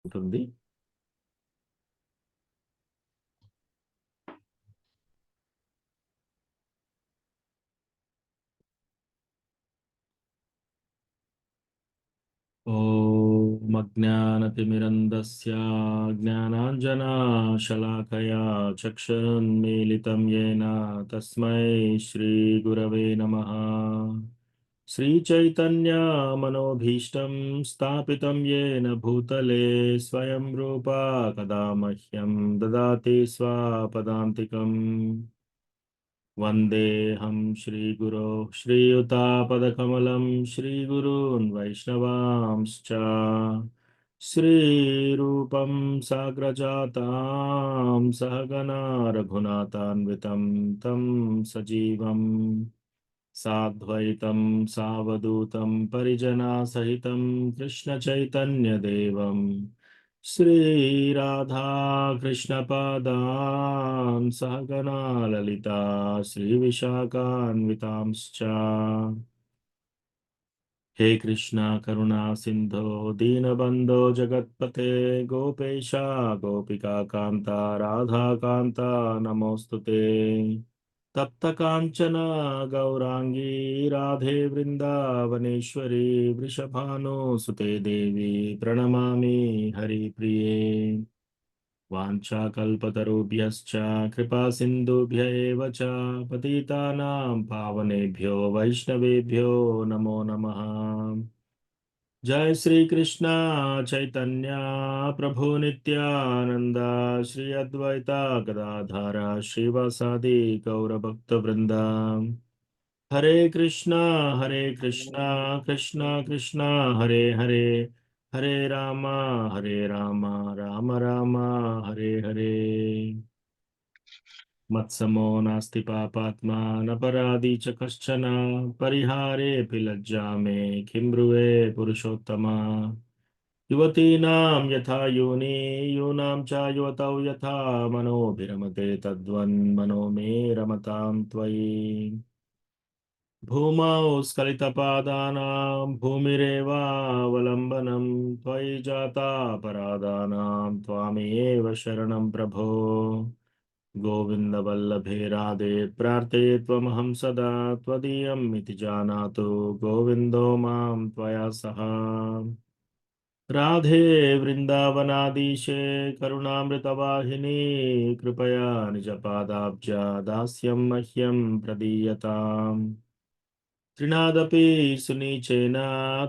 ఉంటుంది. ఓం అజ్ఞానతిమిరంధస్య జ్ఞానాంజనశలాకయా చక్షురున్మీలితం యేన తస్మై శ్రీగురవే నమః. శ్రీచైతన్యమనోభీష్టం స్థాపితం యేన భూతలే స్వయం రూపా కదా మహ్యం దదాతి స్వపదాంతికం. వందేహం శ్రీగురో శ్రీయుతాపదకమలం శ్రీగురూన్ వైష్ణవాంశ్చ శ్రీరూపం సాగ్రజాతాం సహగణా రఘునాథాన్వితం తం సజీవం సాద్వైతం సావధూతం పరిజనా సహితం కృష్ణ చైతన్యదేవం శ్రీరాధా కృష్ణపాదాం సహగణా లలితా శ్రీవిశాఖాన్వితాంశ్చ. హే కృష్ణ కరుణా సింధో దీనబంధో జగత్పతే గోపేశ గోపికా కాంత రాధాకాంత నమోస్తుతే. తప్త కాంచన గౌరాంగీ రాధే వృందావనేశ్వరి వృషభానుసుతే దేవి ప్రణమామి హరిప్రియే. వాంఛాకల్పతరుభ్యశ్చ కృపా సింధుభ్య ఏవ చ పతితానాం పావనేభ్యో వైష్ణవేభ్యో నమో నమః. జయ శ్రీ కృష్ణ చైతన్య ప్రభు నిత్యానంద శ్రీ అద్వైత గదాధర శ్రీవాసాది గౌరభక్త బృంద. హరే కృష్ణ కృష్ణ కృష్ణ హరే హరే హరే రామ రామ రామ హరే హరే. మత్సమో నాస్తి పాపాత్మా నపరాధీ చ కశ్చన పరిహారేऽపి లజ్జా మే కిం బ్రువే పురుషోత్తమ. యువతీనాం యథా యోని యూనాం చ యువతౌ యథా మనోభిరమతే తద్వన్మనో మే రమతాం త్వయి. భూమౌ స్ఖలితపాదానాం భూమిరేవావలంబనం త్వయి జాతాపరాధానాం త్వామేవ శరణం ప్రభో. గోవింద వల్లభే రాధే ప్రార్థే త్వమహం సదా త్వదీయం ఇతి జానాతు గోవిందో మాం త్వయా సహ. రాధే వృందావనాధీశే కరుణామృతవాహిని కృపయా నిజపాదాబ్జ దాస్యం మహ్యం ప్రదీయతాం. త్రినాదపి సునీచేన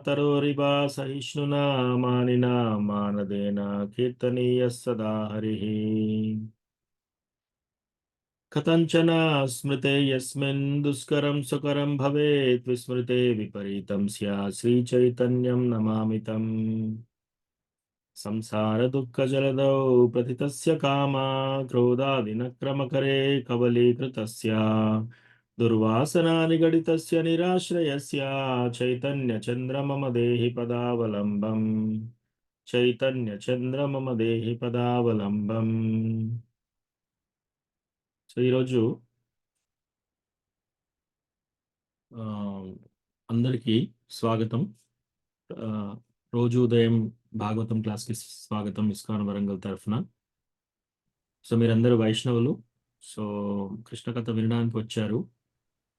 తరోరివా సహిష్ణునా మానినా మానదేన కీర్తనీయः సదా హరిః. కథంచన స్మృతే యస్మిన్ దుష్కరం సుకరం భవేత్ విస్మృతే విపరీతం స్యాత్ శ్రీచైతన్యం నమామి తం. సంసార దుఃఖ జలదౌ ప్రతితస్య కామా క్రోధాదినక్రమకరే కవలీకృతస్య దుర్వాసనా నిగడితస్య నిరాశ్రయస్య చైతన్య చంద్ర మమ దేహి పదావలంబం. చైతన్య చంద్ర మమ దేహి పదావలంబం. సో ఈరోజు అందరికీ స్వాగతం. రోజు ఉదయం భాగవతం క్లాస్కి స్వాగతం ఇస్కాన్ వరంగల్ తరఫున. సో మీరందరూ వైష్ణవులు, సో కృష్ణ కథ వినడానికి వచ్చారు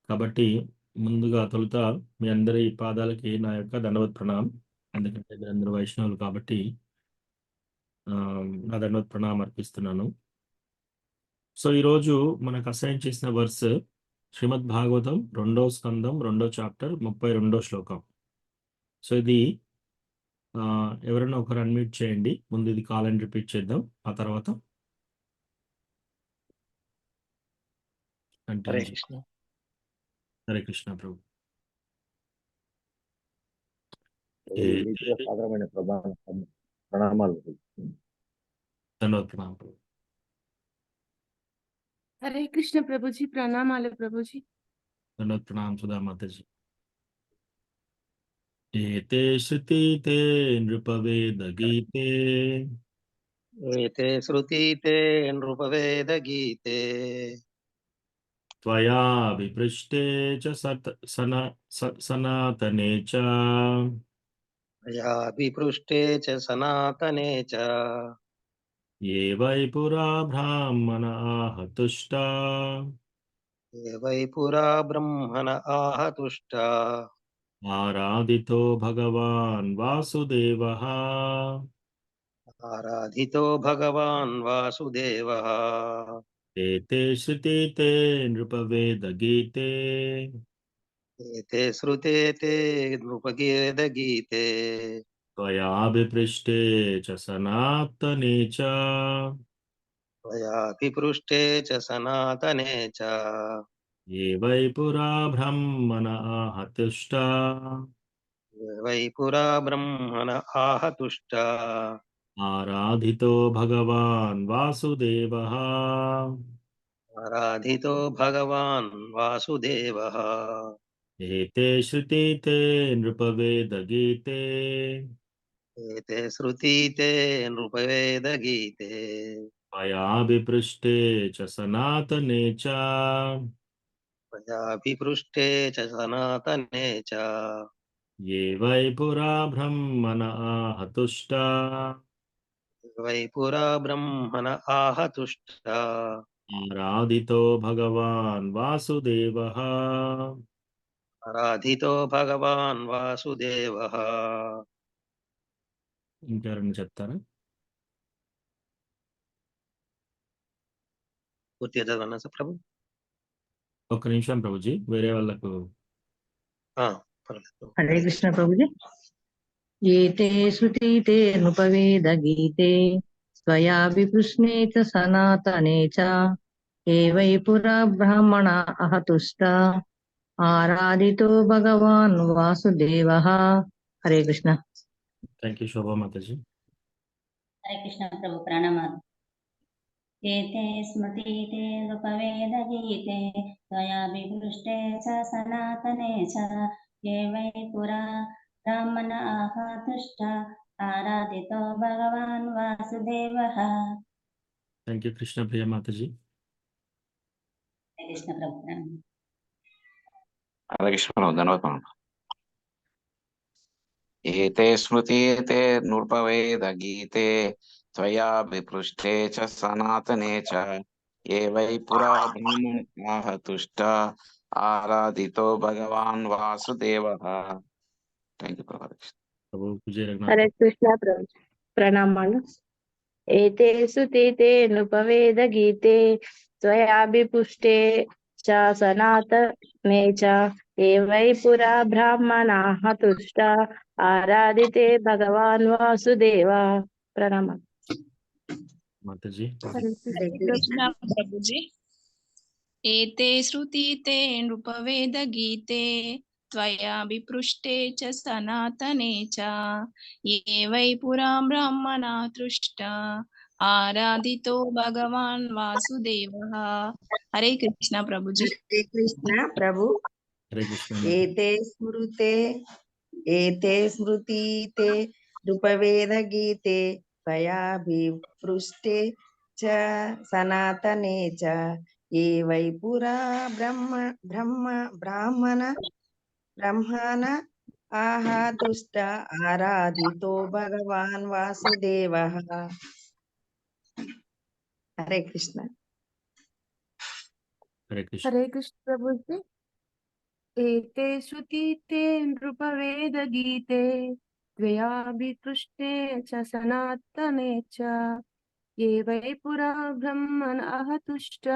కాబట్టి ముందుగా తొలుత మీ అందరి పాదాలకి నా యొక్క దండవత్ ప్రణామం. ఎందుకంటే మీరందరూ వైష్ణవులు కాబట్టి నా దండవత్ ప్రణామం అర్పిస్తున్నాను. సో ఈరోజు మనకు అసైన్ చేసిన వర్స్ శ్రీమద్ భాగవతం 2వ స్కందం 2వ చాప్టర్ 32వ శ్లోకం. సో ఇది ఎవరైనా ఒకరు అన్మ్యూట్ చేయండి. ముందు ఇది కాల్ అండ్ రిపీట్ చేద్దాం, ఆ తర్వాత హరే కృష్ణ. హరే కృష్ణ ప్రభు. సాధారణమైన ప్రణామాలు. ధన్యవాద ప్రణామం ప్రభు. हरे कृष्ण प्रभु जी, प्रणाम आले प्रभु जी। ధన్యవాద ప్రణామం సుధా మాతాజీ. ఏతే శృతి తే నృపవేద గీతే ఏతే శృతి తే నృపవేద గీతే త్వయా విపృష్టే చ సనాతనే చ त्वयाभिपृष्टे च सनातने च ये वै पुरा ब्राह्मण आहतुष्टा ये वै पुरा ब्रह्मण आहतुष्टा आराधितो भगवान् वासुदेवः आराधितो भगवान् वासुदेवः एते श्रुति ते नृपवेदगीते एते श्रुते ते नृपगीते त्वयाभिपृष्टे च सनातने च त्वयाभिपृष्टे च सनातने च ये वै पुरा ब्रह्मण आहतुष्टा ये वै पुरा ब्रह्मण आहतुष्टा आराधितो भगवान् वासुदेवः आराधितो भगवान् वासुदेवः एते श्रुति ते नृपवेदगीते एते श्रुति ते नृपवेदगीते त्वयाभिपृष्टे च सनातने च त्वयाभिपृष्टे च सनातने च ये वै पुरा ब्रह्मण आहतुष्टा वै पुरा ब्रह्मण आहतुष्टा आराधितो भगवान् वासुदेवः आराधितो भगवान् वासुदेवः ఇంకెవరైనా చెప్తారా? పూర్తిగా చదవనా సార్ ప్రభు? ఒక్క నిమిషం ప్రభుజీ, వేరే వాళ్ళకు. పర్లేదు. హరే కృష్ణ ప్రభుజీ. ఏతే శృతి తే నృపవేద గీతే స్వయా విపృష్ణే చ సనాతనే చ ఏ వై పురా బ్రాహ్మణ అహతుష్ట ఆరాధితో భగవాన్ వాసుదేవః. హరే కృష్ణ. థ్యాంక్ యూ శోభా మాతాజీ. హరే కృష్ణ ప్రభు, ప్రణామాలు. ఏతే స్మృతి తే నృపవేద గీతే త్వయా విపృష్టే చ సనాతనే చ ఏ వై పురా బ్రాహ్మణ ఆహతుష్ట ఆరాధితో భగవాన్ వాసుదేవః. థ్యాంక్ యూ కృష్ణ ప్రియ మాతాజీ. హరే కృష్ణ ప్రభు, ప్రణామాలు. హరే కృష్ణ ధన్యవాదాలు. ఏతే స్మృతి తే నృపవేద గీతే త్వయా విపృష్టే చ సనాతనే చ ఏ వై పురా బ్రహ్మణ ఆహతుష్ట ఆరాధితో భగవాన్ వాసుదేవః. థ్యాంక్ యూ ప్రభు. ప్రభు విజయ రఘునాథ్. హరే కృష్ణ ప్రభు, ప్రణామాలు. ఏతే సుతే తే నృపవేద గీతే త్వయాభిపుష్టే చ సనాతనే చ ఏ వై పురా బ్రాహ్మణాః తుష్ట ఆరాధితే భగవాన్ వాసుదేవ. ప్రణామాలు. మాతాజీ. హరే హరే కృష్ణ కృష్ణ. ప్రభుజీ. ఏతే శ్రుతి తే నృపవేద గీతే త్వయా విపృష్టే చ సనాతనే చ ఏ వై పురా బ్రాహ్మణ తృష్ట ఆరాధితో భగవాన్ వాసుదేవః. హరే కృష్ణ ప్రభుజీ. హరే కృష్ణ ప్రభు. హరే కృష్ణ. ఏతే స్మృతి తే నృపవేద గీతే త్వయాభిపృష్టే చ సనాతనే చ ఏ వై పురా బ్రాహ్మణ ఆహతుష్ట ఆరాధితో భగవాన్ వాసుదేవః. హరే కృష్ణ. హరే కృష్ణ. హరే కృష్ణ ప్రభుజీ. ఏతే శృతి తే నృపవేద గీతే త్వయాభిపృష్టే చ సనాతనే చ ఏ వై పురా బ్రహ్మణ అహతుష్ట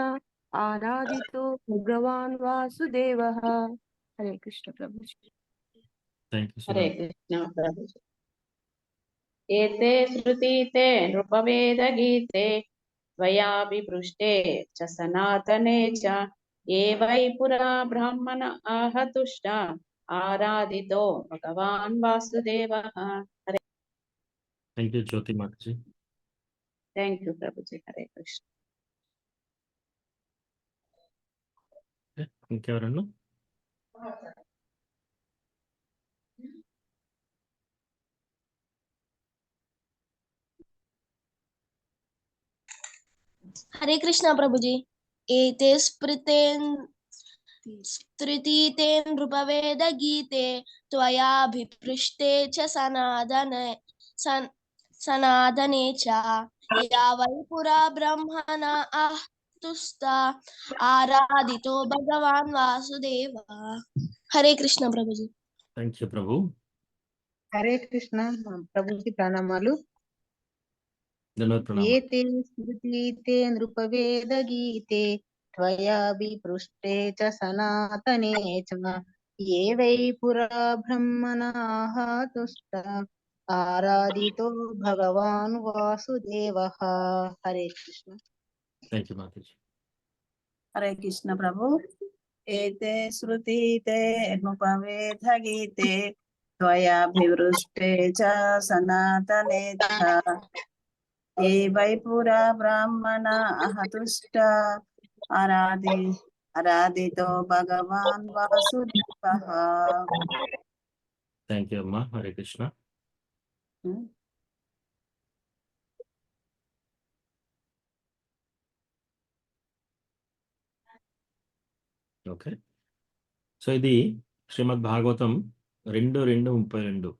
ఆరాధితో భగవాన్ వాసుదేవః. హరే కృష్ణ ప్రభుజీ. Thank you Hare Sudha. కృష్ణ ప్రభుజీ. ఏతే శృతి తే నృపవేద గీతే త్వయాభిపృష్టే చ సనాతనే చ ఏ వై పురా బ్రాహ్మణ ఆహతుష్ట ఆరాధితో భగవాన్ వాసుదేవః. హరే. థ్యాంక్ యూ జ్యోతి మాతాజీ. థ్యాంక్ యూ ప్రభుజీ. హరే కృష్ణ. ఇంకెవరన్నా? హరే కృష్ణ ప్రభుజీ. ఏతే స్మృతే तृतीते नृपवेदगीते त्वयाभिपृष्टे च सनातने च या वै पुरा ब्रह्मणा तुस्ता आराधितो भगवान् वासुदेवः। हरे कृष्ण प्रभुजी। థ్యాంక్ యూ ప్రభు. హరే కృష్ణ ప్రభుజీ ప్రణామాలు. ధన్యవాద ప్రణామం. ఏతే స్మృతితే నృపవేద గీతే త్వయాభిపృష్టే చ సనాతనే చ ఏ వై పురా బ్రహ్మణాః తుష్ట ఆరాధితో భగవాన్ వాసుదేవః. హరే కృష్ణ. థ్యాంక్ యూ మాతాజీ. హరే కృష్ణ ప్రభు. ఏతే శృతితే నృపవేద గీతే త్వయాభివృష్టే చ సనాతనే చ ఏ వై పురా బ్రాహ్మణాః తుష్ట ఆరాధితో భగవాన్ వాసుదేవః. థ్యాంక్ యూ అమ్మా. హరే కృష్ణ. ఓకే. సో ఇది శ్రీమద్ భాగవతం 2:2:32.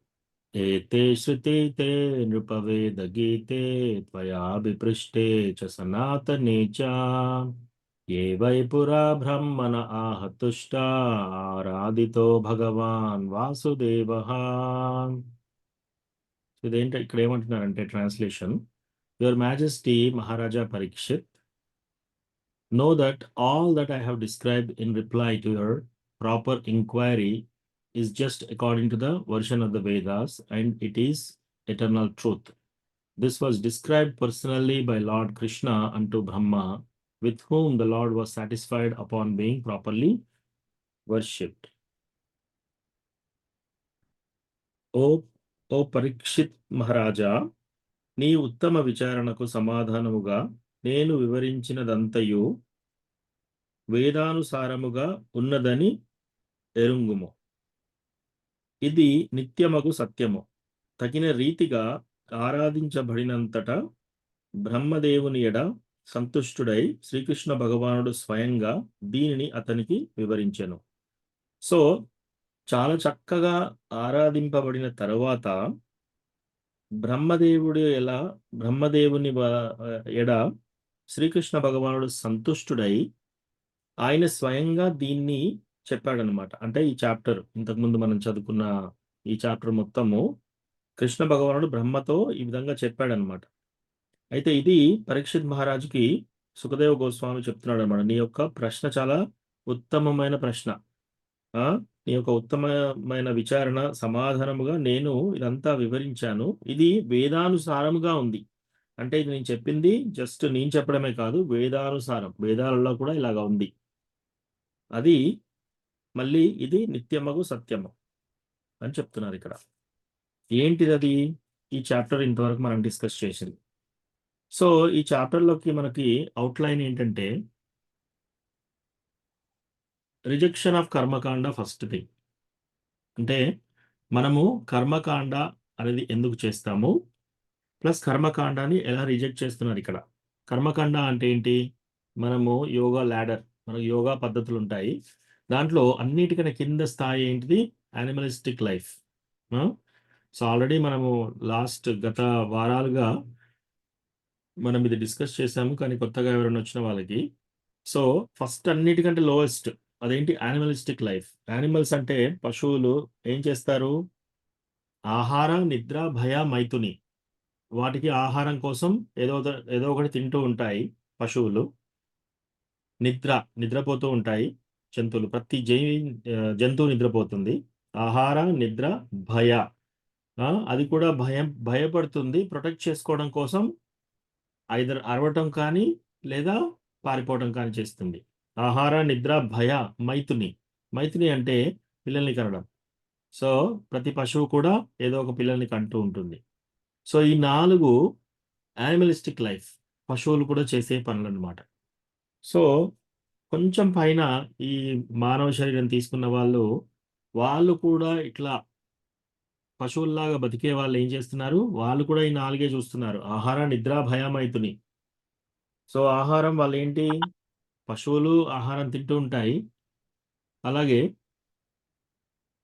ఏతే శృతితే నృపవేద గీతే త్వయాభిపృష్టే చ సనాతనే చ ఏ వై పురా బ్రహ్మణ ఆహ తుష్ట ఆరాధితో భగవాన్ వాసుదేవః. ఇదేంటి ఇక్కడ ఏమంటున్నారంటే translation, your majesty Maharaja Parikshit, know that all that I have described in reply to your proper inquiry is just according to the version of the Vedas, and it is eternal truth. This was described personally by Lord Krishna unto Brahma, with whom the Lord was satisfied upon being properly worshipped. O Parikshit Maharaja, నీ ఉత్తమ విచారణకు సమాధానముగా నేను వివరించినదంతయు వేదానుసారముగా ఉన్నదని ఎరుంగుము. ఇది నిత్యమగు సత్యము. తగిన రీతిగా ఆరాధించబడినంతట బ్రహ్మదేవుని ఎడ సంతుష్టుడై శ్రీకృష్ణ భగవానుడు స్వయంగా దీనిని అతనికి వివరించెను. సో చాలా చక్కగా ఆరాధింపబడిన తరువాత బ్రహ్మదేవుని ఎడ శ్రీకృష్ణ భగవానుడు సంతుష్టుడై ఆయన స్వయంగా దీన్ని చెప్పాడనమాట. అంటే ఈ చాప్టర్ ఇంతకుముందు మనం చదువుకున్న ఈ చాప్టర్ మొత్తము కృష్ణ భగవానుడు బ్రహ్మతో ఈ విధంగా చెప్పాడనమాట. అయితే ఇది పరీక్షిత్ మహారాజుకి సుఖదేవ గోస్వామి చెప్తున్నాడు అనమాట, నీ యొక్క ప్రశ్న చాలా ఉత్తమమైన ప్రశ్న, నీ యొక్క ఉత్తమమైన విచారణ సమాధానముగా నేను ఇదంతా వివరించాను. ఇది వేదానుసారముగా ఉంది. అంటే ఇది నేను చెప్పింది జస్ట్ నేను చెప్పడమే కాదు, వేదానుసారం, వేదాలలో కూడా ఇలాగా ఉంది. అది మళ్ళీ ఇది నిత్యమగు సత్యము అని చెప్తున్నారు ఇక్కడ. ఏంటిది అది? ఈ చాప్టర్ ఇంతవరకు మనం డిస్కస్ చేసింది. సో ఈ చాప్టర్లోకి మనకి అవుట్లైన్ ఏంటంటే రిజెక్షన్ ఆఫ్ కర్మకాండ ఫస్ట్ థింగ్. అంటే మనము కర్మకాండ అనేది ఎందుకు చేస్తాము, ప్లస్ కర్మకాండాన్ని ఎలా రిజెక్ట్ చేస్తున్నారు ఇక్కడ. కర్మకాండ అంటే ఏంటి? మనము యోగా ల్యాడర్, మనకు యోగా పద్ధతులు ఉంటాయి. దాంట్లో అన్నిటికన్నా కింద స్థాయి ఏంటిది? Animalistic life. సో ఆల్రెడీ మనము గత వారాలుగా మనం ఇది డిస్కస్ చేసాము, కానీ కొత్తగా ఎవరైనా వచ్చిన వాళ్ళకి. సో ఫస్ట్ అన్నిటికంటే లోయెస్ట్ అదేంటి? Animalistic life. యానిమల్స్ అంటే పశువులు ఏం చేస్తారు? ఆహార, నిద్ర, భయ, మైథుని, వాటికి ఆహారం కోసం ఏదో ఒకటి తింటూ ఉంటాయి పశువులు. నిద్రపోతూ ఉంటాయి జంతువులు. ప్రతి జంతువు నిద్రపోతుంది. ఆహార, నిద్ర, భయ, అది కూడా భయపడుతుంది. ప్రొటెక్ట్ చేసుకోవడం కోసం ఐదర్ అరవటం కానీ లేదా పారిపోవడం కానీ చేస్తుంది. ఆహార, నిద్ర, భయ, మైథుని అంటే పిల్లల్ని కనడం. సో ప్రతి పశువు కూడా ఏదో ఒక పిల్లల్ని కంటూ ఉంటుంది. సో ఈ 4 యానిమలిస్టిక్ లైఫ్, పశువులు కూడా చేసే పనులు అన్నమాట. సో కొంచెం పైన ఈ మానవ శరీరం తీసుకున్న వాళ్ళు కూడా ఇట్లా పశువుల్లాగా బతికే వాళ్ళు ఏం చేస్తున్నారు? వాళ్ళు కూడా ఈ 4 చూస్తున్నారు: ఆహార, నిద్ర, భయ, మైథుని. సో ఆహారం వాళ్ళు ఏంటి? పశువులు ఆహారం తింటూ ఉంటాయి. అలాగే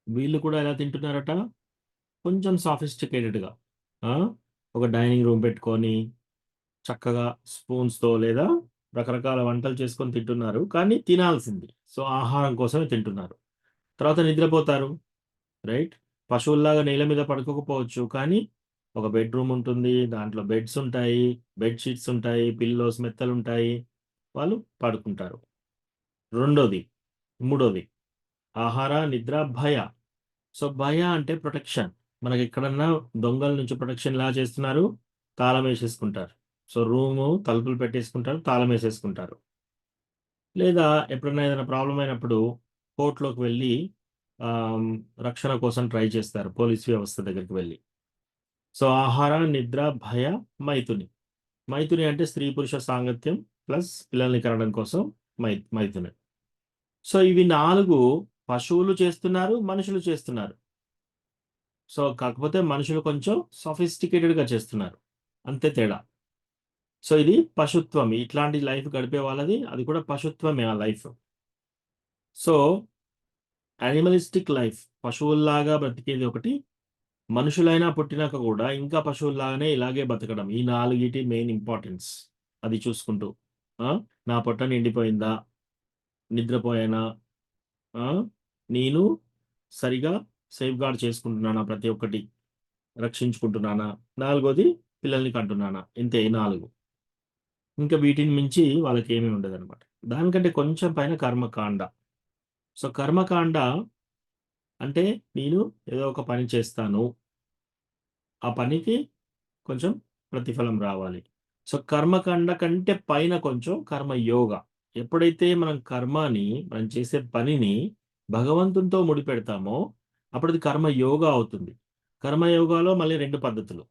వీళ్ళు కూడా ఎలా తింటున్నారట, కొంచెం సాఫిస్టికేటెడ్గా ఒక డైనింగ్ రూమ్ పెట్టుకొని చక్కగా స్పూన్స్తో లేదా రకరకాల వంటలు చేసుకొని తింటున్నారు. కానీ తినాల్సింది, సో ఆహారం కోసమే తింటున్నారు. తర్వాత నిద్రపోతారు, రైట్? పశువుల్లాగా నేల మీద పడుకోకపోవచ్చు, కానీ ఒక బెడ్రూమ్ ఉంటుంది, దాంట్లో బెడ్స్ ఉంటాయి, బెడ్షీట్స్ ఉంటాయి, పిల్లోస్ మెత్తలు ఉంటాయి, వాళ్ళు పడుకుంటారు. మూడోది ఆహార, నిద్ర, భయ. సో భయ అంటే ప్రొటెక్షన్. మనకి ఎక్కడన్నా దొంగల నుంచి ప్రొటెక్షన్ ఎలా చేస్తున్నారు, తాళం వేసేసుకుంటారు. సో రూము తలుపులు పెట్టేసుకుంటారు, తాళం వేసేసుకుంటారు. లేదా ఎప్పుడైనా ఏదైనా ప్రాబ్లం అయినప్పుడు కోర్టులోకి వెళ్ళి రక్షణ కోసం ట్రై చేస్తారు, పోలీస్ వ్యవస్థ దగ్గరికి వెళ్ళి. సో ఆహార, నిద్ర, భయ, మైథుని. మైథుని అంటే స్త్రీ పురుష సాంగత్యం ప్లస్ పిల్లల్ని కనడం కోసం మైథుని. సో ఇవి 4 పశువులు చేస్తున్నారు, మనుషులు చేస్తున్నారు. సో కాకపోతే మనుషులు కొంచెం సొఫిస్టికేటెడ్గా చేస్తున్నారు, అంతే తేడా. సో ఇది పశుత్వం, ఇట్లాంటి లైఫ్ గడిపే వాళ్ళది, అది కూడా పశుత్వమే ఆ లైఫ్. సో యానిమలిస్టిక్ లైఫ్, పశువుల్లాగా బ్రతికేది ఒకటి, మనుషులైనా పుట్టినాక కూడా ఇంకా పశువుల్లాగానే ఇలాగే బతకడం. ఈ 4 మెయిన్ ఇంపార్టెన్స్. అది చూసుకుంటూ నా పొట్ట నిండిపోయిందా, నిద్రపోయానా, నేను సరిగా సేఫ్ గార్డ్ చేసుకుంటున్నానా, ప్రతి ఒక్కటి రక్షించుకుంటున్నానా, 4వది పిల్లల్ని కంటున్నానా, ఇంతే 4. ఇంకా వీటిని మించి వాళ్ళకి ఏమీ ఉండదు అనమాట. దానికంటే కొంచెం పైన కర్మకాండ. సో కర్మకాండ అంటే నేను ఏదో ఒక పని చేస్తాను, ఆ పనికి కొంచెం ప్రతిఫలం రావాలి. సో కర్మకాండ కంటే పైన కొంచెం కర్మయోగ. ఎప్పుడైతే మనం మనం చేసే పనిని భగవంతునితో ముడిపెడతామో అప్పుడు అది కర్మయోగ అవుతుంది. కర్మయోగాలో మళ్ళీ 2 పద్ధతులు.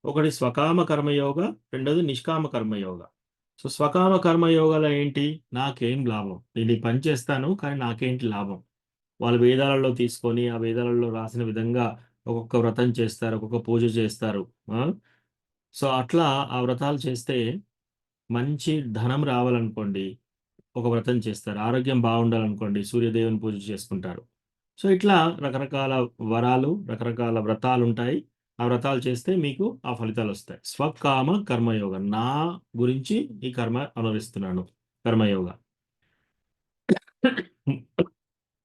ఒకటి స్వకామ కర్మయోగ, రెండోది నిష్కామ కర్మయోగ. సో స్వకామ కర్మయోగాలో ఏంటి, నాకేం లాభం, నేను ఈ పని చేస్తాను కానీ నాకేంటి లాభం. వాళ్ళు వేదాలలో తీసుకొని ఆ వేదాలలో రాసిన విధంగా ఒక్కొక్క వ్రతం చేస్తారు, ఒక్కొక్క పూజ చేస్తారు. సో అట్లా ఆ వ్రతాలు చేస్తే మంచి ధనం రావాలనుకోండి, ఒక వ్రతం చేస్తారు. ఆరోగ్యం బాగుండాలనుకోండి, సూర్యదేవుని పూజ చేసుకుంటారు. సో ఇట్లా రకరకాల వరాలు, రకరకాల వ్రతాలు ఉంటాయి. ఆ వ్రతాలు చేస్తే మీకు ఆ ఫలితాలు వస్తాయి. స్వకామ కర్మయోగ, నా గురించి ఈ కర్మ అనుభవిస్తున్నాను, కర్మయోగ.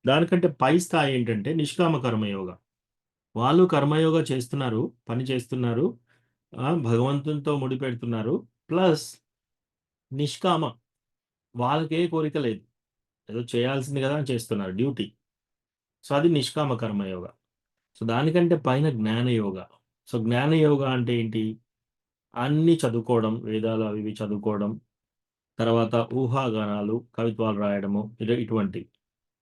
దానికంటే పై స్థాయి ఏంటంటే నిష్కామ కర్మయోగ. వాళ్ళు కర్మయోగ చేస్తున్నారు, పని చేస్తున్నారు, భగవంతునితో ముడిపెడుతున్నారు, ప్లస్ నిష్కామ, వాళ్ళకే కోరిక లేదు, ఏదో చేయాల్సింది కదా అని చేస్తున్నారు, డ్యూటీ. సో అది నిష్కామ కర్మయోగ. సో దానికంటే పైన జ్ఞానయోగ. సో జ్ఞానయోగ అంటే ఏంటి, అన్ని చదువుకోవడం, వేదాలు అవి ఇవి చదువుకోవడం, తర్వాత ఊహాగానాలు, కవిత్వాలు రాయడము, ఇటువంటివి.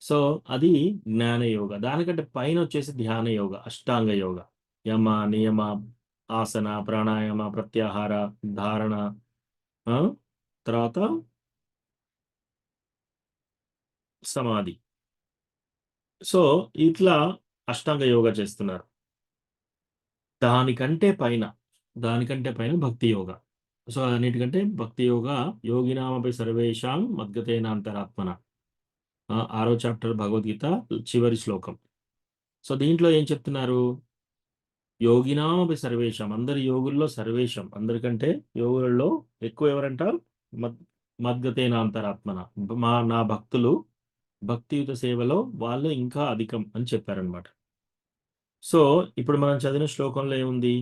సో అది జ్ఞానయోగ. దానికంటే పైన వచ్చేసి ధ్యాన యోగ, అష్టాంగ యోగ, యమ, నియమ, ఆసన, ప్రాణాయామ, ప్రత్యాహార, ధారణ, తర్వాత సమాధి. సో ఇట్లా అష్టాంగ యోగ చేస్తున్నారు. దానికంటే పైన భక్తి యోగ. సో అన్నిటికంటే భక్తి యోగ, యోగినామపై సర్వేషాం మద్గతేన అంతరాత్మన, 6వ చాప్టర్ భగవద్గీత చివరి శ్లోకం. సో దీంట్లో ఏం చెప్తున్నారు, యోగినామపి సర్వేషం, అందరి యోగుల్లో సర్వేషం, అందరికంటే యోగులలో ఎక్కువ ఎవరంటారు, మద్గతేన అంతరాత్మన, నా భక్తులు భక్తియుత సేవలో వాళ్ళు ఇంకా అధికం అని చెప్పారనమాట. సో ఇప్పుడు మనం చదివిన శ్లోకంలో ఏముంది,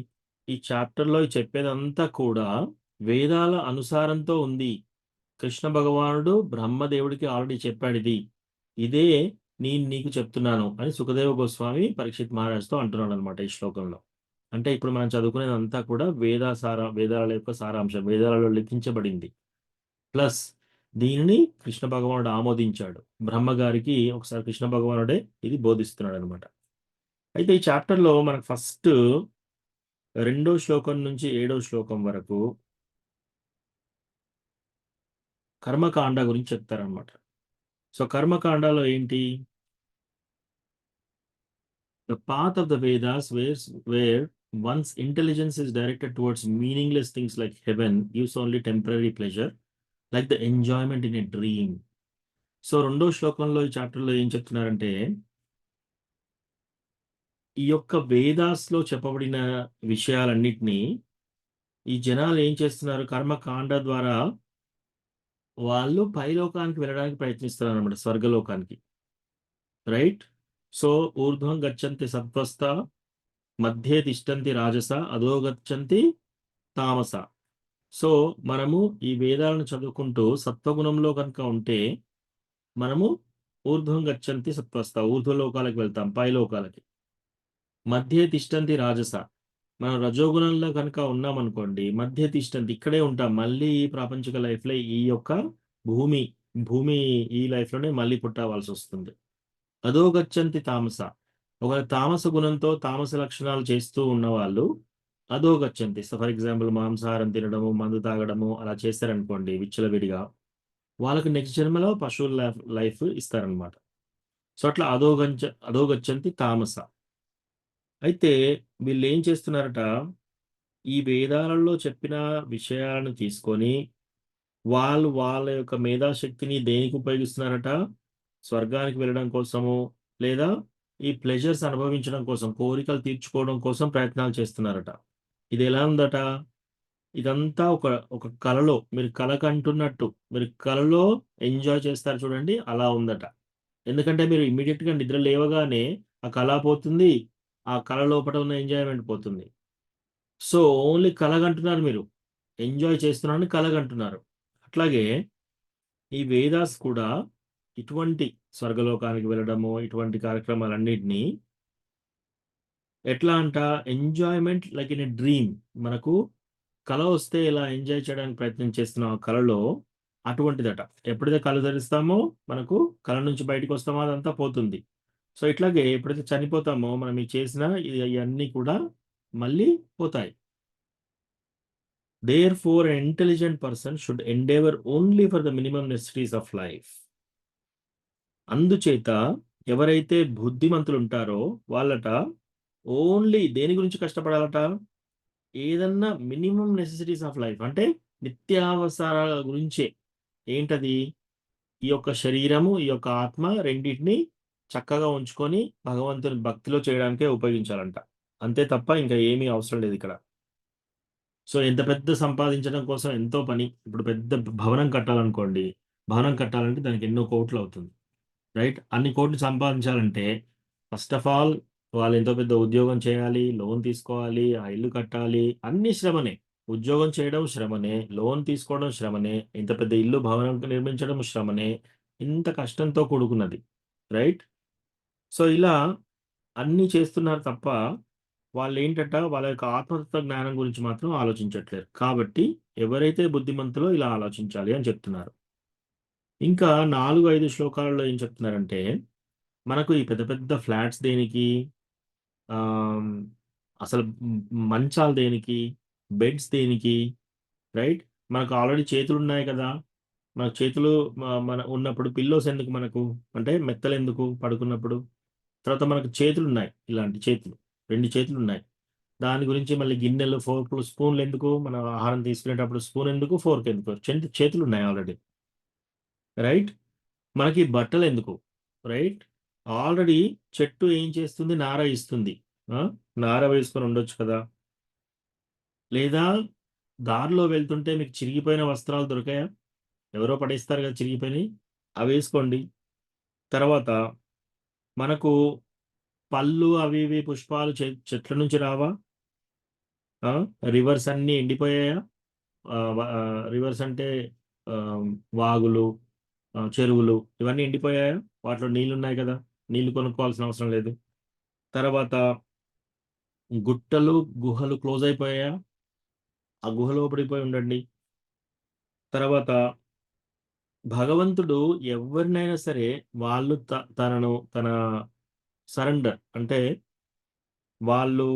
ఈ చాప్టర్లో చెప్పేదంతా కూడా వేదాల అనుసారంతో ఉంది. కృష్ణ భగవానుడు బ్రహ్మదేవుడికి ఆల్రెడీ చెప్పాడు, ఇదే నేను నీకు చెప్తున్నాను అని సుఖదేవ గోస్వామి పరీక్షిత్ మహారాజ్తో అంటున్నాడు అనమాట ఈ శ్లోకంలో. అంటే ఇప్పుడు మనం చదువుకునేదంతా కూడా వేదాల యొక్క సారాంశం, వేదాలలో లిఖించబడింది. ప్లస్ దీనిని కృష్ణ భగవానుడు ఆమోదించాడు. బ్రహ్మగారికి ఒకసారి కృష్ణ భగవానుడే ఇది బోధిస్తున్నాడు అనమాట. అయితే ఈ చాప్టర్లో మనకు ఫస్ట్ 2వ శ్లోకం నుంచి 7వ శ్లోకం వరకు కర్మకాండ గురించి చెప్తారనమాట. సో కర్మకాండలో ఏంటి, the path of the Vedas where one's intelligence is directed towards meaningless things like heaven gives only temporary pleasure, like the enjoyment in a dream. So రెండో శ్లోకంలో ఈ చాప్టర్లో ఏం చెప్తున్నారంటే ఈ యొక్క వేదాస్లో చెప్పబడిన విషయాలన్నిటినీ ఈ జనాలు ఏం చేస్తున్నారు, కర్మకాండ ద్వారా వాళ్ళు పైలోకానికి వెళ్ళడానికి ప్రయత్నిస్తున్నారు అనమాట, స్వర్గలోకానికి. రైట్. సో ఊర్ధ్వం గచ్చంతి సత్వస్థ, మధ్యే తిష్టంతి రాజస, అధో గచ్చంతి తామస. సో మనము ఈ వేదాలను చదువుకుంటూ సత్వగుణంలో కనుక ఉంటే మనము ఊర్ధ్వం గచ్చంతి సత్వస్థ, ఊర్ధ్వలోకాలకు వెళ్తాం, పైలోకాలకి. మధ్యే తిష్టంతి రాజస, మనం రజోగుణంలో కనుక ఉన్నామనుకోండి, మధ్య తిష్టంతి, ఇక్కడే ఉంటాం, మళ్ళీ ఈ ప్రాపంచిక లైఫ్లో ఈ యొక్క భూమి ఈ లైఫ్లోనే మళ్ళీ పుట్టవలసి వస్తుంది. అదో గచ్చంతి తామస, ఒక తామస గుణంతో తామస లక్షణాలు చేస్తూ ఉన్న వాళ్ళు అదో గచ్చంతి. ఫర్ ఎగ్జాంపుల్ మాంసాహారం తినడము, మందు తాగడము అలా చేస్తారనుకోండి విచ్చలవిడిగా, వాళ్ళకి నెక్స్ట్ జన్మలో పశువుల లైఫ్ ఇస్తారనమాట. సో అట్లా అదో గచ్చంతి తామస. అయితే వీళ్ళు ఏం చేస్తున్నారట, ఈ వేదాలలో చెప్పిన విషయాలను తీసుకొని వాళ్ళ యొక్క మేధాశక్తిని దేనికి ఉపయోగిస్తున్నారట, స్వర్గానికి వెళ్ళడం కోసము, లేదా ఈ ప్లెజర్స్ అనుభవించడం కోసం, కోరికలు తీర్చుకోవడం కోసం ప్రయత్నాలు చేస్తున్నారట. ఇది ఎలా ఉందట, ఇదంతా ఒక కలలో, మీరు కల కంటున్నట్టు, మీరు కలలో ఎంజాయ్ చేస్తారు చూడండి, అలా ఉందట. ఎందుకంటే మీరు ఇమీడియట్గా నిద్ర లేవగానే ఆ కళ పోతుంది, ఆ కళ లోపల ఉన్న ఎంజాయ్మెంట్ పోతుంది. సో ఓన్లీ కలగంటున్నారు, మీరు ఎంజాయ్ చేస్తున్నారని కలగంటున్నారు. అట్లాగే ఈ వేదాస్ కూడా ఇటువంటి స్వర్గలోకానికి వెళ్ళడము, ఇటువంటి కార్యక్రమాలన్నింటినీ ఎట్లా అంట, enjoyment like in a dream. మనకు కళ వస్తే ఇలా ఎంజాయ్ చేయడానికి ప్రయత్నం చేస్తున్నాం, ఆ కళలో అటువంటిదట. ఎప్పుడైతే కళ ధరిస్తామో మనకు కళ నుంచి బయటకు వస్తామో అదంతా పోతుంది. సో ఇట్లాగే ఎప్పుడైతే చనిపోతామో మనం ఈ చేసిన ఇవన్నీ కూడా మళ్ళీ పోతాయి. Therefore, an intelligent person should endeavor only for the minimum necessities of life. అందుచేత ఎవరైతే బుద్ధిమంతులు ఉంటారో వాళ్ళట ఓన్లీ దేని గురించి కష్టపడాలట, ఏదన్నా మినిమం నెసెసిటీస్ ఆఫ్ లైఫ్, అంటే నిత్యావసరాల గురించే. ఏంటది, ఈ యొక్క శరీరము, ఈ యొక్క ఆత్మ రెండింటిని చక్కగా ఉంచుకొని భగవంతుని భక్తిలో చేయడానికే ఉపయోగించాలంట. అంతే తప్ప ఇంకా ఏమీ అవసరం లేదు ఇక్కడ. సో ఎంత పెద్ద సంపాదించడం కోసం ఎంతో పని. ఇప్పుడు పెద్ద భవనం కట్టాలనుకోండి, భవనం కట్టాలంటే దానికి ఎన్నో కోట్లు అవుతుంది. రైట్. అన్ని కోట్లు సంపాదించాలంటే ఫస్ట్ ఆఫ్ ఆల్ వాళ్ళు ఎంతో పెద్ద ఉద్యోగం చేయాలి, లోన్ తీసుకోవాలి, ఆ ఇల్లు కట్టాలి, అన్ని శ్రమనే. ఉద్యోగం చేయడం శ్రమనే, లోన్ తీసుకోవడం శ్రమనే, ఇంత పెద్ద ఇల్లు భవనం నిర్మించడం శ్రమనే, ఇంత కష్టంతో కూడుకున్నది. రైట్. సో ఇలా అన్నీ చేస్తున్నారు తప్ప వాళ్ళు ఏంటంట, వాళ్ళ యొక్క ఆత్మతత్వ జ్ఞానం గురించి మాత్రం ఆలోచించట్లేరు. కాబట్టి ఎవరైతే బుద్ధిమంతులో ఇలా ఆలోచించాలి అని చెప్తున్నారు. ఇంకా 4-5 శ్లోకాలలో ఏం చెప్తున్నారంటే, మనకు ఈ పెద్ద పెద్ద ఫ్లాట్స్ దేనికి, అసలు మంచాలు దేనికి, బెడ్స్ దేనికి, రైట్. మనకు ఆల్రెడీ చేతులు ఉన్నాయి కదా, మన చేతులు మన ఉన్నప్పుడు పిల్లోస్ ఎందుకు మనకు, అంటే మెత్తలు ఎందుకు పడుకున్నప్పుడు. తర్వాత మనకు చేతులు ఉన్నాయి, ఇలాంటి చేతులు 2 చేతులు ఉన్నాయి, దాని గురించి మళ్ళీ గిన్నెలు, ఫోర్కులు, స్పూన్లు ఎందుకు, మనం ఆహారం తీసుకునేటప్పుడు స్పూన్ ఎందుకు, ఫోర్క్ ఎందుకు, చేతులు ఉన్నాయి ఆల్రెడీ. రైట్. మనకి బట్టలు ఎందుకు, రైట్. ఆల్రెడీ చెట్టు ఏం చేస్తుంది, నార ఇస్తుంది, నార వేసుకొని ఉండొచ్చు కదా. లేదా దారిలో వెళ్తుంటే మీకు చిరిగిపోయిన వస్త్రాలు దొరికాయా, ఎవరో పడేస్తారు కదా చిరిగిపోయినాయి, అవి వేసుకోండి. తర్వాత మనకు పళ్ళు అవి ఇవి పుష్పాలు చెట్ల నుంచి రావా, రివర్స్ అన్నీ ఎండిపోయాయా, రివర్స్ అంటే వాగులు, చెరువులు, ఇవన్నీ ఎండిపోయాయా, వాటిలో నీళ్ళు ఉన్నాయి కదా, నీళ్లు కొనుక్కోవాల్సిన అవసరం లేదు. తర్వాత గుట్టలు, గుహలు క్లోజ్ అయిపోయాయా, ఆ గుహలో పడిపోయి ఉండండి. తర్వాత భగవంతుడు ఎవరినైనా సరే వాళ్ళు తన సరెండర్, అంటే వాళ్ళు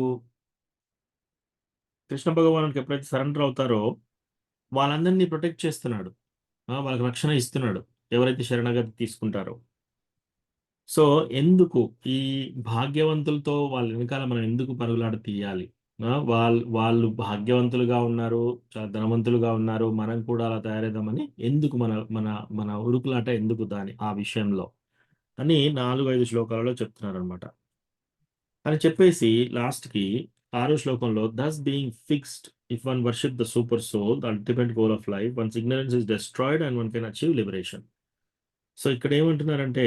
కృష్ణ భగవానుడికి ఎప్పుడైతే సరెండర్ అవుతారో వాళ్ళందరినీ ప్రొటెక్ట్ చేస్తున్నాడు, వాళ్ళకి రక్షణ ఇస్తున్నాడు ఎవరైతే శరణాగతి తీసుకుంటారో. సో ఎందుకు ఈ భాగ్యవంతులతో వాళ్ళ వెనకాల మనం ఎందుకు పరుగులాట తీయాలి, వాళ్ళు భాగ్యవంతులుగా ఉన్నారు, చాలా ధనవంతులుగా ఉన్నారు, మనం కూడా అలా తయారైదామని ఎందుకు మన మన మన ఉరుకులాట ఎందుకు ఆ విషయంలో అని 4-5 శ్లోకాలలో చెప్తున్నారనమాట. అని చెప్పేసి లాస్ట్‌కి 6 శ్లోకంలో thus being fixed if one worship the super soul, the ultimate goal of life, one's ignorance is destroyed and one can achieve liberation. So ఇక్కడ ఏమంటున్నారంటే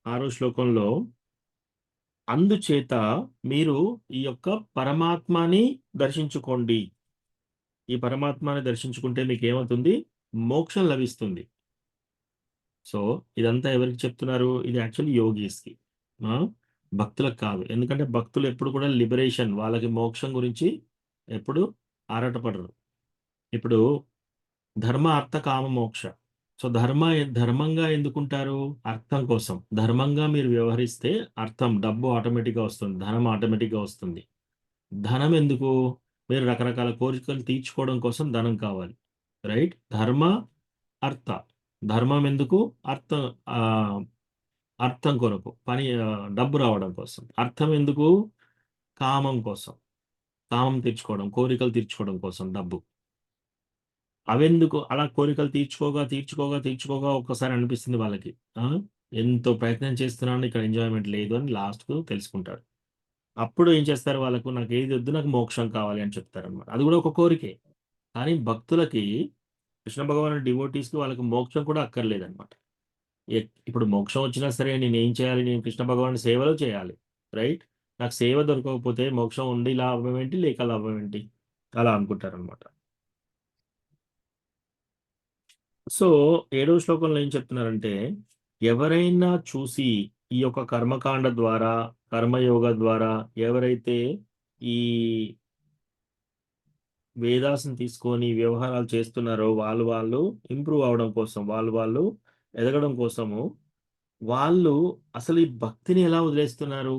6 శ్లోకంలో అందుచేత మీరు ఈ యొక్క పరమాత్మని దర్శించుకోండి. ఈ పరమాత్మని దర్శించుకుంటే మీకేమవుతుంది? మోక్షం లభిస్తుంది. సో ఇదంతా ఎవరికి చెప్తున్నారు? ఇది యాక్చువల్లీ యోగీస్‌కి. ఆ! భక్తులకు కాదు. ఎందుకంటే భక్తులు ఎప్పుడు కూడా లిబరేషన్, వాళ్ళకి మోక్షం గురించి ఎప్పుడు ఆరాటపడరు. ఇప్పుడు ధర్మ, అర్థ, కామ, మోక్ష. సో ధర్మంగా ఎందుకుంటారు? అర్థం కోసం. ధర్మంగా మీరు వ్యవహరిస్తే అర్థం, డబ్బు ఆటోమేటిక్‌గా వస్తుంది. ధనం ఆటోమేటిక్‌గా వస్తుంది. ధనం ఎందుకు? మీరు రకరకాల కోరికలు తీర్చుకోవడం కోసం ధనం కావాలి. రైట్? ధర్మ, అర్థ. ధర్మం ఎందుకు? అర్థం కొరకు. డబ్బు రావడం కోసం. అర్థం ఎందుకు? కామం కోసం. కామం తీర్చుకోవడం, కోరికలు తీర్చుకోవడం కోసం డబ్బు. అవెందుకు? అలా కోరికలు తీర్చుకోగా ఒక్కసారి అనిపిస్తుంది వాళ్ళకి. ఎంతో ప్రయత్నం చేస్తున్నాను, ఇక్కడ ఎంజాయ్‌మెంట్ లేదు అని లాస్ట్‌కు తెలుసుకుంటారు. అప్పుడు ఏం చేస్తారు? వాళ్ళకు నాకేది వద్దు, నాకు మోక్షం కావాలి అని చెప్తారనమాట. అది కూడా ఒక కోరికే. కానీ భక్తులకి, కృష్ణ భగవానుడి డివోటీస్‌కి వాళ్ళకి మోక్షం కూడా అక్కర్లేదనమాట. ఇప్పుడు మోక్షం వచ్చినా సరే నేనేం చేయాలి? నేను కృష్ణ భగవానుడి సేవలో చేయాలి. రైట్? నాకు సేవ దొరకకపోతే మోక్షం ఉండి లాభం ఏంటి? లేక లాభం ఏంటి? అలా అనుకుంటారనమాట. సో 7వ శ్లోకంలో ఏం చెప్తున్నారంటే, ఎవరైనా చూసి ఈ యొక్క కర్మకాండ ద్వారా, కర్మయోగ ద్వారా ఎవరైతే ఈ వేదాస్‌ని తీసుకొని వ్యవహారాలు చేస్తున్నారో వాళ్ళు ఇంప్రూవ్ అవ్వడం కోసం, వాళ్ళు ఎదగడం కోసము, వాళ్ళు అసలు ఈ భక్తిని ఎలా వదిలేస్తున్నారు?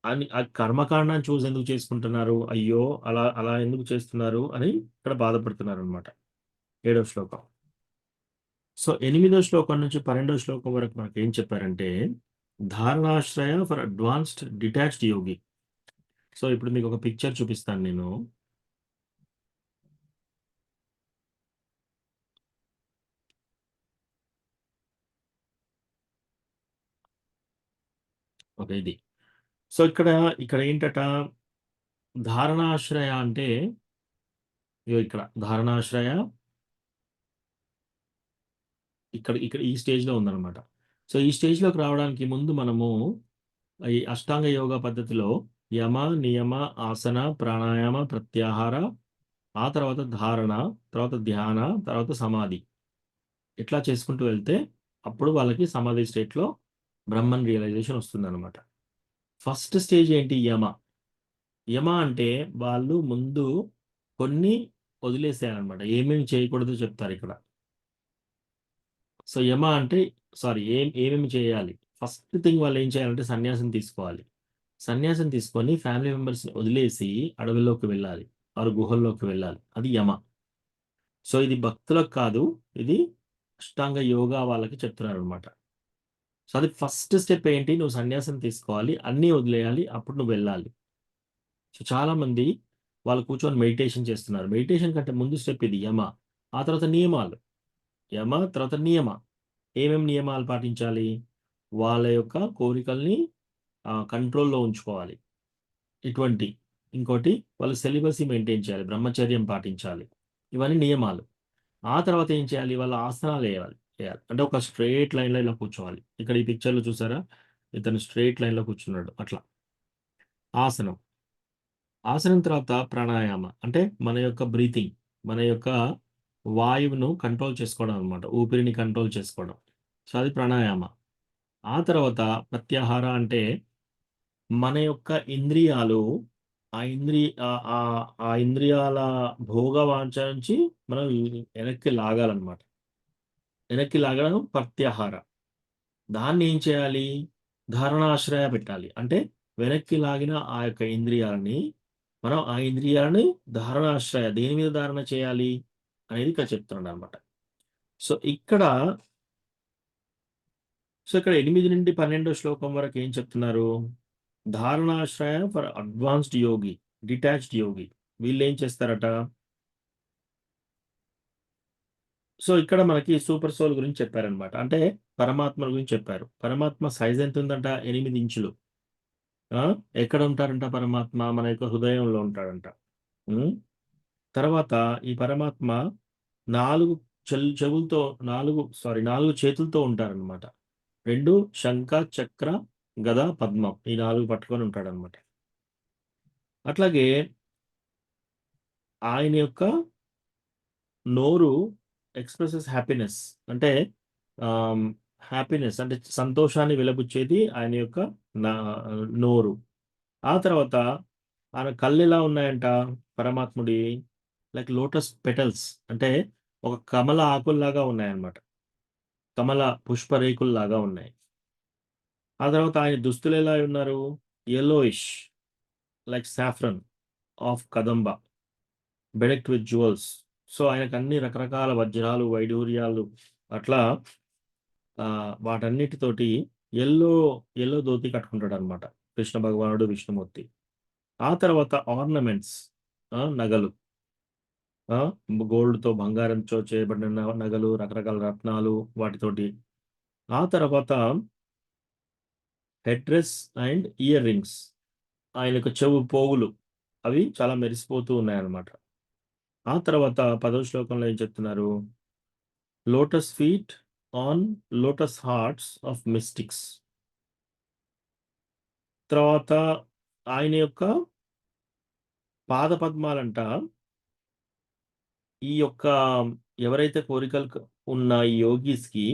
అని ఆ కర్మకాండాన్ని చూసి ఎందుకు చేసుకుంటున్నారు? అయ్యో! అలా ఎందుకు చేస్తున్నారు అని ఇక్కడ బాధపడుతున్నారనమాట. 7వ శ్లోకం. సో 8వ శ్లోకం నుంచి 12వ శ్లోకం వరకు మనకేం చెప్పారంటే, ధారణాశ్రయ for advanced detached yogi. So ఇప్పుడు మీకు ఒక పిక్చర్ చూపిస్తాను నేను. ఓకే, ఇది. సో ఇక్కడ ఏంటట, ధారణాశ్రయ అంటే ఇక్కడ ధారణాశ్రయ ఇక్కడ ఈ స్టేజ్‌లో ఉందన్నమాట. సో ఈ స్టేజ్‌లోకి రావడానికి ముందు మనము ఈ అష్టాంగ యోగా పద్ధతిలో యమ, నియమ, ఆసన, ప్రాణాయామ, ప్రత్యాహార, ఆ తర్వాత ధారణ, తర్వాత ధ్యాన, తర్వాత సమాధి. ఇట్లా చేసుకుంటూ వెళ్తే అప్పుడు వాళ్ళకి సమాధి స్టేట్‌లో బ్రహ్మన్ రియలైజేషన్ వస్తుందన్నమాట. ఫస్ట్ స్టేజ్ ఏంటి? యమ. యమ అంటే వాళ్ళు ముందు కొన్ని వదిలేసేయాలన్నమాట. ఏమేమి చేయకూడదో చెప్తారిక్కడ. సో యమ అంటే ఏమేమి చేయాలి? ఫస్ట్ థింగ్ వాళ్ళు ఏం చేయాలంటే సన్యాసం తీసుకోవాలి. సన్యాసం తీసుకొని ఫ్యామిలీ మెంబర్స్‌ని వదిలేసి అడవుల్లోకి వెళ్ళాలి. ఆరు గుహల్లోకి వెళ్ళాలి. అది యమ. సో ఇది భక్తులకు కాదు, ఇది అష్టాంగ యోగా వాళ్ళకి చెప్తున్నారనమాట. సో అది ఫస్ట్ స్టెప్ ఏంటి? నువ్వు సన్యాసం తీసుకోవాలి, అన్నీ వదిలేయాలి, అప్పుడు నువ్వు వెళ్ళాలి. సో చాలామంది వాళ్ళు కూర్చొని మెడిటేషన్ చేస్తున్నారు. మెడిటేషన్ కంటే ముందు స్టెప్ ఇది యమ. ఆ తర్వాత నియమాలు. యమ, తర్వాత నియమ. ఏమేమి నియమాలు పాటించాలి? వాళ్ళ యొక్క కోరికల్ని కంట్రోల్‌లో ఉంచుకోవాలి. ఇంకోటి వాళ్ళు సెలిబసీ మెయింటైన్ చేయాలి, బ్రహ్మచర్యం పాటించాలి. ఇవన్నీ నియమాలు. ఆ తర్వాత ఏం చేయాలి? వాళ్ళ ఆసనాలు వేయాలి. అంటే ఒక స్ట్రెయిట్ లైన్‌లో ఇలా కూర్చోవాలి. ఇక్కడ ఈ పిక్చర్‌లో చూసారా? ఇతను స్ట్రెయిట్ లైన్‌లో కూర్చున్నాడు అట్లా. ఆసనం తర్వాత ప్రాణాయామ. అంటే మన యొక్క బ్రీతింగ్, మన యొక్క వాయువును కంట్రోల్ చేసుకోవడం అనమాట. ఊపిరిని కంట్రోల్ చేసుకోవడం. సో అది ప్రాణాయామ. ఆ తర్వాత ప్రత్యాహార అంటే మన యొక్క ఇంద్రియాలు, ఆ ఇంద్రియాల భోగవాంఛ నుంచి మనం వెనక్కి లాగాలన్నమాట. వెనక్కి లాగడం ప్రత్యాహార. దాన్ని ఏం చేయాలి? ధారణాశ్రయ పెట్టాలి. అంటే వెనక్కి లాగిన ఆ యొక్క ఇంద్రియాలని మనం ఆ ఇంద్రియాలని ధారణాశ్రయ, దేని మీద ధారణ చేయాలి అనేది ఇక్కడ చెప్తున్నాడు అనమాట. సో ఇక్కడ 8 నుండి 12వ శ్లోకం వరకు ఏం చెప్తున్నారు? ధారణాశ్రయ ఫర్ అడ్వాన్స్డ్ యోగి, డిటాచ్డ్ యోగి. వీళ్ళు ఏం చేస్తారట? సో ఇక్కడ మనకి సూపర్ సోల్ గురించి చెప్పారనమాట. అంటే పరమాత్మ గురించి చెప్పారు. పరమాత్మ సైజ్ ఎంత ఉందంట? 8 ఇంచులు. ఎక్కడ ఉంటారంట పరమాత్మ? మన యొక్క హృదయంలో ఉంటాడంట. తర్వాత ఈ పరమాత్మ 4 చెవులతో 4 చేతులతో ఉంటారనమాట. 2 శంఖ, చక్ర, గద, పద్మం, ఈ 4 పట్టుకొని ఉంటాడనమాట. అట్లాగే ఆయన యొక్క నోరు ఎక్స్ప్రెసెస్ హ్యాపీనెస్, అంటే హ్యాపీనెస్ అంటే సంతోషాన్ని వెలబుచ్చేది ఆయన యొక్క నోరు. ఆ తర్వాత ఆయన కళ్ళు ఎలా ఉన్నాయంట పరమాత్ముడి? లైక్ లోటస్ పెటల్స్, అంటే ఒక కమల ఆకుల్లాగా ఉన్నాయన్నమాట. కమల పుష్పరేకుల్లాగా ఉన్నాయి. ఆ తర్వాత ఆయన దుస్తులు ఎలా ఉన్నారు? yellowish like saffron of Kadamba, బెడెక్ట్ with jewels. So ఆయనకు అన్ని రకరకాల వజ్రాలు, వైడూర్యాలు, అట్లా వాటన్నిటితోటి ఎల్లో ధోతి కట్టుకుంటాడు అనమాట కృష్ణ భగవానుడు, విష్ణుమూర్తి. ఆ తర్వాత ఆర్నమెంట్స్, నగలు, గోల్డ్తో, బంగారంతో చేయబడిన నగలు, రకరకాల రత్నాలు, వాటితోటి. ఆ తర్వాత head dress and ear rings, ఆయనకు చెవు పోగులు, అవి చాలా మెరిసిపోతూ ఉన్నాయన్నమాట. ఆ తర్వాత 10వ శ్లోకంలో ఏం చెప్తున్నారు? Lotus feet on lotus hearts of mystics. తర్వాత ఆయన యొక్క పాద పద్మాలంట ఈ యొక్క ఎవరైతే కోరికలు ఉన్న ఈ యోగీస్కి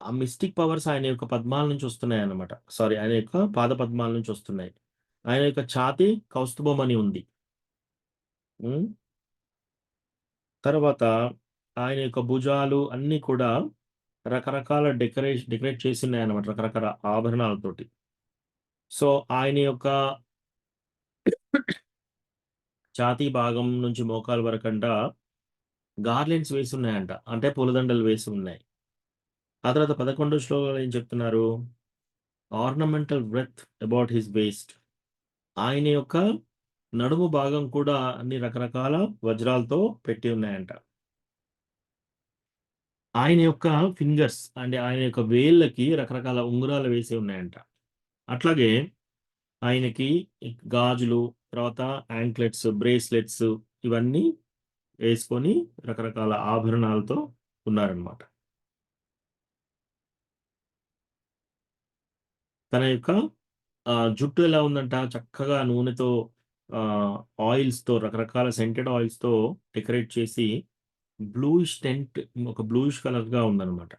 ఆ మిస్టిక్ పవర్స్ ఆయన యొక్క పద్మాల నుంచి వస్తున్నాయి అన్నమాట. సారీ, ఆయన యొక్క పాద పద్మాల నుంచి వస్తున్నాయి. ఆయన యొక్క ఛాతి కౌస్తుభమని ఉంది. తర్వాత ఆయన యొక్క భుజాలు అన్నీ కూడా రకరకాల డెకరేట్ చేసి ఉన్నాయన్నమాట, రకరకాల ఆభరణాలతోటి. సో ఆయన యొక్క ఛాతీ భాగం నుంచి మోకాల వరకంట గార్లెండ్స్ వేసి ఉన్నాయంట, అంటే పూలదండలు వేసి ఉన్నాయి. ఆ తర్వాత 11వ శ్లోకంలో ఏం చెప్తున్నారు? Ornamental breath about his waist. ఆయన యొక్క నడుము భాగం కూడా అన్ని రకరకాల వజ్రాలతో పెట్టి ఉన్నాయంట. ఆయన యొక్క ఫింగర్స్ అంటే ఆయన యొక్క వేళ్ళకి రకరకాల ఉంగరాలు వేసి ఉన్నాయంట. అట్లాగే ఆయనకి గాజులు, తర్వాత యాంక్లెట్స్, బ్రేస్లెట్స్, ఇవన్నీ వేసుకొని రకరకాల ఆభరణాలతో ఉన్నారనమాట. తన యొక్క జుట్టు ఎలా ఉందంట? చక్కగా నూనెతో, ఆయిల్స్తో, రకరకాల సెంటెడ్ ఆయిల్స్తో డెకరేట్ చేసి బ్లూయిష్ ఒక బ్లూయిష్ కలర్గా ఉందన్నమాట.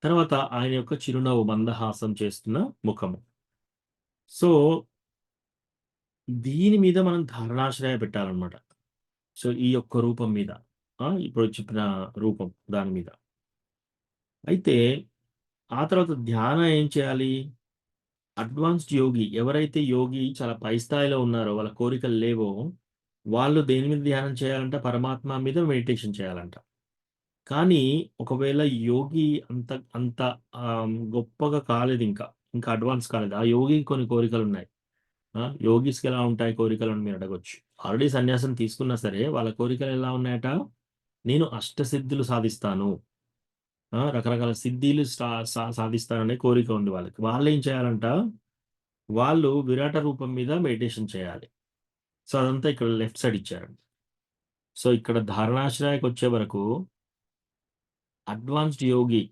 తర్వాత ఆయన యొక్క చిరునవ్వు, మందహాసం చేస్తున్న ముఖము. సో దీని మీద మనం ధారణాశ్రయ పెట్టాలన్నమాట. సో ఈ యొక్క రూపం మీద, ఇప్పుడు చెప్పిన రూపం దాని మీద. అయితే ఆ తర్వాత ధ్యానం ఏం చేయాలి? అడ్వాన్స్డ్ యోగి, ఎవరైతే యోగి చాలా పై స్థాయిలో ఉన్నారో, వాళ్ళ కోరికలు లేవో, వాళ్ళు దేని మీద ధ్యానం చేయాలంట? పరమాత్మ మీద మెడిటేషన్ చేయాలంట. కానీ ఒకవేళ యోగి అంత గొప్పగా కాలేదు, ఇంకా అడ్వాన్స్ కాలేదు, ఆ యోగికి కొన్ని కోరికలు ఉన్నాయి. యోగిస్కి ఎలా ఉంటాయి కోరికలు అని మీరు అడగొచ్చు. ఆల్రెడీ సన్యాసం తీసుకున్నా సరే వాళ్ళ కోరికలు ఎలా ఉన్నాయట? నేను అష్టసిద్ధులు సాధిస్తాను, రకరకాల సిద్ధిలు సాధిస్తాననే కోరిక ఉంది వాళ్ళకి. వాళ్ళు ఏం చేయాలంట? వాళ్ళు విరాట రూపం మీద మెడిటేషన్ చేయాలి. సో అదంతా ఇక్కడ లెఫ్ట్ సైడ్ ఇచ్చారండి. సో ఇక్కడ ధారణాశ్రయానికి వచ్చే వరకు అడ్వాన్స్డ్ యోగి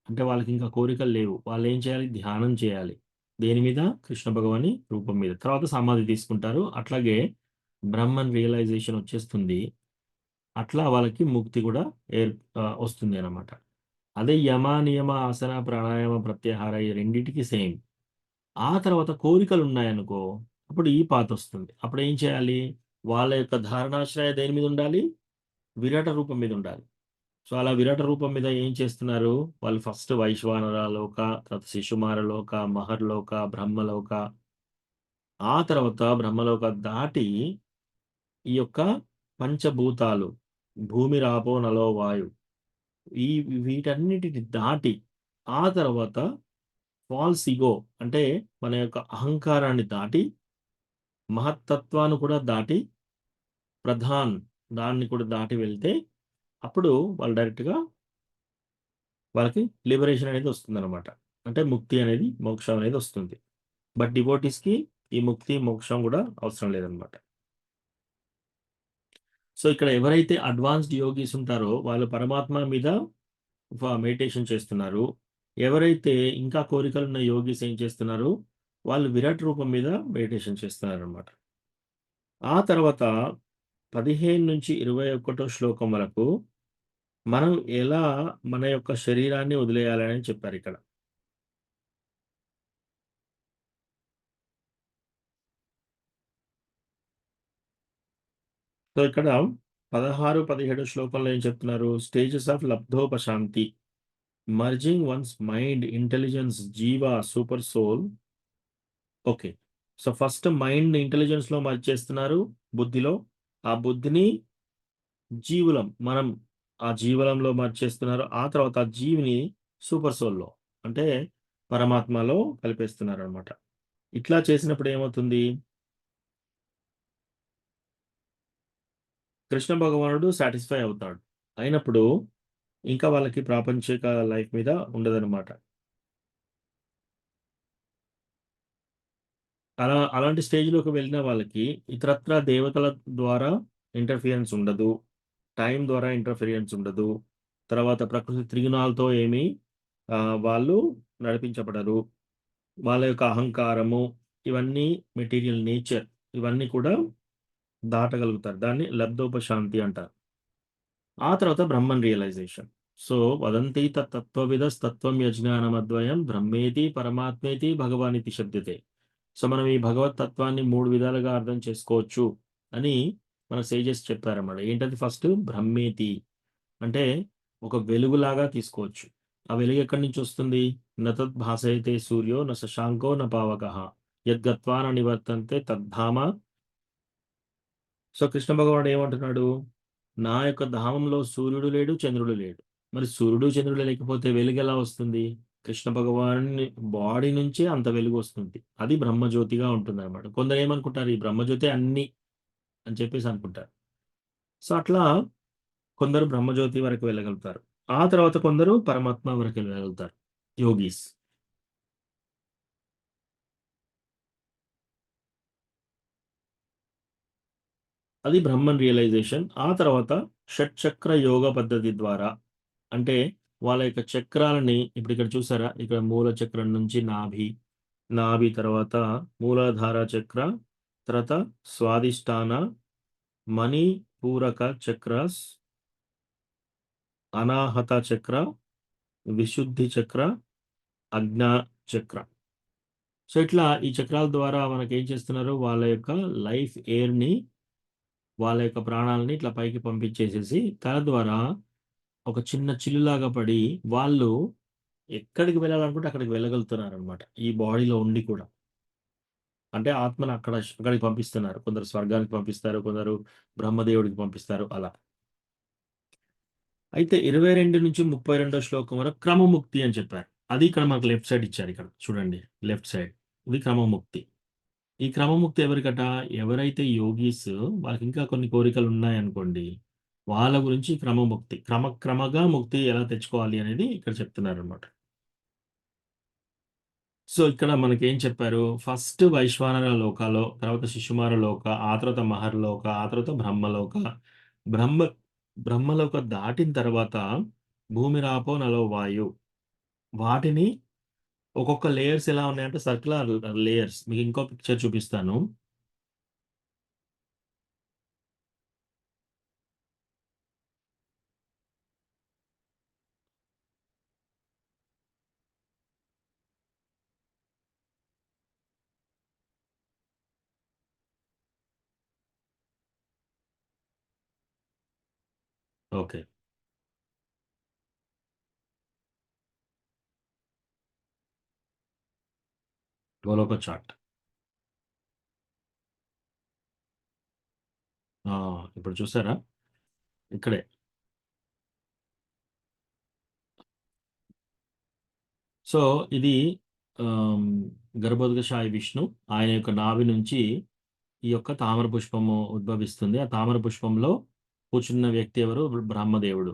అంటే వాళ్ళకి ఇంకా కోరికలు లేవు. వాళ్ళు ఏం చేయాలి? ధ్యానం చేయాలి. దేని మీద? కృష్ణ భగవాని రూపం మీద. తర్వాత సమాధి తీసుకుంటారు. అట్లాగే బ్రహ్మన్ రియలైజేషన్ వచ్చేస్తుంది. అట్లా వాళ్ళకి ముక్తి కూడా వస్తుంది అన్నమాట. అదే యమ, నియమ, ఆసన, ప్రాణాయామ, ప్రత్యాహార, ఈ రెండింటికి సేమ్. ఆ తర్వాత కోరికలు ఉన్నాయనుకో, అప్పుడు ఈ పాత వస్తుంది. అప్పుడు ఏం చేయాలి? వాళ్ళ యొక్క ధారణాశ్రయ దేని మీద ఉండాలి? విరాట రూపం మీద ఉండాలి. సో అలా విరాట రూపం మీద ఏం చేస్తున్నారు వాళ్ళు? ఫస్ట్ వైశ్వానరలోక, తర్వాత శిశుమారలోక, మహర్లోక, బ్రహ్మలోక, ఆ తర్వాత బ్రహ్మలోక దాటి ఈ యొక్క పంచభూతాలు, భూమి, రాపో, నలో, వాయు, వీటన్నిటిని దాటి ఆ తర్వాత ఫాల్స్ ఈగో అంటే మన యొక్క అహంకారాన్ని దాటి మహత్తత్వాన్ని కూడా దాటి ప్రధాన్ దాన్ని కూడా దాటి వెళ్తే అప్పుడు వాళ్ళు డైరెక్ట్గా వాళ్ళకి లిబరేషన్ అనేది వస్తుంది అనమాట. అంటే ముక్తి అనేది మోక్షం అనేది వస్తుంది. బట్ డివోటీస్కి ఈ ముక్తి మోక్షం కూడా అవసరం లేదనమాట. సో ఇక్కడ ఎవరైతే అడ్వాన్స్డ్ యోగీస్ ఉంటారో వాళ్ళు పరమాత్మ మీద మెడిటేషన్ చేస్తున్నారు. ఎవరైతే ఇంకా కోరికలు ఉన్న యోగీస్ ఏం చేస్తున్నారు, వాళ్ళు విరాట్ రూపం మీద మెడిటేషన్ చేస్తున్నారు అనమాట. ఆ తర్వాత 15 నుంచి 21 శ్లోకం వరకు మనం ఎలా మన యొక్క శరీరాన్ని వదిలేయాలని చెప్పారు ఇక్కడ. సో ఇక్కడ 16, 17 శ్లోకంలో ఏం చెప్తున్నారు, స్టేజెస్ ఆఫ్ లబ్ధోపశాంతి, మర్జింగ్ వన్స్ మైండ్, ఇంటెలిజెన్స్, జీవ, super soul. Okay, so first mind intelligence లో మర్జ్ చేస్తున్నారు, బుద్ధిలో. ఆ బుద్ధిని జీవులం, మనం ఆ జీవలంలో మర్జ్ చేస్తున్నారు. ఆ తర్వాత ఆ జీవిని సూపర్ సోల్లో అంటే పరమాత్మలో కలిపేస్తున్నారు అనమాట. ఇట్లా చేసినప్పుడు ఏమవుతుంది, కృష్ణ భగవానుడు సాటిస్ఫై అవుతాడు. అయినప్పుడు ఇంకా వాళ్ళకి ప్రాపంచిక లైఫ్ మీద ఉండదన్నమాట. అలాంటి స్టేజ్లోకి వెళ్ళిన వాళ్ళకి ఇతరత్ర దేవతల ద్వారా ఇంటర్ఫియరెన్స్ ఉండదు, టైం ద్వారా ఇంటర్ఫియరెన్స్ ఉండదు, తర్వాత ప్రకృతి త్రిగుణాలతో ఏమీ వాళ్ళు నడిపించబడరు. వాళ్ళ యొక్క అహంకారము, ఇవన్నీ మెటీరియల్ నేచర్, ఇవన్నీ కూడా దాటగలుగుతారు. దాన్ని లబ్ధోపశాంతి అంటారు. ఆ తర్వాత బ్రహ్మన్ రియలైజేషన్. సో వదంతి తత్వవిదస్తత్వం యజ్ఞానమద్వయం బ్రహ్మేతి పరమాత్మేతి భగవానితి శబ్దతే. సో మనం ఈ భగవత్ తత్వాన్ని 3 విధాలుగా అర్థం చేసుకోవచ్చు అని మన సేజెస్ చెప్పారన్నమాట. ఏంటది, ఫస్ట్ బ్రహ్మేతి అంటే ఒక వెలుగులాగా తీసుకోవచ్చు. ఆ వెలుగు ఎక్కడి నుంచి వస్తుంది, నతద్ భాసయతే సూర్యో న శశాంకో న పావకః యద్గత్వా న నివర్తంతే తద్ధామ. సో కృష్ణ భగవానుడు ఏమంటున్నాడు, నా యొక్క ధామంలో సూర్యుడు లేడు, చంద్రుడు లేడు. మరి సూర్యుడు చంద్రుడు లేకపోతే వెలుగు ఎలా వస్తుంది? కృష్ణ భగవాను బాడీ నుంచే అంత వెలుగు వస్తుంది. అది బ్రహ్మజ్యోతిగా ఉంటుంది అనమాట. కొందరు ఏమనుకుంటారు, ఈ బ్రహ్మజ్యోతి అన్ని అని చెప్పేసి అనుకుంటారు. సో అట్లా కొందరు బ్రహ్మజ్యోతి వరకు వెళ్ళగలుగుతారు. ఆ తర్వాత కొందరు పరమాత్మ వరకు వెళ్ళగలుగుతారు, యోగీస్. అది బ్రహ్మన్ రియలైజేషన్. ఆ తర్వాత షట్చక్ర యోగ పద్ధతి ద్వారా, అంటే వాళ్ళ యొక్క చక్రాలని ఇప్పుడు ఇక్కడ చూసారా, ఇక్కడ మూల చక్రం నుంచి నాభి తర్వాత మూలాధార చక్ర, తర్వాత స్వాదిష్టాన, మణిపూరక చక్రస్, అనాహత చక్ర, విశుద్ధి చక్ర, అజ్ఞా చక్ర. సో ఇట్లా ఈ చక్రాల ద్వారా మనకి ఏం చేస్తున్నారు, వాళ్ళ యొక్క లైఫ్ ఎయిర్ని, వాళ్ళ యొక్క ప్రాణాలని ఇట్లా పైకి పంపించేసేసి తల ద్వారా ఒక చిన్న చిల్లులాగా పడి వాళ్ళు ఎక్కడికి వెళ్ళాలనుకుంటే అక్కడికి వెళ్ళగలుగుతున్నారు అనమాట, ఈ బాడీలో ఉండి కూడా. అంటే ఆత్మను అక్కడికి పంపిస్తున్నారు. కొందరు స్వర్గానికి పంపిస్తారు, కొందరు బ్రహ్మదేవుడికి పంపిస్తారు, అలా. అయితే 22 నుంచి 32 శ్లోకం వరకు క్రమముక్తి అని చెప్పారు. అది ఇక్కడ మనకు లెఫ్ట్ సైడ్ ఇచ్చారు, ఇక్కడ చూడండి లెఫ్ట్ సైడ్. ఇది క్రమముక్తి. ఈ క్రమముక్తి ఎవరికట, ఎవరైతే యోగీస్ వాళ్ళకి ఇంకా కొన్ని కోరికలు ఉన్నాయనుకోండి, వాళ్ళ గురించి క్రమముక్తి, క్రమగా ముక్తి ఎలా తెచ్చుకోవాలి అనేది ఇక్కడ చెప్తున్నారు అనమాట. సో ఇక్కడ మనకి ఏం చెప్పారు, ఫస్ట్ వైశ్వానర లోకాలో, తర్వాత శిశుమార లోక, ఆ తర్వాత మహర్లోక, ఆ తర్వాత బ్రహ్మలోక దాటిన తర్వాత భూమి రాపో నలో వాయు, వాటిని ఒక్కొక్క లేయర్స్ ఎలా ఉన్నాయంటే సర్క్యులర్ లేయర్స్. మీకు ఇంకో పిక్చర్ చూపిస్తాను. Okay, Goloka chart. ఇప్పుడు చూసారా, ఇక్కడే. సో ఇది ఆమ్, గర్భోదక సాయి విష్ణు ఆయన యొక్క నాభి నుంచి ఈ యొక్క తామర పుష్పము ఉద్భవిస్తుంది. ఆ తామర పుష్పంలో కూర్చున్న వ్యక్తి ఎవరు? బ్రహ్మదేవుడు.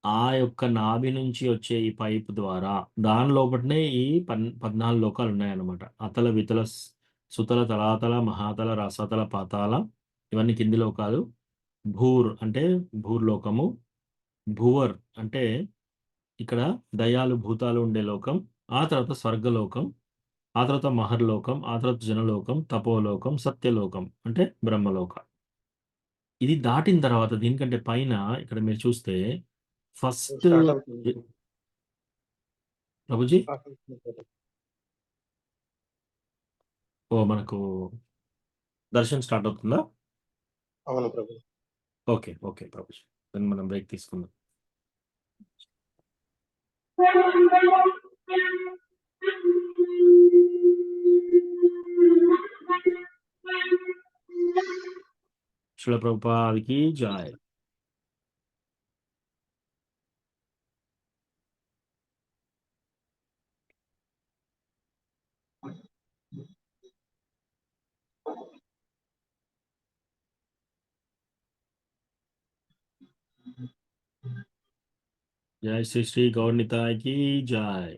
ఆ యొక్క నాభి నుంచి వచ్చే ఈ పైపు ద్వారా దాని లోపటనే ఈ 14 లోకాలు ఉన్నాయన్నమాట. అతల వితల సుతల తలాతల మహాతల రసతల పాతాల ఇవన్నీ కింది లోకాలు. భూర్ అంటే భూర్లోకము. భువర్ అంటే ఇక్కడ దయాలు భూతాలు ఉండే లోకం. ఆ తర్వాత స్వర్గలోకం, ఆ తర్వాత మహర్లోకం, ఆ తర్వాత జనలోకం, తపోలోకం, సత్యలోకం అంటే బ్రహ్మలోక. ఇది దాటిన తర్వాత దీనికంటే పైన ఇక్కడ మీరు చూస్తే ఫస్ట్ స్టార్ట్ అవుతుంది. ప్రభుజీ స్టార్ట్ అవుతుంది ప్రభు. మనకు దర్శనం స్టార్ట్ అవుతుందా? అవును ప్రభు. ఓకే ఓకే ప్రభుజీ, then మనం బ్రేక్ తీసుకుందాం. శిల ప్రభుపాదికి జాయ్. జై శ్రీ శ్రీ గౌర్నితాయకి జాయ్.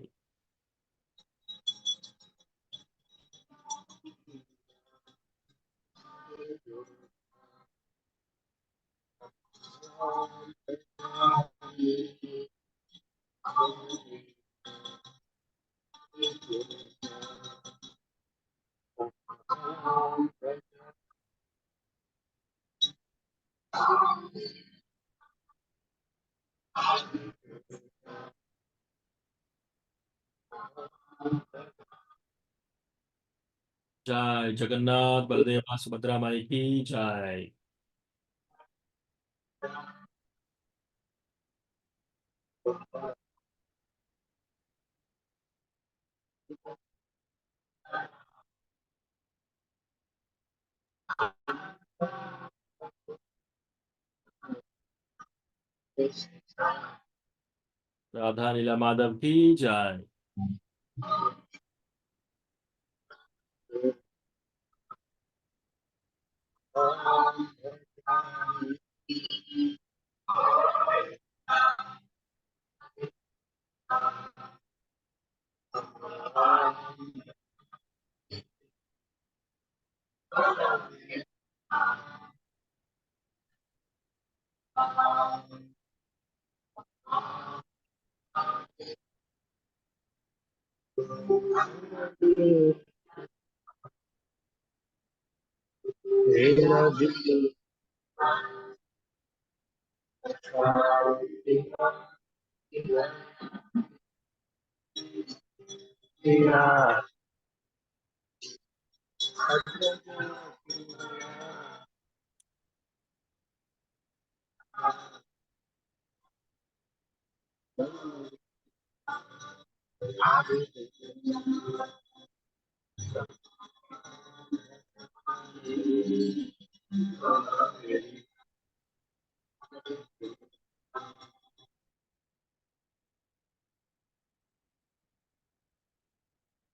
जय जगन्नाथ बलदेव सुभद्रा माई की जय. राधा लीला माधव की जय.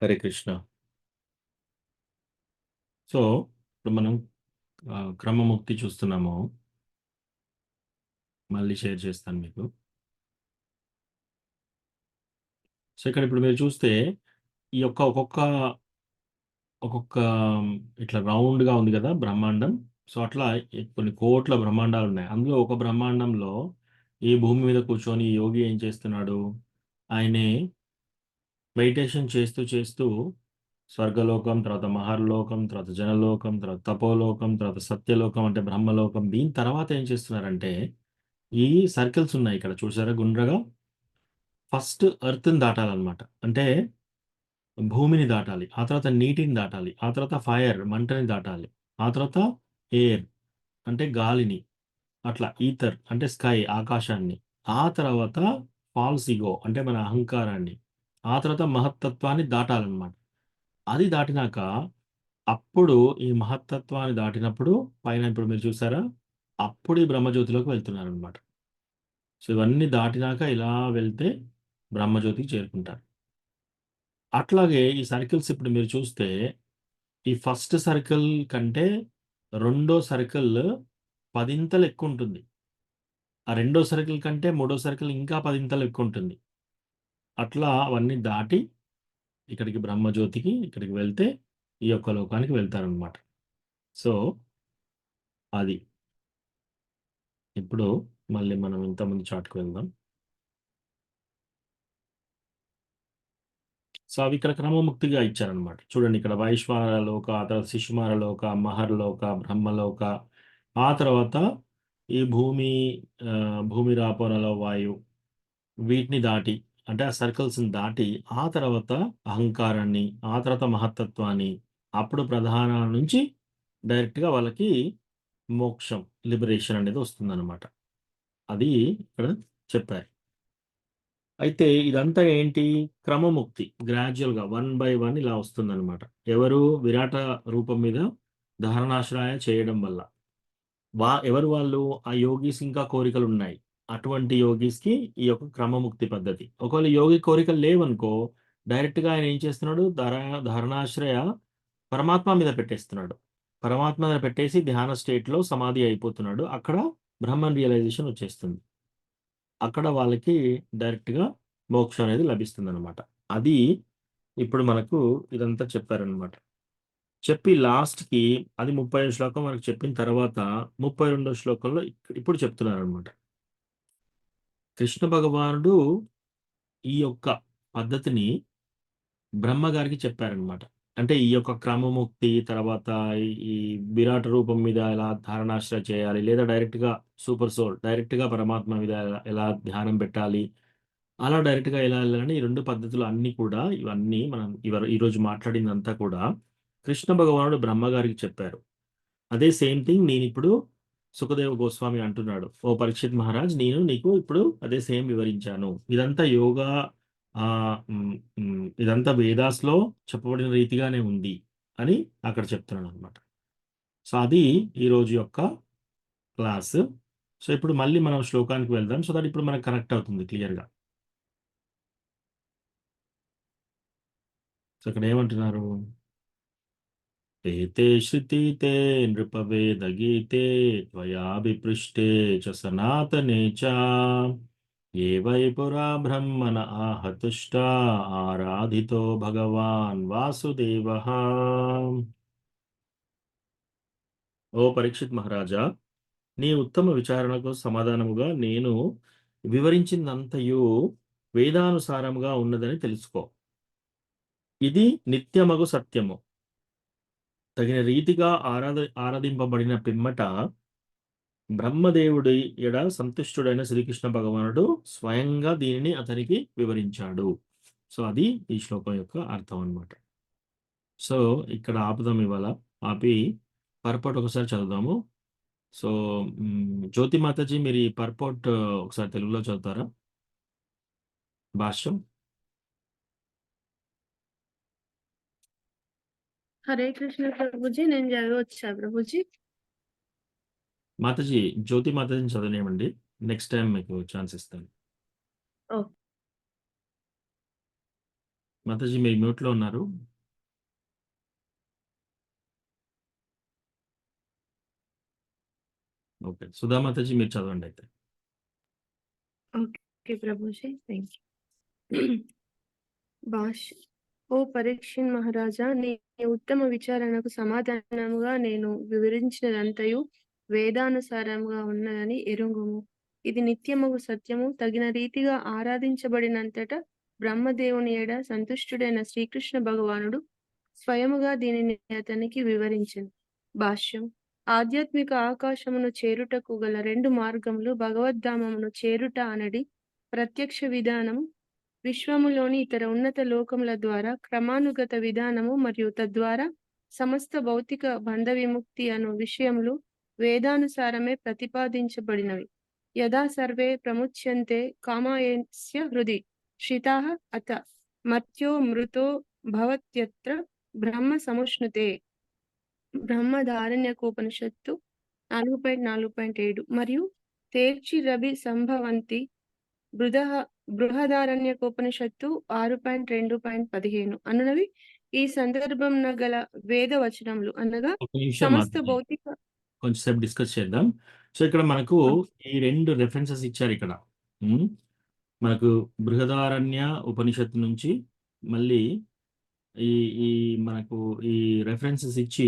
హరే కృష్ణ. సో ఇప్పుడు మనం క్రమముక్తి చూస్తున్నాము. మళ్ళీ షేర్ చేస్తాను మీకు. సో ఇక్కడ ఇప్పుడు మీరు చూస్తే ఈ యొక్క ఒక్కొక్క ఇట్లా రౌండ్గా ఉంది కదా బ్రహ్మాండం. సో అట్లా కొన్ని కోట్ల బ్రహ్మాండాలు ఉన్నాయి. అందులో ఒక బ్రహ్మాండంలో ఈ భూమి మీద కూర్చొని ఈ యోగి ఏం చేస్తున్నాడు? ఆయనే మెడిటేషన్ చేస్తూ చేస్తూ స్వర్గలోకం, తర్వాత మహర్లోకం, తర్వాత జనలోకం, తర్వాత తపోలోకం, తర్వాత సత్యలోకం అంటే బ్రహ్మలోకం. దీని తర్వాత ఏం చేస్తున్నారంటే ఈ సర్కిల్స్ ఉన్నాయి ఇక్కడ చూసారా గుండ్రగా. ఫస్ట్ ఎర్త్ని దాటాలన్నమాట, అంటే భూమిని దాటాలి, ఆ తర్వాత నీటిని దాటాలి, ఆ తర్వాత ఫైర్ మంటని దాటాలి, ఆ తర్వాత ఎయిర్ అంటే గాలిని, అట్లా ఈథర్ అంటే స్కై ఆకాశాన్ని, ఆ తర్వాత ఫాల్స్ ఇగో అంటే మన అహంకారాన్ని, ఆ తర్వాత మహత్తత్వాన్ని దాటాలన్నమాట. అది దాటినాక అప్పుడు ఈ మహత్తత్వాన్ని దాటినప్పుడు పైన ఇప్పుడు మీరు చూసారా, అప్పుడు ఈ బ్రహ్మజ్యోతిలోకి వెళ్తున్నారు అనమాట. సో ఇవన్నీ దాటినాక ఇలా వెళ్తే బ్రహ్మజ్యోతికి చేరుకుంటారు. అట్లాగే ఈ సర్కిల్స్ ఇప్పుడు మీరు చూస్తే ఈ ఫస్ట్ సర్కిల్ కంటే రెండో సర్కిల్ 10 ఎక్కువ ఉంటుంది. ఆ రెండో సర్కిల్ కంటే మూడో సర్కిల్ ఇంకా 10 ఎక్కువ ఉంటుంది. అట్లా అవన్నీ దాటి ఇక్కడికి బ్రహ్మజ్యోతికి ఇక్కడికి వెళ్తే ఈ యొక్క లోకానికి వెళ్తారనమాట. సో అది ఇప్పుడు మళ్ళీ మనం ఇంతకుముందు చాట్కి వెళ్దాం. సో అవి ఇక్కడ క్రమముక్తిగా ఇచ్చారనమాట. చూడండి ఇక్కడ వైశ్వానర లోక, ఆ తర్వాత శిశుమార లోక, మహర్లోక, బ్రహ్మలోక, ఆ తర్వాత ఈ భూమి రాపోనలో వాయువు, వీటిని దాటి అంటే ఆ సర్కిల్స్ని దాటి ఆ తర్వాత అహంకారాన్ని, ఆ తర్వాత మహత్తత్వాన్ని, అప్పుడు ప్రధాన నుంచి డైరెక్ట్గా వాళ్ళకి మోక్షం, లిబరేషన్ అనేది వస్తుందన్నమాట. అది ఇక్కడ చెప్పారు. అయితే ఇదంతా ఏంటి? క్రమముక్తి, గ్రాడ్యువల్గా 1 by 1 ఇలా వస్తుందన్నమాట. ఎవరు? విరాట రూపం మీద ధారణాశ్రయ చేయడం వల్ల. ఎవరు వాళ్ళు? ఆ యోగీస్ ఇంకా కోరికలు ఉన్నాయి. అటువంటి యోగీస్కి ఈ యొక్క క్రమముక్తి పద్ధతి. ఒకవేళ యోగి కోరికలు లేవనుకో, డైరెక్ట్గా ఆయన ఏం చేస్తున్నాడు? ధారణాశ్రయ పరమాత్మ మీద పెట్టేస్తున్నాడు. పరమాత్మ మీద పెట్టేసి ధ్యాన స్టేట్లో సమాధి అయిపోతున్నాడు. అక్కడ బ్రహ్మన్ రియలైజేషన్ వచ్చేస్తుంది. అక్కడ వాళ్ళకి డైరెక్ట్గా మోక్షం అనేది లభిస్తుంది అనమాట. అది ఇప్పుడు మనకు ఇదంతా చెప్పారనమాట. చెప్పి లాస్ట్కి అది 30వ శ్లోకం మనకు చెప్పిన తర్వాత 32వ శ్లోకంలో ఇప్పుడు చెప్తున్నారనమాట. కృష్ణ భగవానుడు ఈ యొక్క పద్ధతిని బ్రహ్మగారికి చెప్పారనమాట. అంటే ఈ యొక్క క్రమముక్తి తర్వాత ఈ విరాట రూపం మీద ఎలా ధారణాశ్రయ చేయాలి, లేదా డైరెక్ట్గా సూపర్ సోల్ డైరెక్ట్గా పరమాత్మ మీద ఎలా ధ్యానం పెట్టాలి, అలా డైరెక్ట్గా ఎలా వెళ్ళాలని ఈ 2 పద్ధతులు అన్నీ కూడా ఇవన్నీ మనం ఈరోజు మాట్లాడిందంతా కూడా కృష్ణ భగవానుడు బ్రహ్మగారికి చెప్పారు. అదే సేమ్ థింగ్ నేను ఇప్పుడు సుఖదేవ గోస్వామి అంటున్నాడు, ఓ పరీక్షిత్ మహారాజ్, నేను నీకు ఇప్పుడు అదే సేమ్ వివరించాను. ఇదంతా యోగా ఇదంతా వేదాస్లో చెప్పబడిన రీతిగానే ఉంది అని అక్కడ చెప్తున్నాను అనమాట. సో అది ఈరోజు యొక్క క్లాస్. సో ఇప్పుడు మళ్ళీ మనం శ్లోకానికి వెళ్దాం, సో దట్ ఇప్పుడు మనకు కనెక్ట్ అవుతుంది క్లియర్గా. సో ఇక్కడ ఏమంటున్నారు? ఏతే శ్రుతితే నృపవేదగీతే త్వయాభిపృష్టే చ సనాతనే చ ఏ వై పురా బ్రహ్మణ ఆహతుష్ట ఆరాధితో భగవాన్ వాసుదేవః. ఓ పరీక్షిత్ మహారాజా, నీ ఉత్తమ విచారణకు సమాధానముగా నేను వివరించిందంతయు వేదానుసారముగా ఉన్నదని తెలుసుకో. ఇది నిత్యమగు సత్యము. తగిన రీతిగా ఆరాధింపబడిన పిమ్మట బ్రహ్మదేవుడి ఎడ సంతుష్టుడైన శ్రీకృష్ణ భగవానుడు స్వయంగా దీనిని అతనికి వివరించాడు. సో అది ఈ శ్లోకం యొక్క అర్థం అన్నమాట. సో ఇక్కడ ఆపుదాం ఇవాళ. ఆపి పర్పట్ ఒకసారి చదువుదాము. సో జ్యోతి మాతాజీ, మీరు ఈ పర్పట్ ఒకసారి తెలుగులో చదువుతారా? భాష్యం. హరే కృష్ణ ప్రభుజీ, నేను చదవచ్చా ప్రభుజీ? మాతాజీ, జ్యోతి మాతాజీని చదవనివ్వండి, నెక్స్ట్ టైం మీకు ఛాన్స్ ఇస్తాను. ఓకే. మాతాజీ మీరు మ్యూట్లో ఉన్నారు. ఓకే, సుధా మాతాజీ మీరు చదవండి అయితే. ఓకే ప్రభుజీ, థ్యాంక్ యూ. భాష్యం. ఓ పరీక్షిత్ మహారాజా, నీ ఉత్తమ విచారణకు సమాధానముగా నేను వివరించినదంతయు వేదానుసారముగా ఉన్నదని ఎరుంగుము. ఇది నిత్యమగు సత్యము. తగిన రీతిగా ఆరాధించబడినంతట బ్రహ్మదేవుని ఎడ సంతుష్టుడైన శ్రీకృష్ణ భగవానుడు స్వయముగా దీనిని అతనికి వివరించెను. భాష్యం. ఆధ్యాత్మిక ఆకాశమును చేరుటకు గల 2 మార్గములు భగవద్ధామమును చేరుట అనడి ప్రత్యక్ష విధానము, విశ్వములోని ఇతర ఉన్నత లోకముల ద్వారా క్రమానుగత విధానము, మరియు తద్వారా సమస్త భౌతిక బంధ విముక్తి అను విషయములు వేదానుసారమే ప్రతిపాదించబడినవి. యదా సర్వే ప్రముచ్యంతే కామాయస్య హృది శ్రితాః అత మర్త్యో మృతో భవత్యత్ర బ్రహ్మ సముష్ణుతే. బ్రహ్మధారణ్యకోపనిషత్తు 4.4.7. మరియు తేర్చి రవి సంభవంతి బృదః బృహదారణ్యకోపనిషత్తు 6.2.15 అనునవి ఈ సందర్భం గల వేద వచనములు అనగా ఒక నిమిషం సమస్త మాత్రమే భౌతిక కొంచెంసేపు డిస్కస్ చేద్దాం. సో ఇక్కడ మనకు ఈ 2 రెఫరెన్సెస్ ఇచ్చారు ఇక్కడ. మనకు బృహదారణ్య ఉపనిషత్తు నుంచి మళ్ళీ ఈ ఈ మనకు ఈ రెఫరెన్సెస్ ఇచ్చి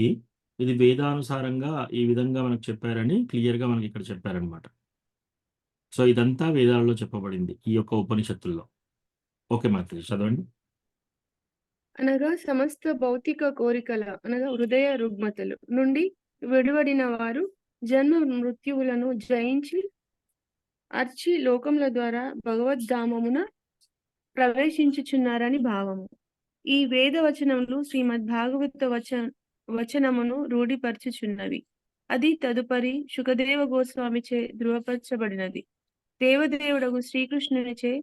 ఇది వేదానుసారంగా ఈ విధంగా మనకు చెప్పారని క్లియర్గా మనకి ఇక్కడ చెప్పారనమాట. సో ఇదంతా వేదాలలో చెప్పబడింది ఈ యొక్క ఉపనిషత్తుల్లో. ఓకే మాత్రం చదవండి. అనగా సమస్త భౌతిక కోరికల అనగా హృదయ రుగ్మతలు నుండి విడివడిన వారు జన్మ మృత్యువులను జయించి అర్చి లోకముల ద్వారా భగవద్ధామమున ప్రవేశించుచున్నారని భావము. ఈ వేద వచనములు శ్రీమద్ భాగవత వచనమును రూఢిపరచుచున్నవి. అది తదుపరి శుకదేవ గోస్వామిచే ధృవపరచబడినది. దేవదేవుడగు శ్రీకృష్ణునిచే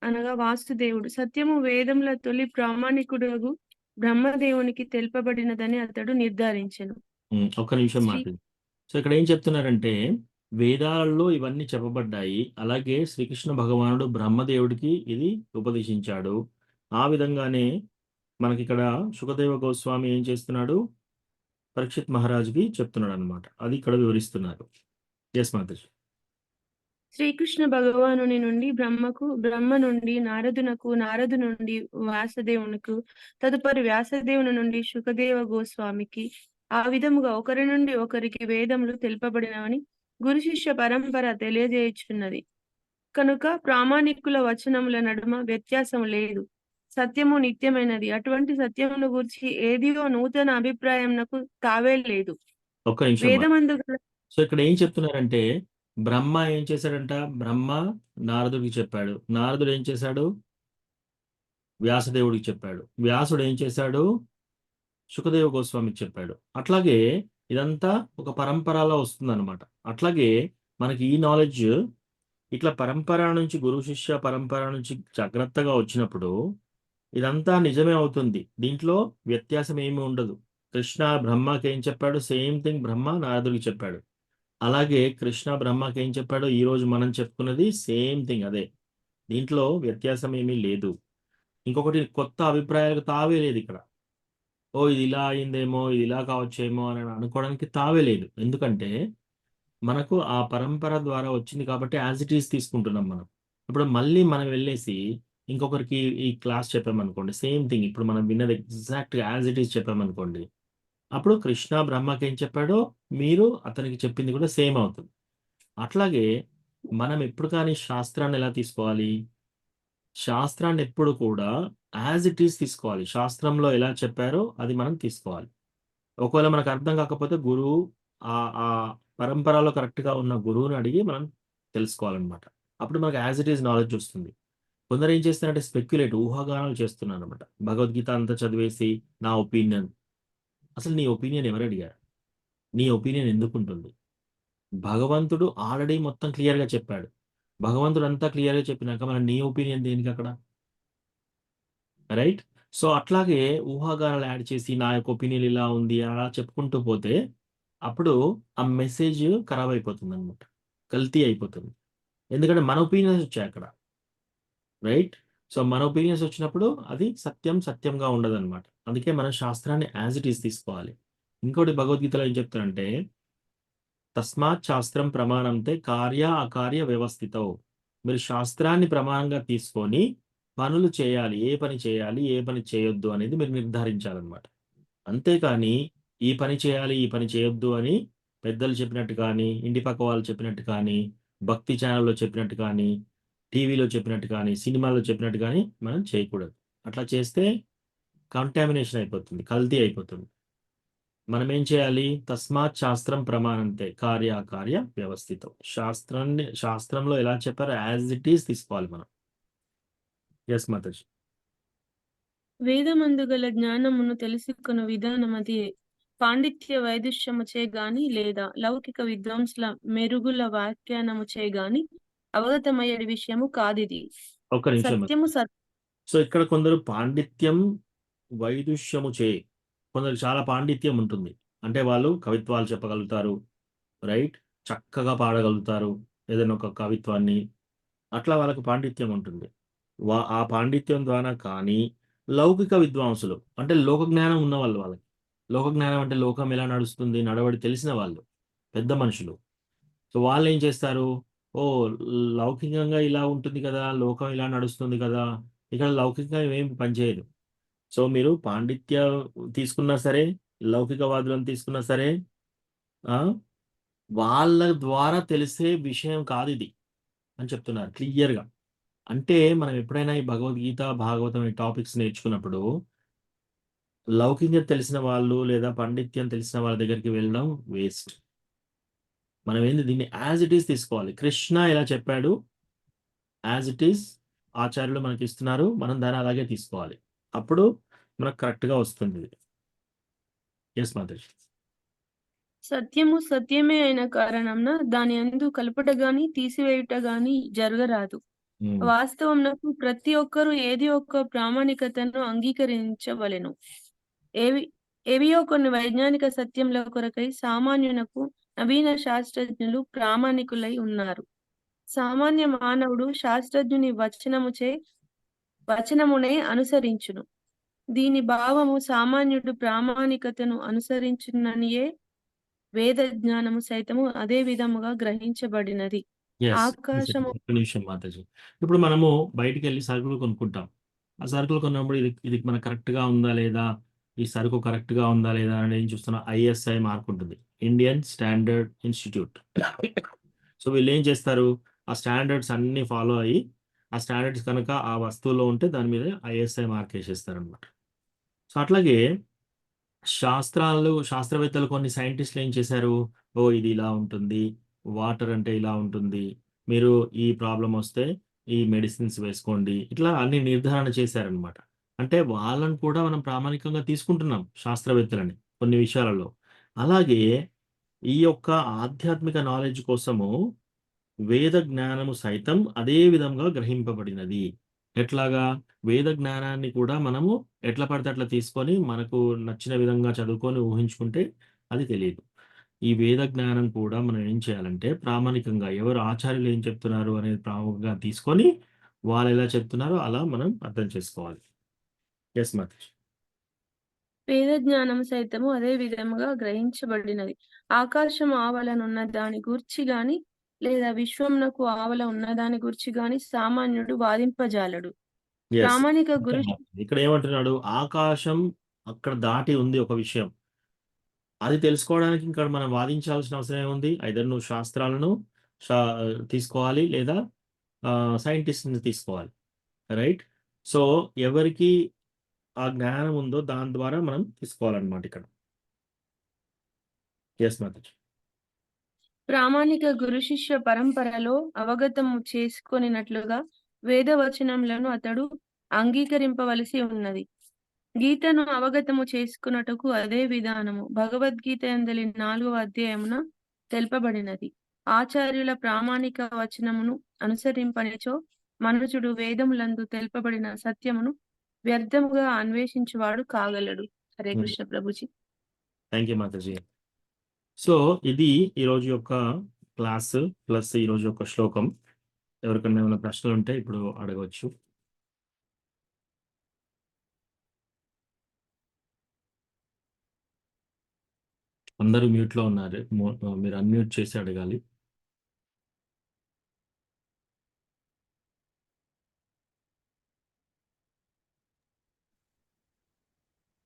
అనగా వాసుదేవుడు సత్యము వేదముల తొలి ప్రామాణికుడగు బ్రహ్మదేవునికి తెలుపబడినదని అతడు నిర్ధారించెను. ఒక్క నిమిషం శ్రీ మాత్రం. సో ఇక్కడ ఏం చెప్తున్నారంటే వేదాలలో ఇవన్నీ చెప్పబడ్డాయి. అలాగే శ్రీకృష్ణ భగవానుడు బ్రహ్మదేవుడికి ఇది ఉపదేశించాడు. ఆ విధంగానే మనకి ఇక్కడ శుకదేవ గోస్వామి ఏం చేస్తున్నాడు, పరీక్షిత్ మహారాజుకి చెప్తున్నాడు అనమాట. అది ఇక్కడ వివరిస్తున్నారు. ఎస్ మాతాజీ. శ్రీకృష్ణ భగవానుని నుండి బ్రహ్మకు, బ్రహ్మ నుండి నారదునకు, నారదు నుండి వ్యాసదేవునకు, తదుపరి వ్యాసదేవుని నుండి శుకదేవ గోస్వామికి, ఆ విధముగా ఒకరి నుండి ఒకరికి వేదములు తెలుపబడినవని గురు శిష్య పరంపర తెలియజేయుచున్నది. కనుక ప్రామాణికుల వచనముల నడుమ వ్యత్యాసం లేదు. సత్యము నిత్యమైనది. అటువంటి సత్యమును గురించి ఏదియో నూతన అభిప్రాయంనకు తావే లేదు. ఒక్క నిమిషం మాత్రం. వేదమందు గల సో ఇక్కడ ఏం చెప్తున్నారంటే బ్రహ్మ ఏం చేశాడంట, బ్రహ్మ నారదుడికి చెప్పాడు. నారదుడు ఏం చేశాడు, వ్యాసదేవుడికి చెప్పాడు. వ్యాసుడు ఏం చేశాడు, శుకదేవ గోస్వామికి చెప్పాడు. అట్లాగే ఇదంతా ఒక పరంపరలో వస్తుందన్నమాట. అట్లాగే మనకి ఈ నాలెడ్జ్ ఇట్లా పరంపర నుంచి గురు శిష్య పరంపర నుంచి జాగ్రత్తగా వచ్చినప్పుడు ఇదంతా నిజమే అవుతుంది. దీంట్లో వ్యత్యాసం ఏమీ ఉండదు. కృష్ణ బ్రహ్మకి ఏం చెప్పాడు, సేమ్ థింగ్ బ్రహ్మ నారదుడికి చెప్పాడు. అలాగే కృష్ణ బ్రహ్మకి ఏం చెప్పాడో ఈ రోజు మనం చెప్పుకున్నది సేమ్ థింగ్ అదే. దీంట్లో వ్యత్యాసం ఏమీ లేదు. ఇంకొకటి కొత్త అభిప్రాయాలకు తావే లేదు ఇక్కడ. ఓ ఇది ఇలా అయిందేమో, ఇది ఇలా కావచ్చేమో అని అనుకోవడానికి తావే లేదు. ఎందుకంటే మనకు ఆ పరంపర ద్వారా వచ్చింది కాబట్టి యాజ్ ఇట్ ఈస్ తీసుకుంటున్నాం మనం. ఇప్పుడు మళ్ళీ మనం వెళ్ళేసి ఇంకొకరికి ఈ క్లాస్ చెప్పామనుకోండి, సేమ్ థింగ్ ఇప్పుడు మనం విన్నది ఎగ్జాక్ట్ యాజ్ ఇట్ ఈస్ చెప్పామనుకోండి, అప్పుడు కృష్ణ బ్రహ్మకి ఏం చెప్పాడో మీరు అతనికి చెప్పింది కూడా సేమ్ అవుతుంది. అట్లాగే మనం ఎప్పుడు కానీ శాస్త్రాన్ని ఎలా తీసుకోవాలి, శాస్త్రాన్ని ఎప్పుడు కూడా యాజ్ ఇట్ ఈస్ తీసుకోవాలి. శాస్త్రంలో ఎలా చెప్పారో అది మనం తీసుకోవాలి. ఒకవేళ మనకు అర్థం కాకపోతే గురువు ఆ పరంపరలో కరెక్ట్గా ఉన్న గురువుని అడిగి మనం తెలుసుకోవాలన్నమాట. అప్పుడు మనకు యాజ్ ఇట్ ఈస్ నాలెడ్జ్ వస్తుంది. కొందరు ఏం చేస్తున్నారంటే స్పెక్యులేట్ ఊహాగానాలు చేస్తున్నారు అనమాట. భగవద్గీత అంతా చదివేసి నా ఒపీనియన్. అసలు నీ ఒపీనియన్ ఎవరు అడిగారు? నీ ఒపీనియన్ ఎందుకు ఉంటుంది? భగవంతుడు ఆల్రెడీ మొత్తం క్లియర్గా చెప్పాడు. భగవంతుడు అంతా క్లియర్గా చెప్పినాక మన నీ ఒపీనియన్ దేనికి అక్కడ, రైట్? సో అట్లాగే ఊహాగానాలు యాడ్ చేసి నా యొక్క ఒపీనియన్ ఇలా ఉంది అలా చెప్పుకుంటూ పోతే అప్పుడు ఆ మెసేజ్ ఖరాబ్ అయిపోతుంది అనమాట, కల్తీ అయిపోతుంది. ఎందుకంటే మన ఒపీనియన్స్ వచ్చాయి అక్కడ, రైట్? సో మన ఒపీనియన్స్ వచ్చినప్పుడు అది సత్యంగా ఉండదు అనమాట. అందుకే మనం శాస్త్రాన్ని యాజ్ ఇట్ ఈస్ తీసుకోవాలి. ఇంకోటి భగవద్గీతలో ఏం చెప్తారంటే తస్మాత్ శాస్త్రం ప్రమాణంతే కార్య అకార్య వ్యవస్థితో. మీరు శాస్త్రాన్ని ప్రమాణంగా తీసుకొని పనులు చేయాలి, ఏ పని చేయాలి ఏ పని చేయొద్దు అనేది మీరు నిర్ధారించాలన్నమాట. అంతేకాని ఈ పని చేయాలి ఈ పని చేయొద్దు అని పెద్దలు చెప్పినట్టు కానీ, ఇంటి పక్క వాళ్ళు చెప్పినట్టు కానీ, భక్తి ఛానల్లో చెప్పినట్టు కానీ, టీవీలో చెప్పినట్టు కానీ, సినిమాలో చెప్పినట్టు కానీ మనం చేయకూడదు. అట్లా చేస్తే కంటామినేషన్ అయిపోతుంది, కల్తీ అయిపోతుంది. మనం ఏం చేయాలి, తస్మాత్ శాస్త్రం ప్రమాణంతే కార్య అకార్య వ్యవస్థితం. శాస్త్రంలో ఎలా చెప్పారో యాజ్ ఇట్ ఈస్ తీసుకోవాలి మనం. ఎస్ మాతాజీ. వేదమందు గల జ్ఞానమును తెలుసుకున్న విధానం అది పాండిత్య వైదుష్యముచే గాని లేదా లౌకిక విద్వాంసుల మెరుగుల వ్యాఖ్యానముచే గాని అవగతమయ్యే విషయము కాదిది. ఒక్క నిమిషం. సత్యము సో ఇక్కడ కొందరు పాండిత్యం వైదుష్యము చే, కొందరు చాలా పాండిత్యం ఉంటుంది. అంటే వాళ్ళు కవిత్వాలు చెప్పగలుగుతారు, రైట్? చక్కగా పాడగలుగుతారు ఏదైనా ఒక కవిత్వాన్ని, అట్లా వాళ్ళకి పాండిత్యం ఉంటుంది. ఆ పాండిత్యం ద్వారా కానీ లౌకిక విద్వాంసులు అంటే లోక జ్ఞానం ఉన్నవాళ్ళు వాళ్ళకి. లోక జ్ఞానం అంటే లోకం ఎలా నడుస్తుంది, నడవడి తెలిసిన వాళ్ళు, పెద్ద మనుషులు. సో వాళ్ళేం చేస్తారు, ఓహ్! లౌకికంగా ఇలా ఉంటుంది కదా! లోకం ఇలా నడుస్తుంది కదా! ఇక్కడ లౌకికంగా ఏం పనిచేయదు. సో మీరు పాండిత్యం తీసుకున్నా సరే, లౌకికవాదులను తీసుకున్నా సరే, ఆ! వాళ్ళ ద్వారా తెలిసే విషయం కాదిది అని చెప్తున్నారు క్లియర్‌గా. అంటే మనం ఎప్పుడైనా ఈ భగవద్గీత, భాగవతం ఈ టాపిక్స్ నేర్చుకున్నప్పుడు లౌకికత తెలిసిన వాళ్ళు లేదా పాండిత్యం తెలిసిన వాళ్ళ దగ్గరికి వెళ్ళడం వేస్ట్. మనం ఏంది దీన్ని యాజ్ ఇట్ ఈస్ తీసుకోవాలి. కృష్ణ ఇలా చెప్పాడు, యాజ్ ఇట్ ఈస్ ఆచార్యులు మనకి ఇస్తున్నారు. మనం దాన్ని అలాగే తీసుకోవాలి. అప్పుడు మనకు కరెక్ట్‌గా వస్తుంది ఇది. యెస్ మాతాజీ. సత్యము సత్యమే అయిన కారణంన దాని యందు కలుపుట గాని తీసివేయుట గాని జరగరాదు. హ్మ్. వాస్తవమునకు ప్రతి ఒక్కరూ ఏది ఒక్క ప్రామాణికతను అంగీకరించవలెను. ఏవియో కొన్ని వైజ్ఞానిక సత్యముల కొరకై సామాన్యునకు నవీన శాస్త్రజ్ఞులు ప్రామాణికులై ఉన్నారు. సామాన్య మానవుడు శాస్త్రజ్ఞుని వచనమునే అనుసరించును. దీని భావము సామాన్యుడు ప్రామాణికతను అనుసరించుననియే వేద జ్ఞానము సైతము అదే విధముగా గ్రహించబడినది. యెస్. ఆకాశము ఒక్క నిమిషం మాతాజీ. ఇప్పుడు మనము బయటికెళ్ళి సరుకులు కొనుక్కుంటాం. ఆ సరుకులు కొన్నప్పుడు ఇది మనకు కరెక్ట్‌గా ఉందా లేదా? ఈ సరుకు కరెక్ట్‌గా ఉందా లేదా? అని ఏం చూస్తున్నాం, ఐఎస్ఐ మార్క్ ఉంటుంది. Indian standard institute. సో వీళ్ళేం చేస్తారు, ఆ స్టాండర్డ్స్ అన్నీ ఫాలో అయ్యి, ఆ స్టాండర్డ్స్ కనుక ఆ వస్తువులో ఉంటే దాని మీద ఐఎస్ఐ మార్క్ ఏసేస్తారనమాట. సో అట్లాగే శాస్త్రవేత్తలు కొన్ని సైంటిస్టులు ఏం చేశారు, ఓహ్! ఇది ఇలా ఉంటుంది. వాటర్ అంటే ఇలా ఉంటుంది. మీరు ఈ ప్రాబ్లమ్ వస్తే ఈ మెడిసిన్స్ వేసుకోండి. ఇట్లా అన్ని నిర్ధారణ చేశారనమాట. అంటే వాళ్ళని కూడా మనం ప్రామాణికంగా తీసుకుంటున్నాం శాస్త్రవేత్తలని కొన్ని విషయాలలో. అలాగే ఈ యొక్క ఆధ్యాత్మిక నాలెడ్జ్ కోసము వేద జ్ఞానము సైతం అదే విధంగా గ్రహింపబడినది. ఎట్లాగా? వేద జ్ఞానాన్ని కూడా మనము ఎట్లా పడితే అట్లా తీసుకొని, మనకు నచ్చిన విధంగా చదువుకొని ఊహించుకుంటే అది తెలీదు. ఈ వేద జ్ఞానం కూడా మనం ఏం చేయాలంటే, ప్రామాణికంగా ఎవరు ఆచార్యులు ఏం చెప్తున్నారు అనేది ప్రాముఖ్యంగా తీసుకొని, వాళ్ళెలా చెప్తున్నారో అలా మనం అర్థం చేసుకోవాలి. యెస్ మాతాజీ. వేద జ్ఞానము సైతము అదే విధముగా గ్రహించబడినది. ఆకాశము ఆవలనున్న దాని గూర్చి గాని లేదా విశ్వమునకు ఆవల ఉన్న దాని గూర్చి గాని సామాన్యుడు వాదింపజాలడు. యెస్. ప్రామాణిక గురు ఇక్కడ ఏమంటున్నాడు? ఆకాశం అక్కడ దాటి ఉంది ఒక విషయం. అది తెలుసుకోవడానికి ఇక్కడ మనం వాదించాల్సిన అవసరం ఏముంది? ఐదర్ నువ్వు శాస్త్రాలను షా తీసుకోవాలి లేదా సైంటిస్ట్‌ని తీసుకోవాలి. రైట్? సో ఎవరికి ఆ జ్ఞానం ఉందో దాని ద్వారా మనం తీసుకోవాలన్నమాట ఇక్కడ. యెస్ మాతాజీ. ప్రామాణిక గురు శిష్య పరంపరలో అవగతము చేసుకొనినట్లుగా వేదవచనములను అతడు అంగీకరింపవలసి ఉన్నది. గీతను అవగతము చేసుకున్నటకు అదే విధానము భగవద్గీత యందలి 4వ అధ్యాయమున తెలుపబడినది. ఆచార్యుల ప్రామాణిక వచనమును అనుసరింపనిచో మనుషుడు వేదములందు తెలుపబడిన సత్యమును వ్యర్థముగా అన్వేషించువాడు కాగలడు. హరే కృష్ణ ప్రభుజీ. Thank you Mataji. సో ఇది ఈరోజు యొక్క క్లాస్ ప్లస్ ఈరోజు యొక్క శ్లోకం. ఎవరికైనా ఏమైనా ప్రశ్నలు ఉంటే ఇప్పుడు అడగవచ్చు. అందరూ మ్యూట్లో ఉన్నారు. మీరు అన్మ్యూట్ చేసి అడగాలి.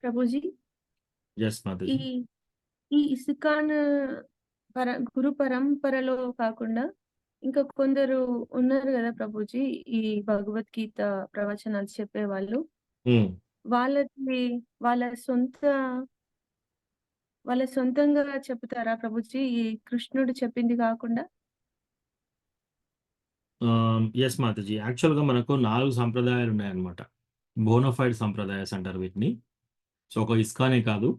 ప్రభుజీ, యెస్ మాతాజీ. ఈ ఇస్కాన్ గురు పరంపరలో కాకుండా ఇంకా కొందరు ఉన్నారు కదా ప్రభుజీ, ఈ భగవద్గీత ప్రవచనాలు చెప్పేవాళ్ళు. హ్మ్. వాళ్ళకి వాళ్ళ సొంతంగా చెప్తారా ప్రభుజీ ఈ కృష్ణుడు చెప్పింది కాకుండా? యెస్ మాతాజీ. యాక్చువల్‌గా మనకు 4 సంప్రదాయాలు ఉన్నాయన్నమాట. బోనాఫైడ్ సంప్రదాయాస్ అంటారు వీటిని. సో ఒక ఇస్కానే కాదు.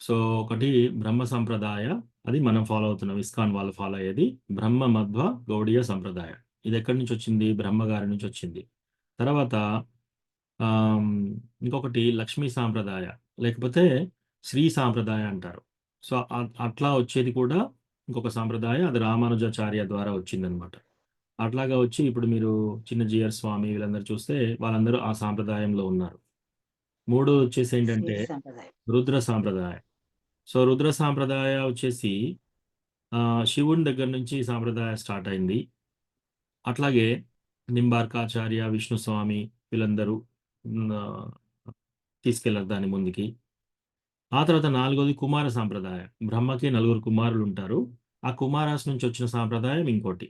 సో ఒకటి బ్రహ్మ సంప్రదాయ, అది మనం ఫాలో అవుతున్నాం. ఇస్కాన్ వాళ్ళు ఫాలో అయ్యేది బ్రహ్మ మధ్వ గౌడీయ సంప్రదాయం. ఇది ఎక్కడి నుంచి వచ్చింది? బ్రహ్మ గారి నుంచి వచ్చింది. తర్వాత ఇంకొకటి లక్ష్మీ సాంప్రదాయ, లేకపోతే శ్రీ సాంప్రదాయ అంటారు. సో అట్లా వచ్చేది కూడా ఇంకొక సాంప్రదాయం, అది రామానుజాచార్య ద్వారా వచ్చిందనమాట. అట్లాగా వచ్చి ఇప్పుడు మీరు చిన్న జిఆర్ స్వామి వీళ్ళందరూ చూస్తే వాళ్ళందరూ ఆ సాంప్రదాయంలో ఉన్నారు. మూడో వచ్చేసి ఏంటంటే శ్వేత సంప్రదాయం. రుద్ర సాంప్రదాయం. సో రుద్ర సాంప్రదాయ వచ్చేసి శివుని దగ్గర నుంచి ఈ సాంప్రదాయం స్టార్ట్ అయింది. అట్లాగే నింబార్కాచార్య, విష్ణు స్వామి వీళ్ళందరూ తీసుకెళ్లారు దాని ముందుకి. ఆ తర్వాత నాలుగోది కుమార సాంప్రదాయం. బ్రహ్మకి 4 కుమారులు ఉంటారు. ఆ కుమారాస్ నుంచి వచ్చిన సాంప్రదాయం ఇంకోటి.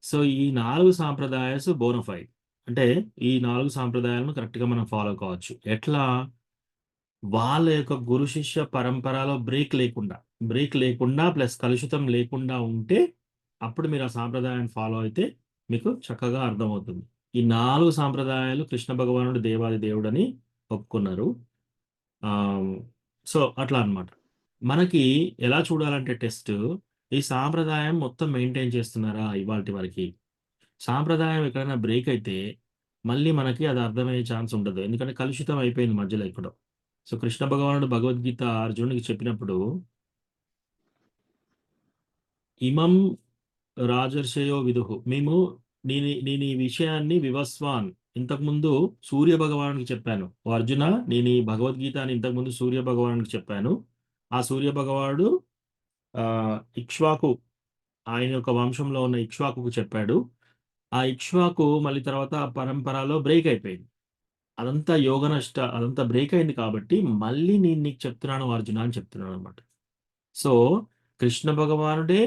సో ఈ 4 సాంప్రదాయాస్ బోనఫైడ్. అంటే ఈ 4 సాంప్రదాయాలను కరెక్ట్గా మనం ఫాలో కావచ్చు. ఎట్లా? వాళ్ళ యొక్క గురు శిష్య పరంపరలో బ్రేక్ లేకుండా ప్లస్ కలుషితం లేకుండా ఉంటే అప్పుడు మీరు ఆ సాంప్రదాయాన్ని ఫాలో అయితే మీకు చక్కగా అర్థమవుతుంది. ఈ 4 సాంప్రదాయాలు కృష్ణ భగవానుడు దేవాది దేవుడని ఒప్పుకున్నారు. సో అట్లా అన్నమాట. మనకి ఎలా చూడాలంటే టెస్ట్ ఈ సాంప్రదాయం మొత్తం మెయింటైన్ చేస్తున్నారా ఇవాల్టి వరకు? సాంప్రదాయం ఎక్కడైనా బ్రేక్ అయితే మళ్ళీ మనకి అది అర్థమయ్యే ఛాన్స్ ఉండదు. ఎందుకంటే కలుషితం అయిపోయింది మధ్యలో ఎక్కడో. సో కృష్ణ భగవానుడు భగవద్గీత అర్జునుడికి చెప్పినప్పుడు ఇమం రాజర్షయో విదుహు, మేము నేను ఈ విషయాన్ని వివస్వాన్ ఇంతకుముందు సూర్య భగవానుడికి చెప్పాను. ఓ అర్జున, నేను ఈ భగవద్గీత అని ఇంతకుముందు సూర్య భగవానుడికి చెప్పాను. ఆ సూర్య భగవానుడు ఇక్ష్వాకు, ఆయన యొక్క వంశంలో ఉన్న ఇక్ష్వాకుకు చెప్పాడు. ఆ ఇక్ష్వాకు మళ్ళీ తర్వాత పరంపరలో బ్రేక్ అయిపోయింది. అదంతా బ్రేక్ అయింది కాబట్టి మళ్ళీ నేను నీకు చెప్తున్నాను అర్జున అని చెప్తున్నాను అనమాట. సో కృష్ణ భగవానుడే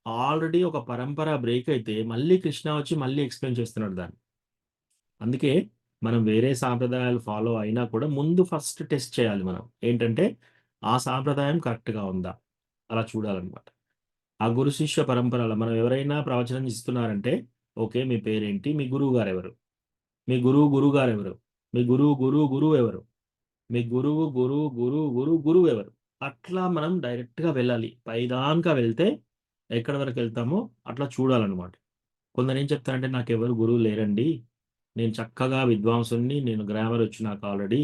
ఆల్రెడీ ఒక పరంపర బ్రేక్ అయితే మళ్ళీ కృష్ణ వచ్చి మళ్ళీ ఎక్స్ప్లెయిన్ చేస్తున్నాడు దాన్ని. అందుకే మనం వేరే సాంప్రదాయాలు ఫాలో అయినా కూడా ముందు ఫస్ట్ టెస్ట్ చేయాలి మనం. ఏంటంటే ఆ సాంప్రదాయం కరెక్ట్గా ఉందా అలా చూడాలన్నమాట. ఆ గురు శిష్య పరంపరలో మనం ఎవరైనా ప్రవచనం ఇస్తున్నారంటే ఓకే, మీ పేరేంటి, మీ గురువు గారు ఎవరు, మీ గురువు గారు ఎవరు, మీ గురువు ఎవరు, మీ గురువు ఎవరు, అట్లా మనం డైరెక్ట్గా వెళ్ళాలి. పైదాకా వెళ్తే ఎక్కడి వరకు వెళ్తామో అట్లా చూడాలన్నమాట. కొందరు ఏం చెప్తారంటే నాకు ఎవరు గురువు లేరండి, నేను చక్కగా విద్వాంసుని, నేను గ్రామర్ వచ్చు నాకు ఆల్రెడీ,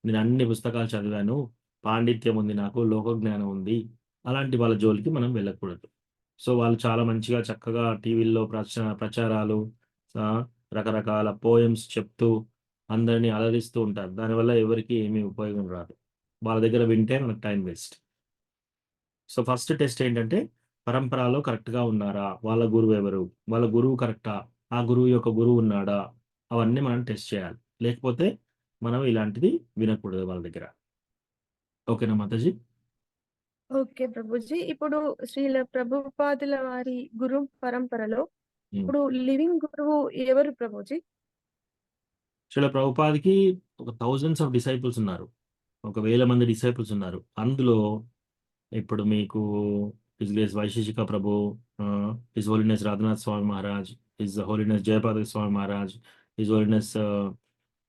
నేను అన్ని పుస్తకాలు చదివాను, పాండిత్యం ఉంది, నాకు లోకజ్ఞానం ఉంది. అలాంటి వాళ్ళ జోలికి మనం వెళ్ళకూడదు. సో వాళ్ళు చాలా మంచిగా చక్కగా టీవీల్లో ప్రచారాలు, రకరకాల పోయమ్స్ చెప్తూ అందరినీ అలరిస్తూ ఉంటారు. దానివల్ల ఎవరికి ఏమీ ఉపయోగం రాదు. వాళ్ళ దగ్గర వింటే మనకు time waste. So first test ఏంటంటే పరంపరలో కరెక్ట్గా ఉన్నారా, వాళ్ళ గురువు ఎవరు, వాళ్ళ గురువు కరెక్టా, ఆ గురువు యొక్క గురువు ఉన్నాడా, అవన్నీ మనం టెస్ట్ చేయాలి. లేకపోతే మనం ఇలాంటిది వినకూడదు వాళ్ళ దగ్గర. ఓకేనా మాతాజీ? ఓకే ప్రభుజీ. ఇప్పుడు శ్రీల ప్రభుపాదుల వారి గురు పరంపరలో ఇప్పుడు లివింగ్ గురువు ఎవరు ప్రభుజీ? శ్రీల ప్రభుపాదికి ఒక థౌజండ్స్ ఆఫ్ డిసైపుల్స్ ఉన్నారు, 1,000 మంది డిసైపుల్స్ ఉన్నారు. అందులో ఇప్పుడు మీకు his grace Vaisheshika Prabhu, his holiness Radhanath Swami Maharaj, his holiness Jayapada Swami Maharaj, his holiness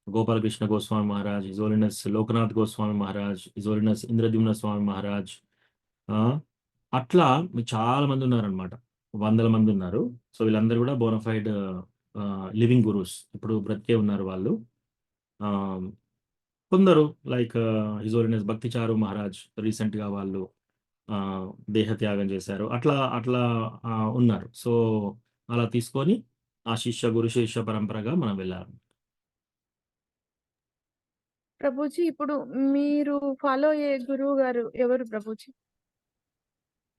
Gopalakrishna Goswami Maharaj, his holiness Lokanath Goswami Maharaj, his holiness Indradyumna Swami Maharaj, అట్లా చాలా మంది ఉన్నారనమాట. 100 మంది ఉన్నారు. సో వీళ్ళందరూ కూడా బోనఫైడ్ లివింగ్ గురూస్, ఇప్పుడు బ్రతికే ఉన్నారు వాళ్ళు. కొందరు లైక్ హిజ్ హోలీనెస్ భక్తి చారు మహారాజ్ రీసెంట్గా వాళ్ళు దేహత్యాగం చేశారు. అట్లా ఉన్నారు. సో అలా తీసుకొని ఆ గురు శిష్య పరంపరగా మనం వెళ్ళాలి. ప్రభుజీ ఇప్పుడు మీరు ఫాలో అయ్యే గురువు గారు ఎవరు ప్రభుజీ?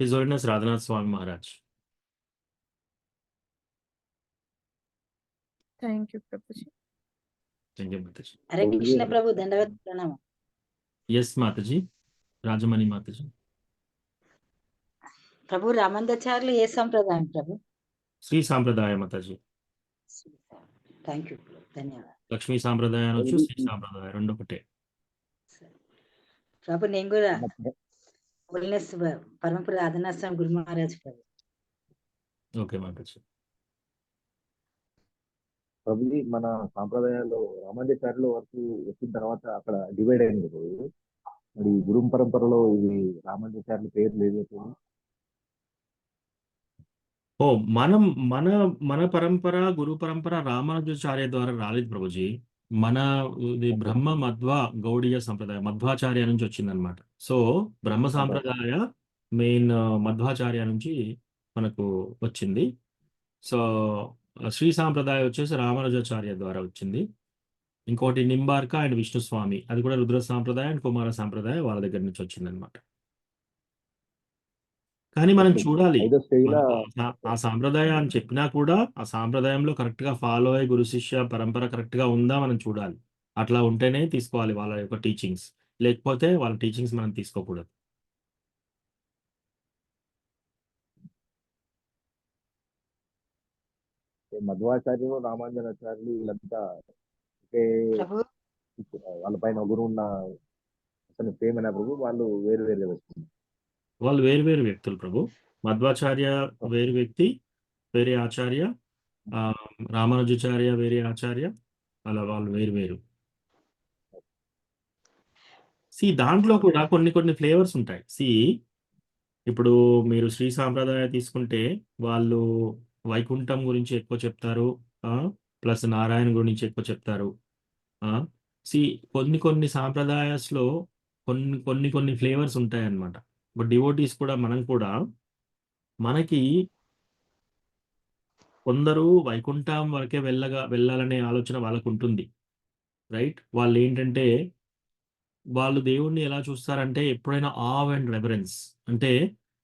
His holiness Radhanath Swami Maharaj. Thank you Prabhuji. Thank you మాతాజీ. హరే కృష్ణ ప్రభు, దండవత్ ప్రణామం. ఎస్ మాతాజీ, రాజమణి మాతాజీ. ప్రభు రామందాచార్యులు ఏ సంప్రదాయం ప్రభు? శ్రీ సాంప్రదాయ మాతాజీ. థ్యాంక్ యూ, ధన్యవాదాలు. లక్ష్మీ సాంప్రదాయం అనొచ్చు, శ్రీ సాంప్రదాయం రెండు ఒకటే. ప్రభు నేను కూడా హోలీనెస్ పరమపుర రాధనాథ్ స్వామి గురు మహారాజ్ ప్రభు. ఓకే మాతాజీ. ప్రభుజీ మన సాంప్రదాయాల్లో రామాంజాచార్యుల వరకు వచ్చిన తర్వాత అక్కడ డివైడ్ అయింది ప్రభు. మరి గురు పరంపరలో ఇది రామాంజాచార్యుల పేరు లేదు ప్రభు. ఓ మన పరంపర, గురు పరంపర రామానుజాచార్య ద్వారా రాలేదు ప్రభుజీ. ఇది బ్రహ్మ మధ్వ గౌడీయ సంప్రదాయం, మధ్వాచార్య నుంచి వచ్చిందనమాట. సో బ్రహ్మ సాంప్రదాయ మెయిన్ మధ్వాచార్య నుంచి మనకు వచ్చింది. సో శ్రీ సాంప్రదాయం వచ్చేసి రామానుజాచార్య ద్వారా వచ్చింది. ఇంకోటి నింబార్క అండ్ విష్ణుస్వామి, అది కూడా రుద్ర సాంప్రదాయం అండ్ కుమార సాంప్రదాయం వాళ్ళ దగ్గర నుంచి వచ్చిందనమాట. కానీ మనం ఇప్పుడు చూడాలి, 5వ స్టేజ్ లా ఆ సాంప్రదాయం అని చెప్పినా కూడా ఆ సాంప్రదాయంలో కరెక్ట్ గా ఫాలో అయ్యే గురు శిష్య పరంపర కరెక్ట్ గా ఉందా మనం చూడాలి. అట్లా ఉంటేనే తీసుకోవాలి వాళ్ళ యొక్క టీచింగ్స్, లేకపోతే వాళ్ళ టీచింగ్స్ మనం తీసుకోకూడదు. మధ్వాచార్యులు రామానుజాచార్యులు వీళ్ళంతా ఒకే ప్రభు వాళ్ళ పైన గురువు ఉన్న అతని ప్రేమైన ప్రభు, వాళ్ళు వేరు వేరుగా వస్తుంది. వాళ్ళు వేరు వేరు వ్యక్తులు ప్రభు. మధ్వాచార్య వేరు వ్యక్తి, వేరే ఆచార్య. రామానుజాచార్య వేరే ఆచార్య. అలా వాళ్ళు వేరు వేరు. దాంట్లో కూడా కొన్ని కొన్ని ఫ్లేవర్స్ ఉంటాయి. ఇప్పుడు మీరు శ్రీ సాంప్రదాయ తీసుకుంటే వాళ్ళు వైకుంఠం గురించి ఎక్కువ చెప్తారు, ప్లస్ నారాయణ గురించి ఎక్కువ చెప్తారు. కొన్ని కొన్ని సాంప్రదాయాస్లో కొన్ని కొన్ని కొన్ని ఫ్లేవర్స్ ఉంటాయి అన్నమాట. ఇప్పుడు డివోటీస్ కూడా మనం కూడా మనకి కొందరు వైకుంఠం వరకే వెళ్ళాలనే ఆలోచన వాళ్ళకు ఉంటుంది, రైట్? వాళ్ళు ఏంటంటే వాళ్ళు దేవుణ్ణి ఎలా చూస్తారంటే ఎప్పుడైనా ఆవ్ అండ్ రెవరెన్స్, అంటే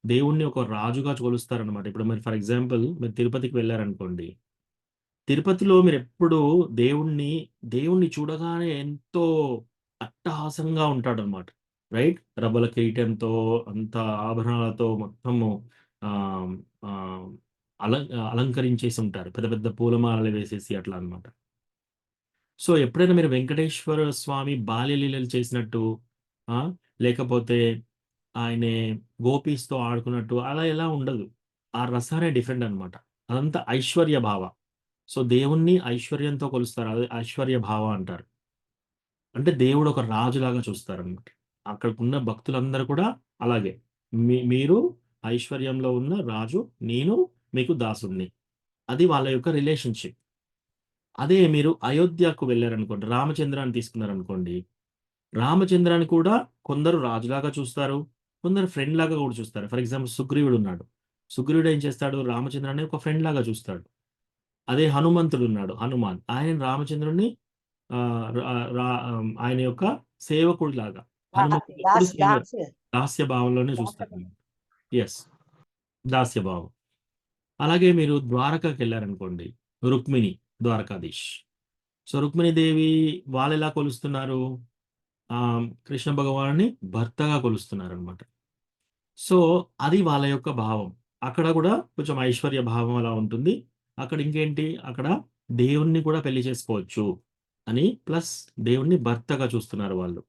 దేవుణ్ణి ఒక రాజుగా కొలుస్తారనమాట. ఇప్పుడు మీరు ఫర్ ఎగ్జాంపుల్ మీరు తిరుపతికి వెళ్ళారనుకోండి, తిరుపతిలో మీరు ఎప్పుడు దేవుణ్ణి చూడగానే ఎంతో అట్టహాసంగా ఉంటాడనమాట, రైట్? రబ్బల కిరీటంతో అంత ఆభరణాలతో మొత్తము ఆ, ఆ, అలంకరించేసి ఉంటారు, పెద్ద పెద్ద పూలమాలలు వేసేసి అట్లా అన్నమాట. సో ఎప్పుడైనా మీరు వెంకటేశ్వర స్వామి బాల్యలీలలు చేసినట్టు, లేకపోతే ఆయన గోపీస్తో ఆడుకున్నట్టు అలా ఎలా ఉండదు. ఆ రసానే డిఫరెంట్ అన్నమాట. అదంతా ఐశ్వర్య భావ. సో దేవుణ్ణి ఐశ్వర్యంతో కొలుస్తారు, అదే ఐశ్వర్య భావ అంటారు. అంటే దేవుడు ఒక రాజులాగా చూస్తారన్నమాట. అక్కడికున్న భక్తులందరూ కూడా అలాగే, మీరు ఐశ్వర్యంలో ఉన్న రాజు, నేను మీకు దాసుణ్ణి. అది వాళ్ళ యొక్క రిలేషన్షిప్. అదే మీరు అయోధ్యకు వెళ్ళారనుకోండి, రామచంద్రాన్ని తీసుకున్నారనుకోండి, రామచంద్రాన్ని కూడా కొందరు రాజులాగా చూస్తారు, కొందరు ఫ్రెండ్ లాగా కూడా చూస్తారు. ఫర్ ఎగ్జాంపుల్ సుగ్రీవుడు ఉన్నాడు, సుగ్రీవుడు ఏం చేస్తాడు, రామచంద్రాన్ని ఒక ఫ్రెండ్ లాగా చూస్తాడు. అదే హనుమంతుడు ఉన్నాడు, హనుమాన్, ఆయన రామచంద్రుడిని ఆయన యొక్క సేవకుడి లాగా, హనుమంతుడు ఎప్పుడు దాస్య భావంలోనే చూస్తారు. ఎస్, దాస్య భావం. అలాగే మీరు ద్వారకాకి వెళ్ళారనుకోండి, రుక్మిణి ద్వారకాధీష్. సో రుక్మిణీదేవి వాళ్ళు ఎలా కొలుస్తున్నారు, కృష్ణ భగవాన్ని భర్తగా కొలుస్తున్నారు అనమాట. సో అది వాళ్ళ యొక్క భావం. అక్కడ కూడా కొంచెం ఐశ్వర్య భావం అలా ఉంటుంది. అక్కడ ఇంకేంటి, అక్కడ దేవుణ్ణి కూడా పెళ్లి చేసుకోవచ్చు అని, ప్లస్ దేవుణ్ణి భర్తగా చూస్తున్నారు వాళ్ళు.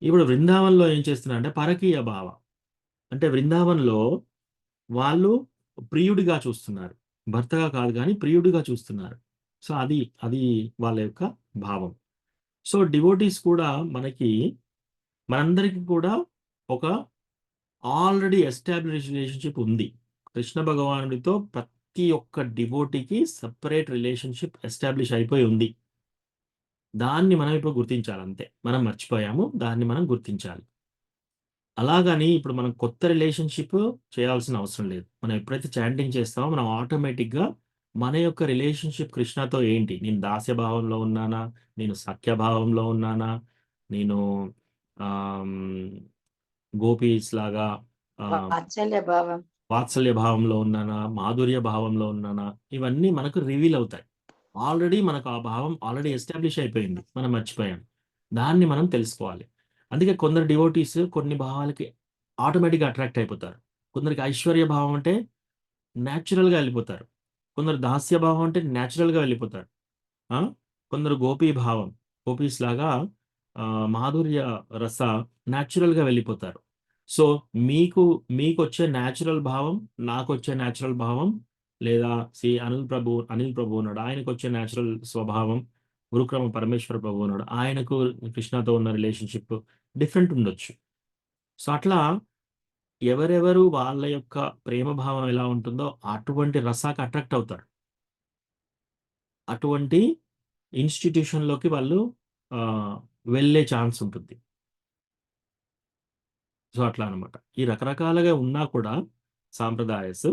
ఇప్పుడు బృందావన్లో ఏం చేస్తున్నారు అంటే పరకీయ భావ, అంటే బృందావన్లో వాళ్ళు ప్రియుడిగా చూస్తున్నారు, భర్తగా కాదు కానీ ప్రియుడిగా చూస్తున్నారు. సో అది వాళ్ళ యొక్క భావం. సో డివోటీస్ కూడా మనందరికీ కూడా ఒక ఆల్రెడీ ఎస్టాబ్లిష్ రిలేషన్షిప్ ఉంది కృష్ణ భగవానుడితో. ప్రతి ఒక్క డివోటీకి సపరేట్ రిలేషన్షిప్ ఎస్టాబ్లిష్ అయిపోయి ఉంది. దాన్ని మనం ఇప్పుడు గుర్తించాలి, అంతే. మనం మర్చిపోయాము, దాన్ని మనం గుర్తించాలి. అలాగని ఇప్పుడు మనం కొత్త రిలేషన్షిప్ చేయాల్సిన అవసరం లేదు. మనం ఎప్పుడైతే చాంటింగ్ చేస్తామో మనం ఆటోమేటిక్గా మన యొక్క రిలేషన్షిప్ కృష్ణతో ఏంటి, నేను దాస్య భావంలో ఉన్నానా, నేను సఖ్య భావంలో ఉన్నానా, నేను గోపీస్ లాగా వాత్సల్య భావంలో ఉన్నానా, మాధుర్య భావంలో ఉన్నానా, ఇవన్నీ మనకు రివీల్ అవుతాయి. ఆల్రెడీ మనకు ఆ భావం ఆల్రెడీ ఎస్టాబ్లిష్ అయిపోయింది, మనం మర్చిపోయాం. దాన్ని మనం తెలుసుకోవాలి. అందుకే కొందరు డివోటీస్ కొన్ని భావాలకి ఆటోమేటిక్గా అట్రాక్ట్ అయిపోతారు. కొందరికి ఐశ్వర్య భావం అంటే న్యాచురల్గా వెళ్ళిపోతారు, కొందరు దాస్య భావం అంటే న్యాచురల్గా వెళ్ళిపోతారు, కొందరు గోపీ భావం, గోపీస్ లాగా మాధుర్య రస న్యాచురల్గా వెళ్ళిపోతారు. సో మీకు వచ్చే న్యాచురల్ భావం, నాకు వచ్చే న్యాచురల్ భావం, లేదా అనిల్ ప్రభు ఉన్నాడు, ఆయనకు వచ్చే న్యాచురల్ స్వభావం, గురుక్రమ పరమేశ్వర ప్రభు ఉన్నాడు, ఆయనకు కృష్ణతో ఉన్న రిలేషన్షిప్ డిఫరెంట్ ఉండొచ్చు. సో అట్లా ఎవరెవరు వాళ్ళ యొక్క ప్రేమ భావం ఎలా ఉంటుందో అటువంటి రసాకి అట్రాక్ట్ అవుతారు, అటువంటి ఇన్స్టిట్యూషన్లోకి వాళ్ళు వెళ్ళే ఛాన్స్ ఉంటుంది. సో అట్లా అనమాట. ఈ రకరకాలుగా ఉన్నా కూడా సాంప్రదాయస్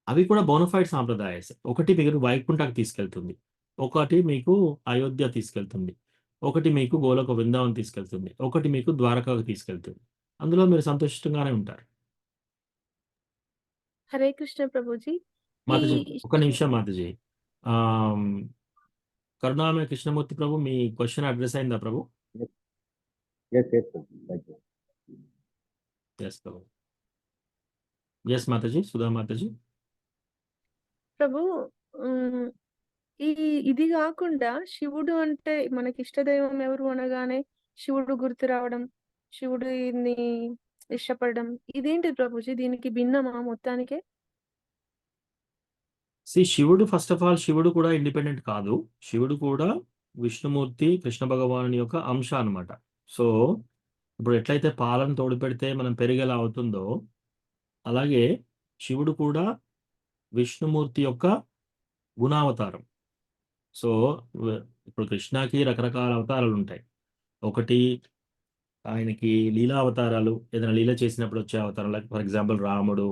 అవి కూడా బోనఫైడ్ సాంప్రదాయాస్. ఒకటి మీరు వైకుంఠకు తీసుకెళ్తుంది, ఒకటి మీకు అయోధ్య తీసుకెళ్తుంది, ఒకటి మీకు గోలోక బృందావన్ తీసుకెళ్తుంది, ఒకటి మీకు ద్వారకాకు తీసుకెళ్తుంది. అందులో మీరు సంతోషంగానే ఉంటారు. హరే కృష్ణ ప్రభుజీ. ఈ మాతాజీ ఒక నిమిషం మాతాజీ. కరుణామయ కృష్ణమూర్తి ప్రభు, మీ క్వశ్చన్ అడ్రస్ అయిందా ప్రభు? Yes yes thank you. Yes ప్రభు. ఎస్ మాతాజీ, సుధా మాతాజీ. ప్రభు, ఉమ్, ఇది కాకుండా శివుడు అంటే మనకి ఇష్టదైవం ఎవరు అనగానే శివుడు గుర్తు రావడం, శివుడిని ఇష్టపడడం, ఇదేంటి ప్రభుజీ? దీనికి భిన్నమా మొత్తానికే? శివుడు ఫస్ట్ ఆఫ్ ఆల్ శివుడు కూడా ఇండిపెండెంట్ కాదు. శివుడు కూడా విష్ణుమూర్తి కృష్ణ భగవానుని యొక్క అంశ అన్నమాట. సో ఇప్పుడు ఎట్లయితే పాలను తోడు పెడితే మనం పెరిగేలా అవుతుందో, అలాగే శివుడు కూడా విష్ణుమూర్తి యొక్క గుణావతారం. సో ఇప్పుడు కృష్ణకి రకరకాల అవతారాలు ఉంటాయి. ఒకటి ఆయనకి లీలా అవతారాలు, ఏదైనా లీల చేసినప్పుడు వచ్చే అవతారాలు, లైక్ ఫర్ ఎగ్జాంపుల్ రాముడు,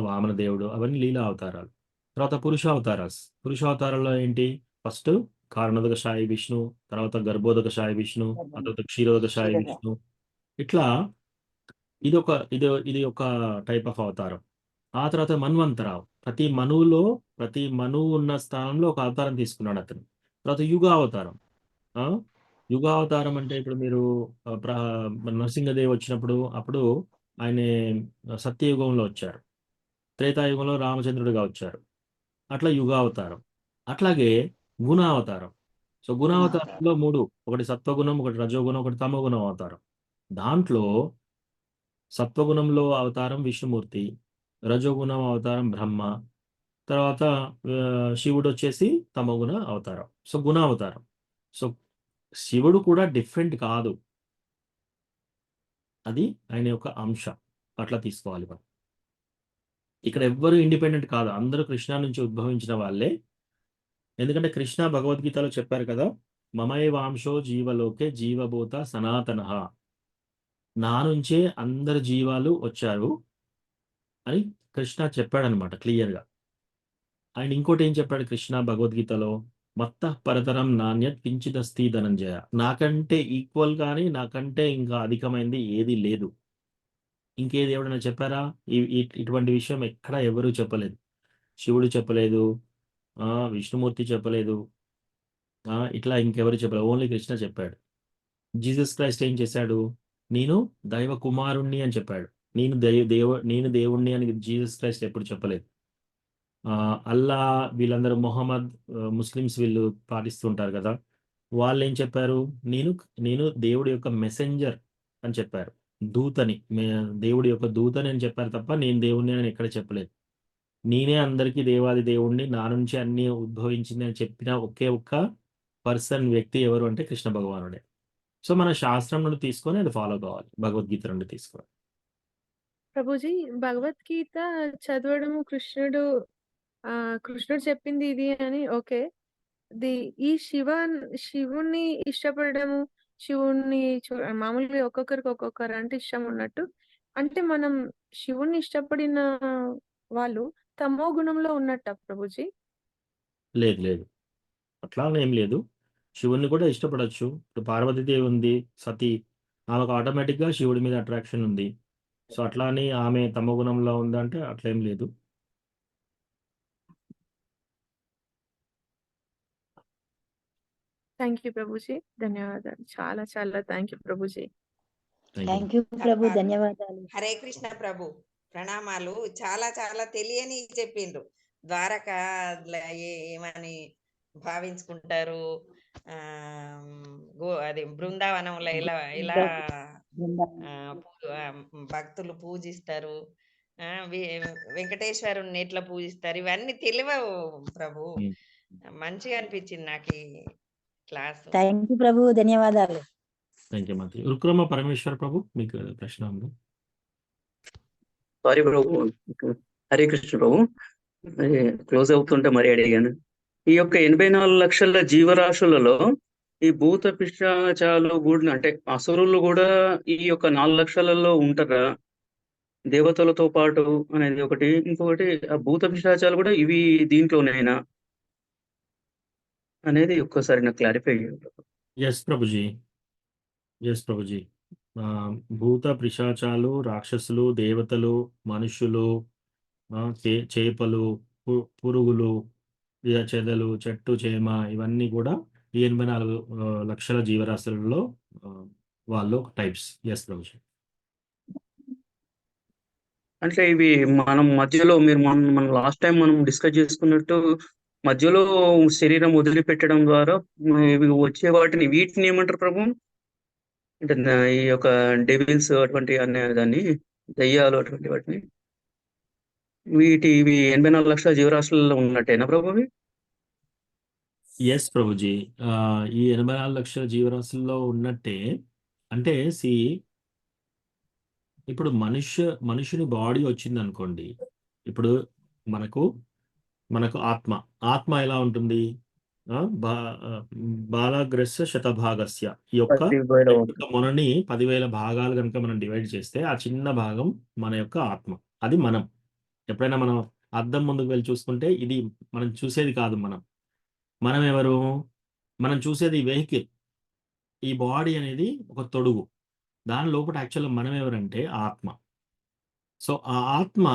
వామన దేవుడు, అవన్నీ లీలా అవతారాలు. తర్వాత పురుషావతారాల్లో ఏంటి? ఫస్ట్ కారణోదక సాయి విష్ణు, తర్వాత గర్భోదక సాయి విష్ణు, ఆ తర్వాత క్షీరోదక సాయి విష్ణు. ఇట్లా ఇది ఒక టైప్ ఆఫ్ అవతారం. ఆ తర్వాత మన్వంతరావు, ప్రతి మనువు ఉన్న స్థానంలో ఒక అవతారం తీసుకున్నాడు అతను. తర్వాత యుగావతారం. యుగావతారం అంటే ఇప్పుడు మీరు నరసింహదేవ్ వచ్చినప్పుడు అప్పుడు ఆయన సత్యయుగంలో వచ్చారు, త్రేతాయుగంలో రామచంద్రుడిగా వచ్చారు. అట్లా యుగావతారం. అట్లాగే గుణావతారం. సో గుణావతారంలో 3, ఒకటి సత్వగుణం, ఒకటి రజోగుణం, ఒకటి తమోగుణం అవతారం. దాంట్లో సత్వగుణంలో అవతారం విష్ణుమూర్తి, రజోగుణం అవతారం బ్రహ్మ, తర్వాత శివుడు వచ్చేసి తమోగుణ అవతారం. సో గుణావతారం. సో శివుడు కూడా డిఫరెంట్ కాదు, అది ఆయన యొక్క అంశ. అట్లా తీసుకోవాలి మనం. ఇక్కడ ఎవ్వరు ఇండిపెండెంట్ కాదు, అందరూ కృష్ణ నుంచి ఉద్భవించిన వాళ్ళే. ఎందుకంటే కృష్ణ భగవద్గీతలో చెప్పారు కదా, మమైవాంశో జీవలోకే జీవభూత సనాతన, నా నుంచే అందరు జీవాలు వచ్చారు అని కృష్ణ చెప్పాడనమాట క్లియర్గా. ఆయన ఇంకోటి ఏం చెప్పాడు కృష్ణ భగవద్గీతలో? మత్త పరతరం నాణ్యత్ కించిదస్తి ధనంజయ, నాకంటే ఈక్వల్ కానీ నాకంటే ఇంకా అధికమైంది ఏది లేదు. ఇంకేది ఎవరైనా చెప్పారా? ఇటువంటి విషయం ఎక్కడ ఎవరూ చెప్పలేదు. శివుడు చెప్పలేదు, విష్ణుమూర్తి చెప్పలేదు, ఇట్లా ఇంకెవరు చెప్పలేదు, ఓన్లీ కృష్ణ చెప్పాడు. జీసస్ క్రైస్ట్ ఏం చేశాడు? నేను దైవ కుమారుణ్ణి అని చెప్పాడు. నేను దేవుణ్ణి అని జీసస్ క్రైస్ట్ ఎప్పుడు చెప్పలేదు. అల్లా, వీళ్ళందరూ మొహమ్మద్, ముస్లిమ్స్ వీళ్ళు పాటిస్తుంటారు కదా, వాళ్ళు ఏం చెప్పారు? నేను దేవుడి యొక్క మెసెంజర్ అని చెప్పారు, దూతని, దేవుడి యొక్క దూతని అని చెప్పారు తప్ప నేను దేవుణ్ణి అని ఎక్కడ చెప్పలేదు. నేనే అందరికీ దేవాది దేవుణ్ణి, నా నుంచి అన్ని ఉద్భవించింది అని చెప్పిన ఒకే ఒక్క వ్యక్తి ఎవరు అంటే కృష్ణ భగవానుడే. సో మన శాస్త్రం నుండి తీసుకొని అది ఫాలో కావాలి, భగవద్గీత నుండి తీసుకోవాలి. ప్రభుజీ, భగవద్గీత చదవడము కృష్ణుడు చెప్పింది ఇది అని ఓకే. ఈ శివుణ్ణి ఇష్టపడము, శివుణ్ణి మామూలుగా ఒక్కొక్కరికి ఒక్కొక్కరు అంటే ఇష్టం ఉన్నట్టు, అంటే మనం శివుణ్ణి ఇష్టపడిన వాళ్ళు తమో గుణంలో ఉన్నట్ట ప్రభుజీ? లేదు, అట్లా ఏం లేదు. శివుణ్ణి కూడా ఇష్టపడచ్చు. ఇప్పుడు పార్వతీదేవి ఉంది, సతీ, ఆమెకు ఆటోమేటిక్గా శివుడి మీద అట్రాక్షన్ ఉంది. సో అట్లా అని ఆమె తమో గుణంలో ఉందంటే అట్లేం లేదు. థ్యాంక్ యూ ప్రభుజీ, ధన్యవాదాలు. చాలా చాలా thank you Prabhuji. Thank you ప్రభు, ధన్యవాదాలు. హరే కృష్ణ ప్రభు, ప్రణామాలు. చాలా చాలా తెలియని చెప్పిండ్రు. ద్వారక ఏమని భావించుకుంటారు, అది బృందావనంలో ఇలా భక్తులు పూజిస్తారు, వెంకటేశ్వరుని ఎట్లా పూజిస్తారు, ఇవన్నీ తెలియవు ప్రభు. మంచిగా అనిపించింది నాకు ఈ క్లాస్. థ్యాంక్ యూ ప్రభు, ధన్యవాదాలు. థ్యాంక్ యూ మాత. రుక్రమ పరమేశ్వర్ ప్రభు, మీకు ప్రశ్న ఉంది? సారీ ప్రభు, హరే కృష్ణ ప్రభు, క్లోజ్ అవుతుంటే మరి అడిగాను. ఈ యొక్క 84 లక్షల జీవరాశులలో ఈ భూత పిశాచాలు కూడా, అంటే అసురులు కూడా ఈ యొక్క 4 లక్షలలో ఉంటారా? దేవతలతో పాటు అనేది ఒకటి, ఇంకొకటి ఆ భూత పిశాచాలు కూడా ఇవి దీంట్లోనేనా అనేది ఒక్కసారి నాకు క్లారిఫై చేయండి. Yes Prabhuji, yes Prabhuji. భూత పిశాచాలు, రాక్షసులు, దేవతలు, మనుషులు, చేపలు, పురుగులు, చెదలు, చెట్టు చేమ, ఇవన్నీ కూడా ఈ 84 లక్షల జీవరాశులలో వాళ్ళు టైప్స్. ఎస్ ప్రభుజీ. అంటే ఇవి మనం మధ్యలో మీరు మనం లాస్ట్ టైం మనం డిస్కస్ చేసుకున్నట్టు మధ్యలో శరీరం వదిలిపెట్టడం ద్వారా ఇవి వచ్చే వీటిని ఏమంటారు ప్రభు? అంటే ఈ యొక్క డెవిల్స్ అటువంటి అనే దాన్ని, దయ్యాలు అటువంటి వాటిని, ఇవి 84 లక్షల జీవరాశులలో ఉన్నట్టేనా ప్రభు అవి? ఎస్ ప్రభుజీ. ఈ 84 లక్షల జీవరాశుల్లో ఉన్నట్టే. అంటే ఇప్పుడు మనుషుని బాడీ వచ్చింది అనుకోండి. ఇప్పుడు మనకు ఆత్మ ఎలా ఉంటుంది? బాలగ్రస్య శతభాగస్య, ఈ యొక్క మొనని 10,000 భాగాలు కనుక మనం డివైడ్ చేస్తే ఆ చిన్న భాగం మన యొక్క ఆత్మ, అది మనం. ఎప్పుడైనా మనం అద్దం ముందుకు వెళ్ళి చూసుకుంటే ఇది మనం చూసేది కాదు. మనం ఎవరు? మనం చూసేది వెహికల్. ఈ బాడీ అనేది ఒక తొడుగు. దాని లోపల యాక్చువల్గా మనం ఎవరంటే ఆత్మ. సో ఆ ఆత్మ,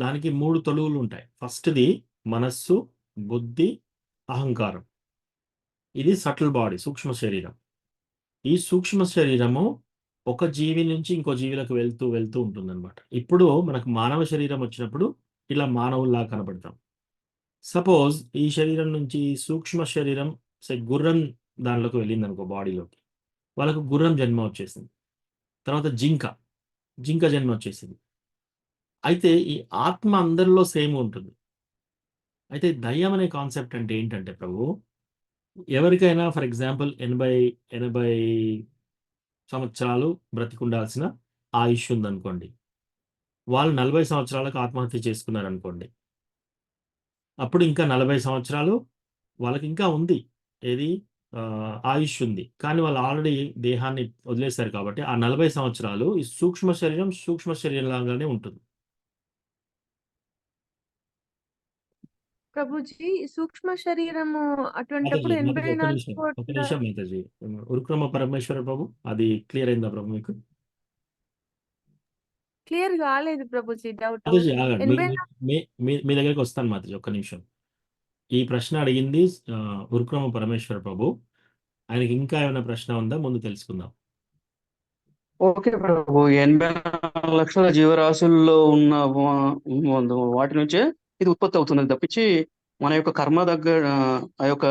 దానికి 3 తొడుగులు ఉంటాయి. ఫస్ట్ది మనస్సు, బుద్ధి, అహంకారం. ఇది సటిల్ బాడీ, సూక్ష్మ శరీరం. ఈ సూక్ష్మ శరీరము ఒక జీవి నుంచి ఇంకో జీవిలకు వెళ్తూ ఉంటుందన్నమాట. ఇప్పుడు మనకు మానవ శరీరం వచ్చినప్పుడు ఇలా మానవుల్లా కనబడతాం. సపోజ్ ఈ శరీరం నుంచి సూక్ష్మ శరీరం గుర్రం దానిలోకి వెళ్ళింది అనుకో, బాడీలోకి, వాళ్ళకు గుర్రం జన్మ వచ్చేసింది. తర్వాత జింక జన్మ వచ్చేసింది. అయితే ఈ ఆత్మ అందరిలో సేమ్ ఉంటుంది. అయితే దయ్యం అనే కాన్సెప్ట్ అంటే ఏంటంటే ప్రభు, ఎవరికైనా ఫర్ ఎగ్జాంపుల్ 80 సంవత్సరాలు బ్రతికుండాల్సిన ఆయుష్ ఉందనుకోండి, వాళ్ళు 40 సంవత్సరాలకు ఆత్మహత్య చేసుకున్నారనుకోండి, అప్పుడు ఇంకా 40 సంవత్సరాలు వాళ్ళకి ఇంకా ఉంది, ఏది ఆయుష్ ఉంది. కానీ వాళ్ళు ఆల్రెడీ దేహాన్ని వదిలేశారు కాబట్టి ఆ 40 సంవత్సరాలు ఈ సూక్ష్మ శరీరం లాగానే ఉంటుంది. ప్రభుజీ, సూక్ష్మ శరీరము అటువంటిప్పుడు 84 ఒక కోట్ల నిమిషం మాతాజీ. ఉరుక్రమ పరమేశ్వర ప్రభు, అది క్లియర్ అయిందా ప్రభు మీకు? క్లియర్ కాలేదు ప్రభుజీ, డౌట్. మాతాజీ ఆగండి, 84 మీ దగ్గరికి వస్తాను మాతాజీ, ఒక్క నిమిషం. ఈ ప్రశ్న అడిగింది ఉరుక్రమ పరమేశ్వర ప్రభు. ఆయనకి ఇంకా ఏమైనా ప్రశ్న ఉందా? ముందు తెలుసుకుందాం. ఓకే ప్రభు. 84 లక్షల జీవరాశుల్లో ఉన్న వాటి నుంచే ఇది ఉత్పత్తి అవుతున్నది తప్పించి మన యొక్క కర్మ దగ్గర ఆ యొక్క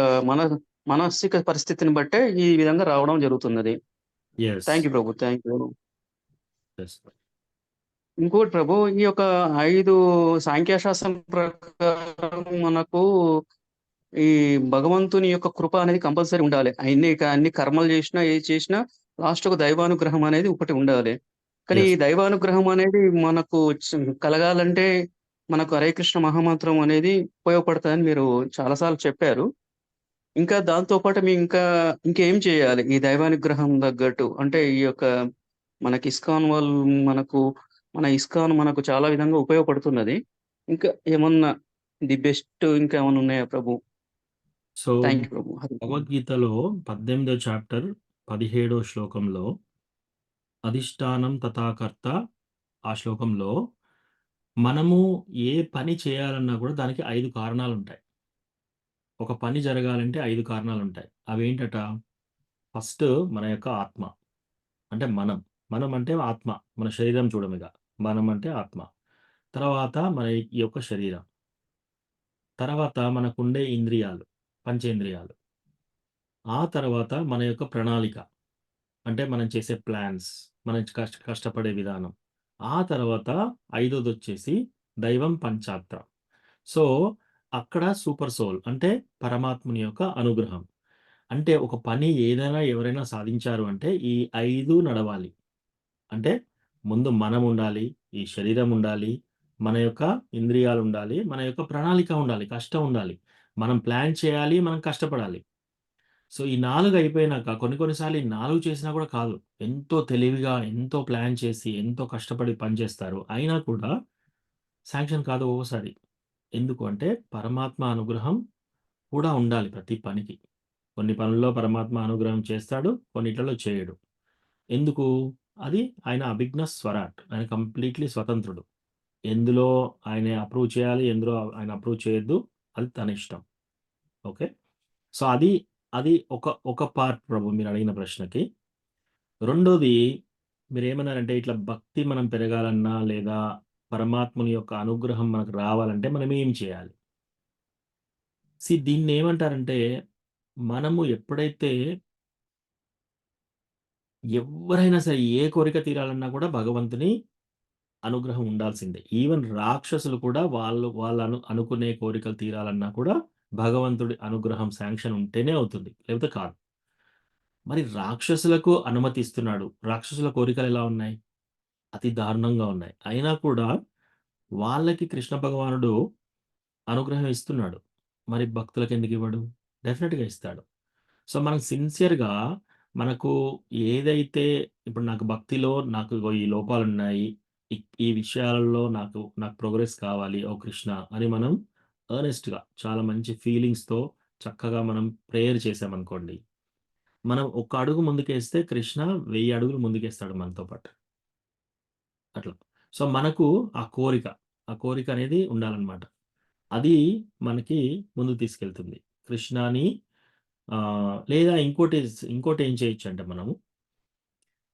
మానసిక పరిస్థితిని బట్టే ఈ విధంగా రావడం జరుగుతున్నది. Thank you Prabhu, thank you. ఇంకోటి ప్రభు, ఈ యొక్క 5 సాంఖ్యశాస్త్రం ప్రకారం మనకు ఈ భగవంతుని యొక్క కృప అనేది కంపల్సరీ ఉండాలి. అన్ని కర్మలు చేసినా, ఏది చేసినా లాస్ట్ ఒక దైవానుగ్రహం అనేది ఒకటి ఉండాలి. కానీ ఈ దైవానుగ్రహం అనేది మనకు కలగాలంటే మనకు హరే కృష్ణ మహామంత్రం అనేది ఉపయోగపడుతుందని మీరు చాలాసార్లు చెప్పారు. ఇంకా దాంతో పాటు మీ ఇంకేం చేయాలి ఈ దైవానుగ్రహం తగ్గట్టు? అంటే ఈ యొక్క మనకి ఇస్కాన్ వాళ్ళు మన ఇస్కాన్ మనకు చాలా విధంగా ఉపయోగపడుతున్నది. ఇంకా ఏమన్నా ది బెస్ట్ ఇంకా ఏమన్నా ఉన్నాయా ప్రభు? సో థ్యాంక్ యూ ప్రభు. భగవద్గీతలో 18వ చాప్టర్ 17వ శ్లోకంలో అధిష్టానం తథాకర్త, ఆ శ్లోకంలో మనము ఏ పని చేయాలన్నా కూడా దానికి 5 కారణాలు ఉంటాయి. ఒక పని జరగాలంటే 5 కారణాలు ఉంటాయి. అవేంటట? ఫస్ట్ మన యొక్క ఆత్మ, అంటే మనం అంటే ఆత్మ, మన శరీరం చూడమిగా, మనం అంటే ఆత్మ. తర్వాత మన ఈ యొక్క శరీరం, తర్వాత మనకుండే ఇంద్రియాలు, పంచేంద్రియాలు, ఆ తర్వాత మన యొక్క ప్రణాళిక, అంటే మనం చేసే ప్లాన్స్, మనం కష్టపడే విధానం, ఆ తర్వాత 5వది వచ్చేసి దైవం పంచాత్ర. సో అక్కడ సూపర్ సోల్ అంటే పరమాత్ముని యొక్క అనుగ్రహం. అంటే ఒక పని ఏదైనా ఎవరైనా సాధించారు అంటే ఈ 5 నడవాలి. అంటే ముందు మనం ఉండాలి, ఈ శరీరం ఉండాలి, మన యొక్క ఇంద్రియాలు ఉండాలి, మన యొక్క ప్రణాళిక ఉండాలి, కష్టం ఉండాలి, మనం ప్లాన్ చేయాలి, మనం కష్టపడాలి. సో ఈ 4 అయిపోయినాక కొన్ని సార్లు ఈ 4 చేసినా కూడా కాదు. ఎంతో తెలివిగా, ఎంతో ప్లాన్ చేసి, ఎంతో కష్టపడి పని చేస్తారు. అయినా కూడా శాంక్షన్ కాదు ఒక్కోసారి. ఎందుకు అంటే పరమాత్మ అనుగ్రహం కూడా ఉండాలి ప్రతి పనికి. కొన్ని పనుల్లో పరమాత్మ అనుగ్రహం చేస్తాడు, కొన్నిట్లలో చేయడు. ఎందుకు? అది ఆయన అభిజ్ఞ స్వరాట్. ఆయన కంప్లీట్‌లీ స్వతంత్రుడు. ఎందులో ఆయన అప్రూవ్ చేయాలి, ఎందులో ఆయన అప్రూవ్ చేయొద్దు అది తన ఇష్టం. ఓకే. సో అది ఒక పార్ట్ ప్రభు మీరు అడిగిన ప్రశ్నకి. రెండోది మీరేమన్నారంటే ఇట్లా భక్తి మనం పెరగాలన్నా లేదా పరమాత్ముని యొక్క అనుగ్రహం మనకు రావాలంటే మనం ఏం చేయాలి? దీన్నేమంటారంటే మనము ఎప్పుడైతే ఎవ్వరైనా సరే ఏ కోరిక తీరాలన్నా కూడా భగవంతుని అనుగ్రహం ఉండాల్సిందే. ఈవెన్ రాక్షసులు కూడా వాళ్ళు అనుకునే కోరికలు తీరాలన్నా కూడా భగవంతుడి అనుగ్రహం శాంక్షన్ ఉంటేనే అవుతుంది. లేకపోతే కాదు. మరి రాక్షసులకు అనుమతి ఇస్తున్నాడు. రాక్షసుల కోరికలు ఎలా ఉన్నాయి? అతి దారుణంగా ఉన్నాయి. అయినా కూడా వాళ్ళకి కృష్ణ భగవానుడు అనుగ్రహం ఇస్తున్నాడు. మరి భక్తులకు ఎందుకు ఇవ్వడు? డెఫినిట్‌గా ఇస్తాడు. సో, మనం సిన్సియర్‌గా మనకు ఏదైతే ఇప్పుడు నాకు భక్తిలో నాకు ఇగో ఈ లోపాలున్నాయి. ఈ విషయాలలో నాకు ప్రోగ్రెస్ కావాలి ఓ కృష్ణ అని మనం ఎర్నెస్ట్‌గా చాలా మంచి ఫీలింగ్స్‌తో చక్కగా మనం ప్రేయర్ చేశామనుకోండి. మనం ఒక అడుగు ముందుకేస్తే కృష్ణ 1000 అడుగులు ముందుకేస్తాడు మనతో పాటు. అట్లా. సో, మనకు ఆ కోరిక అనేది ఉండాలనమాట. అది మనకి ముందుకు తీసుకెళ్తుంది. కృష్ణని లేదా ఇంకోటేం చేయొచ్చంటే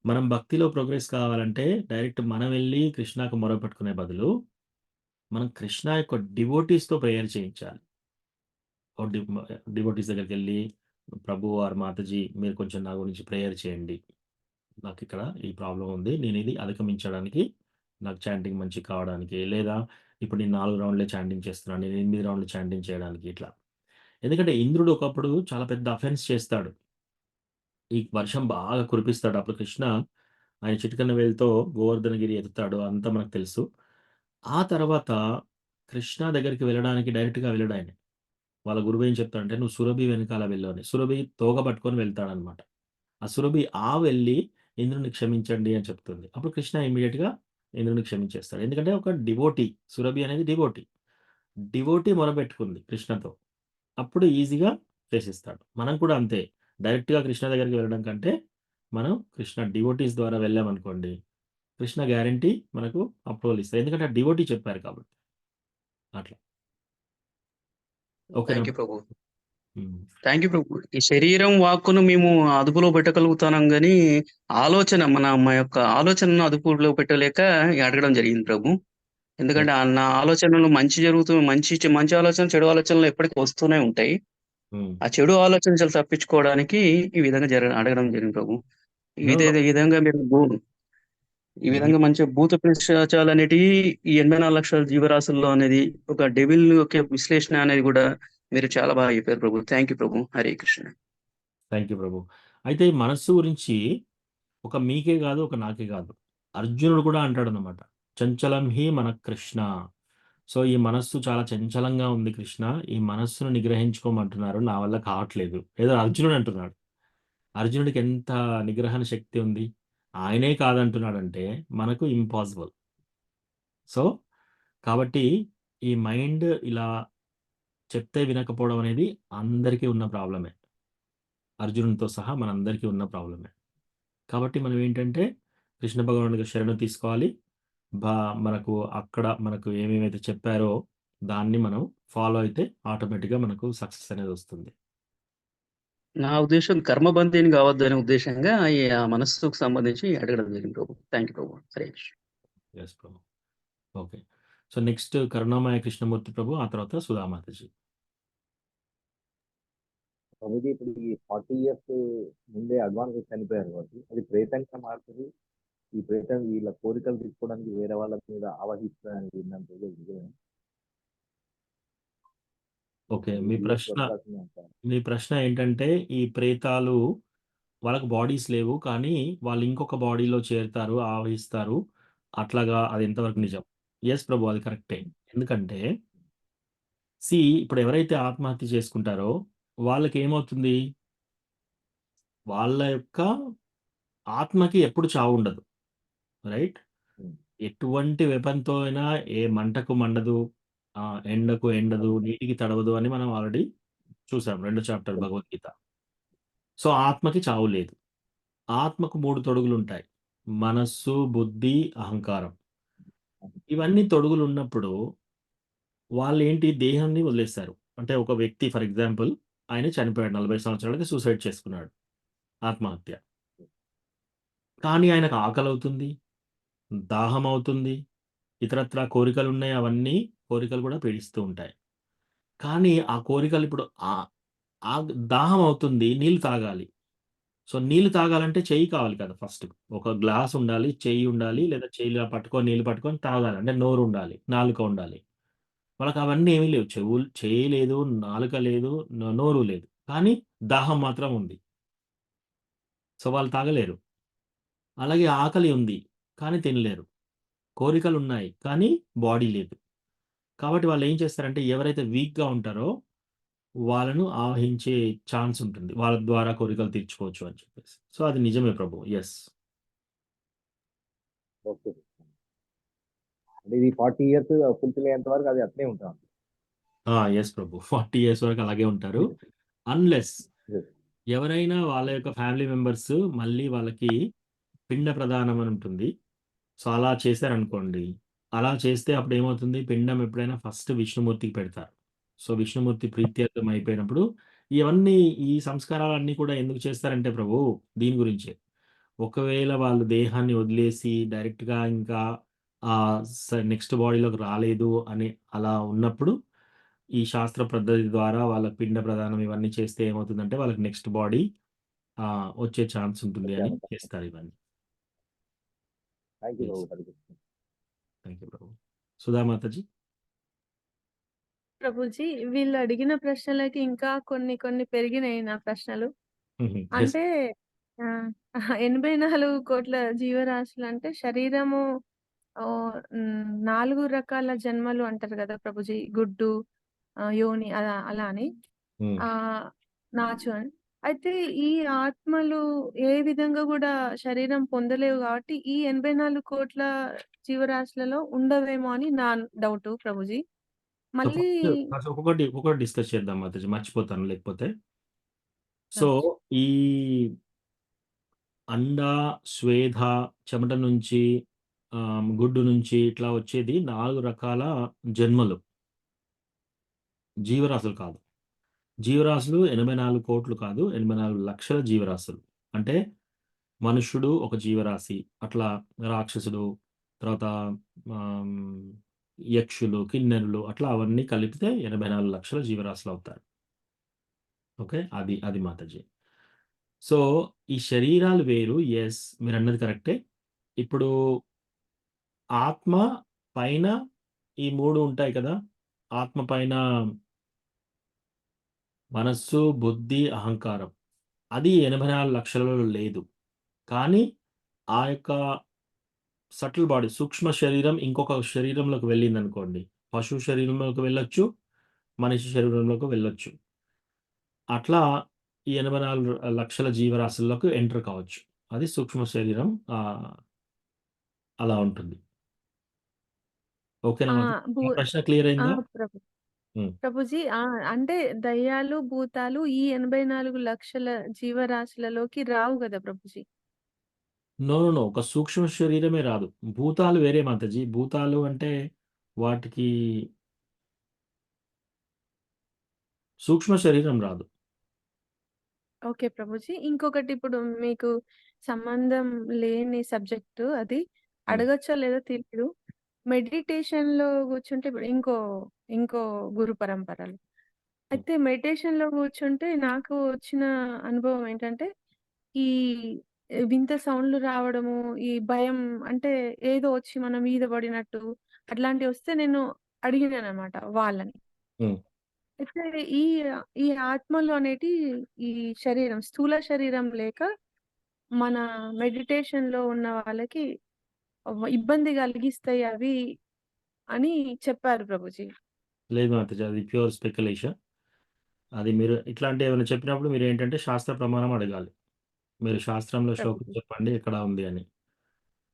మనం భక్తిలో ప్రోగ్రెస్ కావాలంటే డైరెక్ట్ మనం వెళ్లి కృష్ణకు మొరపెట్టుకునే బదులు, మనం కృష్ణ యొక్క డివోటీస్‌తో ప్రేయర్ చేయించాలి. ఓ డివోటీస్ దగ్గరికెళ్లి ప్రభు ఆర్ మాతాజీ మీరు కొంచెం నా గురించి ప్రేయర్ చేయండి. నాకిక్కడ ఈ ప్రాబ్లమ్ ఉంది. నేను ఇది అధిగమించడానికి నాకు చాంటింగ్ మంచిగా కావడానికి లేదా ఇప్పుడు నేను 4 రౌండ్‌లే చాంటింగ్ చేస్తున్నాను. నేను 8 రౌండ్‌లు చాంటింగ్ చేయడానికి ఇట్లా. ఎందుకంటే ఇంద్రుడు ఒకప్పుడు చాలా పెద్ద అఫెన్స్ చేస్తాడు. ఈ వర్షం బాగా కురిపిస్తాడు. అప్పుడు కృష్ణ ఆయన చిటికెన వేలుతో గోవర్ధనగిరి ఎత్తుతాడు. అంతా మనకు తెలుసు. ఆ తర్వాత కృష్ణ దగ్గరికి వెళ్ళడానికి డైరెక్ట్‌గా వెళ్ళడాయన. వాళ్ళ గురువు ఏం చెప్తాడంటే, "నువ్వు సురభి వెనకాల వెళ్ళు" అని. సురభి తోక పట్టుకొని వెళ్తాడనమాట. ఆ సురభి వెళ్ళి ఇంద్రుడిని క్షమించండి అని చెప్తుంది. అప్పుడు కృష్ణ ఇమ్మీడియేట్‌గా ఇంద్రుడిని క్షమించేస్తాడు. ఎందుకంటే ఒక డివోటీ. సురభి అనేది డివోటీ. డివోటీ మొరపెట్టుకుంది కృష్ణతో. అప్పుడు ఈజీగా చేసేస్తాడు. మనం కూడా అంతే. డైరెక్ట్‌గా కృష్ణ దగ్గరికి వెళ్ళడం కంటే, మనం కృష్ణ డివోటీస్ ద్వారా వెళ్ళామనుకోండి, కృష్ణ గ్యారంటీ మనకు అప్రూవల్ ఇస్తారు. ఎందుకంటే ఆ డివోటీ చెప్పారు కాబట్టి. అట్లా. ఓకేనా? థాంక్ యూ ప్రభు. హ్మ్. థాంక్ యూ ప్రభు. ఈ శరీరం, వాక్కును మేము అదుపులో పెట్టగలుగుతున్నాం గానీ, మా యొక్క ఆలోచనను అదుపులో పెట్టలేక అడగడం జరిగింది ప్రభు. ఎందుకంటే నా ఆలోచనలు మంచి ఆలోచనలు, చెడు ఆలోచనలు ఎప్పటికి వస్తూనే ఉంటాయి. హ్మ్. ఆ చెడు ఆలోచనలు తప్పించుకోవడానికి ఈ విధంగా అడగడం జరిగింది ప్రభు. No, no. ఈ విధంగా ఈ విధంగా మంచి భూత పిశాచాలు అనేటివి ఈ 84 లక్షల జీవరాశుల్లో అనేది ఒక డెవిల్ యొక్క విశ్లేషణ అనేది కూడా మీరు చాలా బాగా చెప్పారు ప్రభు. థాంక్ యూ ప్రభు. హరే కృష్ణ. థాంక్ యూ ప్రభు. అయితే ఈ మనస్సు గురించి ఒక మీకే గాదు, ఒక నాకే గాదు. అర్జునుడు కూడా అంటాడనమాట. చంచలం హి మన కృష్ణ. సో, ఈ మనస్సు చాలా చంచలంగా ఉంది కృష్ణ. ఈ మనస్సును నిగ్రహించుకోమంటున్నారు. నా వల్ల కావట్లేదు. ఏదో అర్జునుడు అంటున్నాడు. అర్జునుడికి ఎంత నిగ్రహణ శక్తి ఉంది. ఆయనే కాదంటున్నాడంటే మనకు ఇంపాసిబుల్. సో, కాబట్టి ఈ మైండ్ ఇలా చెప్తే వినకపోవడం అనేది అందరికీ ఉన్న ప్రాబ్లమే. అర్జునునితో సహా మనందరికీ ఉన్న ప్రాబ్లమే. కాబట్టి మనం ఏంటంటే కృష్ణ భగవానుడికి శరణు తీసుకోవాలి. మనకు ఏమేమైతే చెప్పారో దాన్ని మనం ఫాలో అయితే ఆటోమేటిక్‌గా మనకు సక్సెస్ అనేది వస్తుంది. నా ఉద్దేశం కర్మబంధీని కావద్దనే ఉద్దేశంగా ఆ మనస్సుకు సంబంధించి అడగడం జరిగింది ప్రభు. థాంక్ యూ ప్రభు. హరే కృష్ణ. యెస్ ప్రభు. Okay. So, next Karunamaya Krishnamurthy Prabhu. ఆ తర్వాత సుధామాతాజీ. ప్రభుజీ ఇప్పుడు ఈ 40 ఇయర్స్ ముందే అడ్వాన్స్ చనిపోయారు కాబట్టి అది ప్రేతంగా మారుతుంది. ఈ ప్రేతం వీళ్ళ కోరికలు తీసుకోవడానికి వేరే వాళ్ళ మీద ఆవహిస్తుందని విన్నాను ప్రభు. ఇది నిజమే? ఓకే. ఈ మీ జీవ స్వర్గాత్మ అంటారు. ప్రశ్న ఏంటంటే ఈ ప్రేతాలు వాళ్ళకి బాడీస్ లేవు. కానీ వాళ్ళు ఇంకొక బాడీలో చేరుతారు, ఆవహిస్తారు. అట్లాగా అది ఎంతవరకు నిజం? యెస్ ప్రభు. అది కరెక్టే. ఎందుకంటే ఇప్పుడు ఎవరైతే ఆత్మహత్య చేసుకుంటారో వాళ్ళకేమవుతుంది? వాళ్ళ యొక్క ఆత్మకి ఎప్పుడు చావు ఉండదు. రైట్? ఉమ్, ఎటువంటి వెపన్‌తో అయినా ఏ మంటకు మండదు, ఎండకు ఎండదు, నీటికి తడవదు అని మనం ఆల్రెడీ చూసాం 2 చాప్టర్ భగవద్గీత. సో, ఆత్మకి చావు లేదు. ఆత్మకు 3 తొడుగులుంటాయి. మనస్సు, బుద్ధి, అహంకారం. ఇవన్నీ తొడుగులున్నప్పుడు వాళ్ళేంటి దేహాన్ని వదిలేస్తారు. అంటే ఒక వ్యక్తి ఫర్ ఎగ్జాంపుల్ ఆయన చనిపోయాడు. 40 సంవత్సరాలకి సూసైడ్ చేసుకున్నాడు. ఆత్మహత్య. కానీ ఆయనకు ఆకలవుతుంది, దాహమవుతుంది, ఇతరత్రా కోరికలున్నాయి. అవన్నీ కోరికలు కూడా పీడిస్తూ ఉంటాయి. కానీ ఆ కోరికలు ఇప్పుడు దాహం అవుతుంది. నీళ్ళు తాగాలి. సో, నీళ్ళు తాగాలంటే చెయ్యి కావాలి కదా ఫస్ట్. ఒక గ్లాస్ ఉండాలి, చెయ్యి ఉండాలి, లేదా చెయ్యిలా పట్టుకొని నీళ్ళు పట్టుకొని తాగాలి. అంటే నోరుండాలి, నాలుక ఉండాలి. వాళ్ళకవన్నీ ఏమీ లేవు. చెయ్యి లేదు, నాలుక లేదు, నోరు లేదు. కానీ దాహం మాత్రం ఉంది. సో, వాళ్ళు తాగలేరు. అలాగే ఆకలి ఉంది, కానీ తినలేరు. కోరికలున్నాయి, కానీ బాడీ లేదు. కాబట్టి వాళ్ళేం చేస్తారంటే ఎవరైతే వీక్‌గా ఉంటారో వాళ్ళను ఆవహించే ఛాన్స్ ఉంటుంది. వాళ్ళ ద్వారా కోరికలు తీర్చుకోవచ్చు అని చెప్పేసి. సో, అది నిజమే ప్రభు. యెస్. ఓకే. అంటే ఇది 40 ఇయర్స్ ఫుల్ఫిల్ అయ్యేంత వరకు అది అట్లే ఉంటాం. యెస్ ప్రభు. 40 ఇయర్స్ వరకు అలాగే ఉంటారు. Unless Yes. ఎవరైనా వాళ్ళ యొక్క ఫ్యామిలీ మెంబర్స్ మళ్ళీ వాళ్ళకి పిండ ప్రదానం అని ఉంటుంది. సో, అలా చేశారనుకోండి. అలా చేస్తే అప్పుడేమవుతుంది, పిండం ఎప్పుడైనా ఫస్ట్ విష్ణుమూర్తికి పెడతారు. సో, విష్ణుమూర్తి ప్రీత్యర్థం అయిపోయినప్పుడు ఇవన్నీ ఈ సంస్కారాలన్నీ కూడా ఎందుకు చేస్తారంటే ప్రభు దీని గురించే. ఒకవేళ వాళ్ళు దేహాన్ని వదిలేసి డైరెక్ట్‌గా ఇంకా నెక్స్ట్ బాడీలోకి రాలేదు అని అలా ఉన్నప్పుడు ఈ శాస్త్ర పద్ధతి ద్వారా వాళ్ళకి పిండ ప్రదానం ఇవన్నీ చేస్తే ఏమవుతుందంటే వాళ్ళకి నెక్స్ట్ బాడీ వచ్చే ఛాన్స్ ఉంటుంది అని చేస్తారు ఇవన్నీ. Thank you Yes. బాబు హరికృష్ణ. థ్యాంక్ యూ ప్రభు. సుధా మాతాజీ. ప్రభుజీ వీళ్ళు అడిగిన ప్రశ్నలకి ఇంకా కొన్ని కొన్ని పెరిగినాయి నా ప్రశ్నలు. యెస్. అంటే 84 కోట్ల జీవరాశులు అంటే శరీరము 4 రకాల జన్మలు అంటారు కదా ప్రభుజీ. గుడ్డు, యోని అలా అని. హ్మ్. నాచు అని. అయితే ఈ ఆత్మలు ఏ విధంగా కూడా శరీరం పొందలేవు కాబట్టి ఈ 84 కోట్ల జీవరాశులలో ఉండవేమో అని నా డౌట్ ప్రభుజీ. సో, మళ్ళీ ఫస్ట్ ఒక్కొక్కటి డిస్కస్ చేద్దాం మాతాజీ. మర్చిపోతాను లేకపోతే. సో, ఈ అండ, స్వేద, చెమట నుంచి గుడ్డు నుంచి ఇట్లా వచ్చేది 4 రకాల జన్మలు. జీవరాశులు కాదు. జీవరాశులు 84 కోట్లు కాదు. 84 లక్షల జీవరాశులు. అంటే మనుష్యుడు ఒక జీవరాశి. అట్లా రాక్షసుడు, తర్వాత యక్షులు, కిన్నెరులు అట్లా అవన్నీ కలిపితే 84 లక్షల జీవరాశులు అవుతారు. ఓకే. అది మాతాజీ. సో, ఈ శరీరాలు వేరు. యెస్. మీరన్నది కరెక్టే. ఇప్పుడు ఆత్మ పైన ఈ 3 ఉంటాయి కదా! ఆత్మ పైన మనస్సు, బుద్ధి, అహంకారం. అది 84 లక్షలలో లేదు. కానీ ఆ యొక్క సటిల్ బాడీ సూక్ష్మ శరీరం ఇంకొక శరీరంలోకి వెళ్ళిందనుకోండి. పశువు శరీరంలోకి వెళ్ళొచ్చు. మనిషి శరీరంలోకి వెళ్ళొచ్చు. అట్లా ఈ 84 లక్షల జీవరాశుల్లోకి ఎంటర్ కావచ్చు. అది సూక్ష్మ శరీరం అలా ఉంటుంది. ఓకేనా మాతాజీ? నా ప్రశ్న క్లియర్ అయిందా? ప్రభు. హ్మ్. ప్రభుజీ అంటే దయ్యాలు, భూతాలు ఈ 84 లక్షల జీవరాశులలోకి రావు గదా ప్రభుజీ. నో. ఒక సూక్ష్మ శరీరమే రాదు. భూతాలు వేరే మాతాజీ. భూతాలు అంటే వాటికి సూక్ష్మ శరీరం రాదు. ఓకే ప్రభుజీ. ఇంకొకటి ఇప్పుడు మీకు సంబంధం లేని సబ్జెక్టు అది. అడగొచ్చో లేదో తెలీదు. మెడిటేషన్‌లో కూర్చుంటే ఇప్పుడు ఇంకో గురు పరంపరలో. అయితే మెడిటేషన్‌లో కూర్చుంటే నాకు వచ్చిన అనుభవం ఏంటంటే, ఈ వింత సౌండ్‌లు రావడము, ఈ భయం అంటే ఏదో వచ్చి మన మీద పడినట్టు అట్లాంటివొస్తే నేను అడిగినాననమాట వాళ్ళని. హ్మ్. అయితే ఈ ఈ ఆత్మలు అనేటియి ఈ శరీరం, స్థూల శరీరం లేక మన మెడిటేషన్‌లో ఉన్న వాళ్ళకి ఇబ్బంది కలిగిస్తాయి అవి అని చెప్పారు ప్రభుజీ. లేదు మాతాజీ. అది ప్యూర్ స్పెక్యులేషన్. అది మీరు ఇట్లాంటివి ఏమైనా చెప్పినప్పుడు మీరేంటంటే శాస్త్ర ప్రమాణం అడగాలి. మీరు శాస్త్రంలో శ్లోకం ప్రభుజీ చెప్పండి ఎక్కడ ఉంది అని.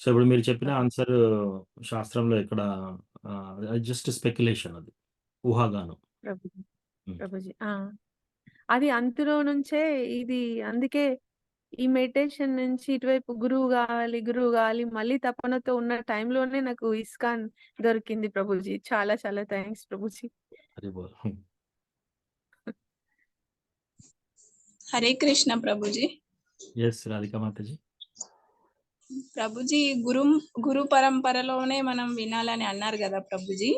సో ఇప్పుడు మీరు చెప్పిన ప్రభుజీ ఆన్సర్ శాస్త్రంలో ఎక్కడ, జస్ట్ స్పెక్యులేషన్, అది ఊహాగానం. ప్రభుజీ ఉమ్. ప్రభుజీ అది అందులో నుంచే ఇది, అందుకే ఈ మెడిటేషన్ నుంచి ఇటువైపు గురువు కావాలి మళ్ళీ తపనతో ఉన్న టైంలోనే నాకు ఇస్కాన్ దొరికింది ప్రభుజీ. చాలా చాలా థ్యాంక్స్ ప్రభుజీ. అది బోల్. హరే కృష్ణ ప్రభుజీ. ఎస్ రాధికా మాతాజీ. ప్రభుజీ గురు పరంపరలోనే మనం వినాలని అన్నారు కదా ప్రభుజీ.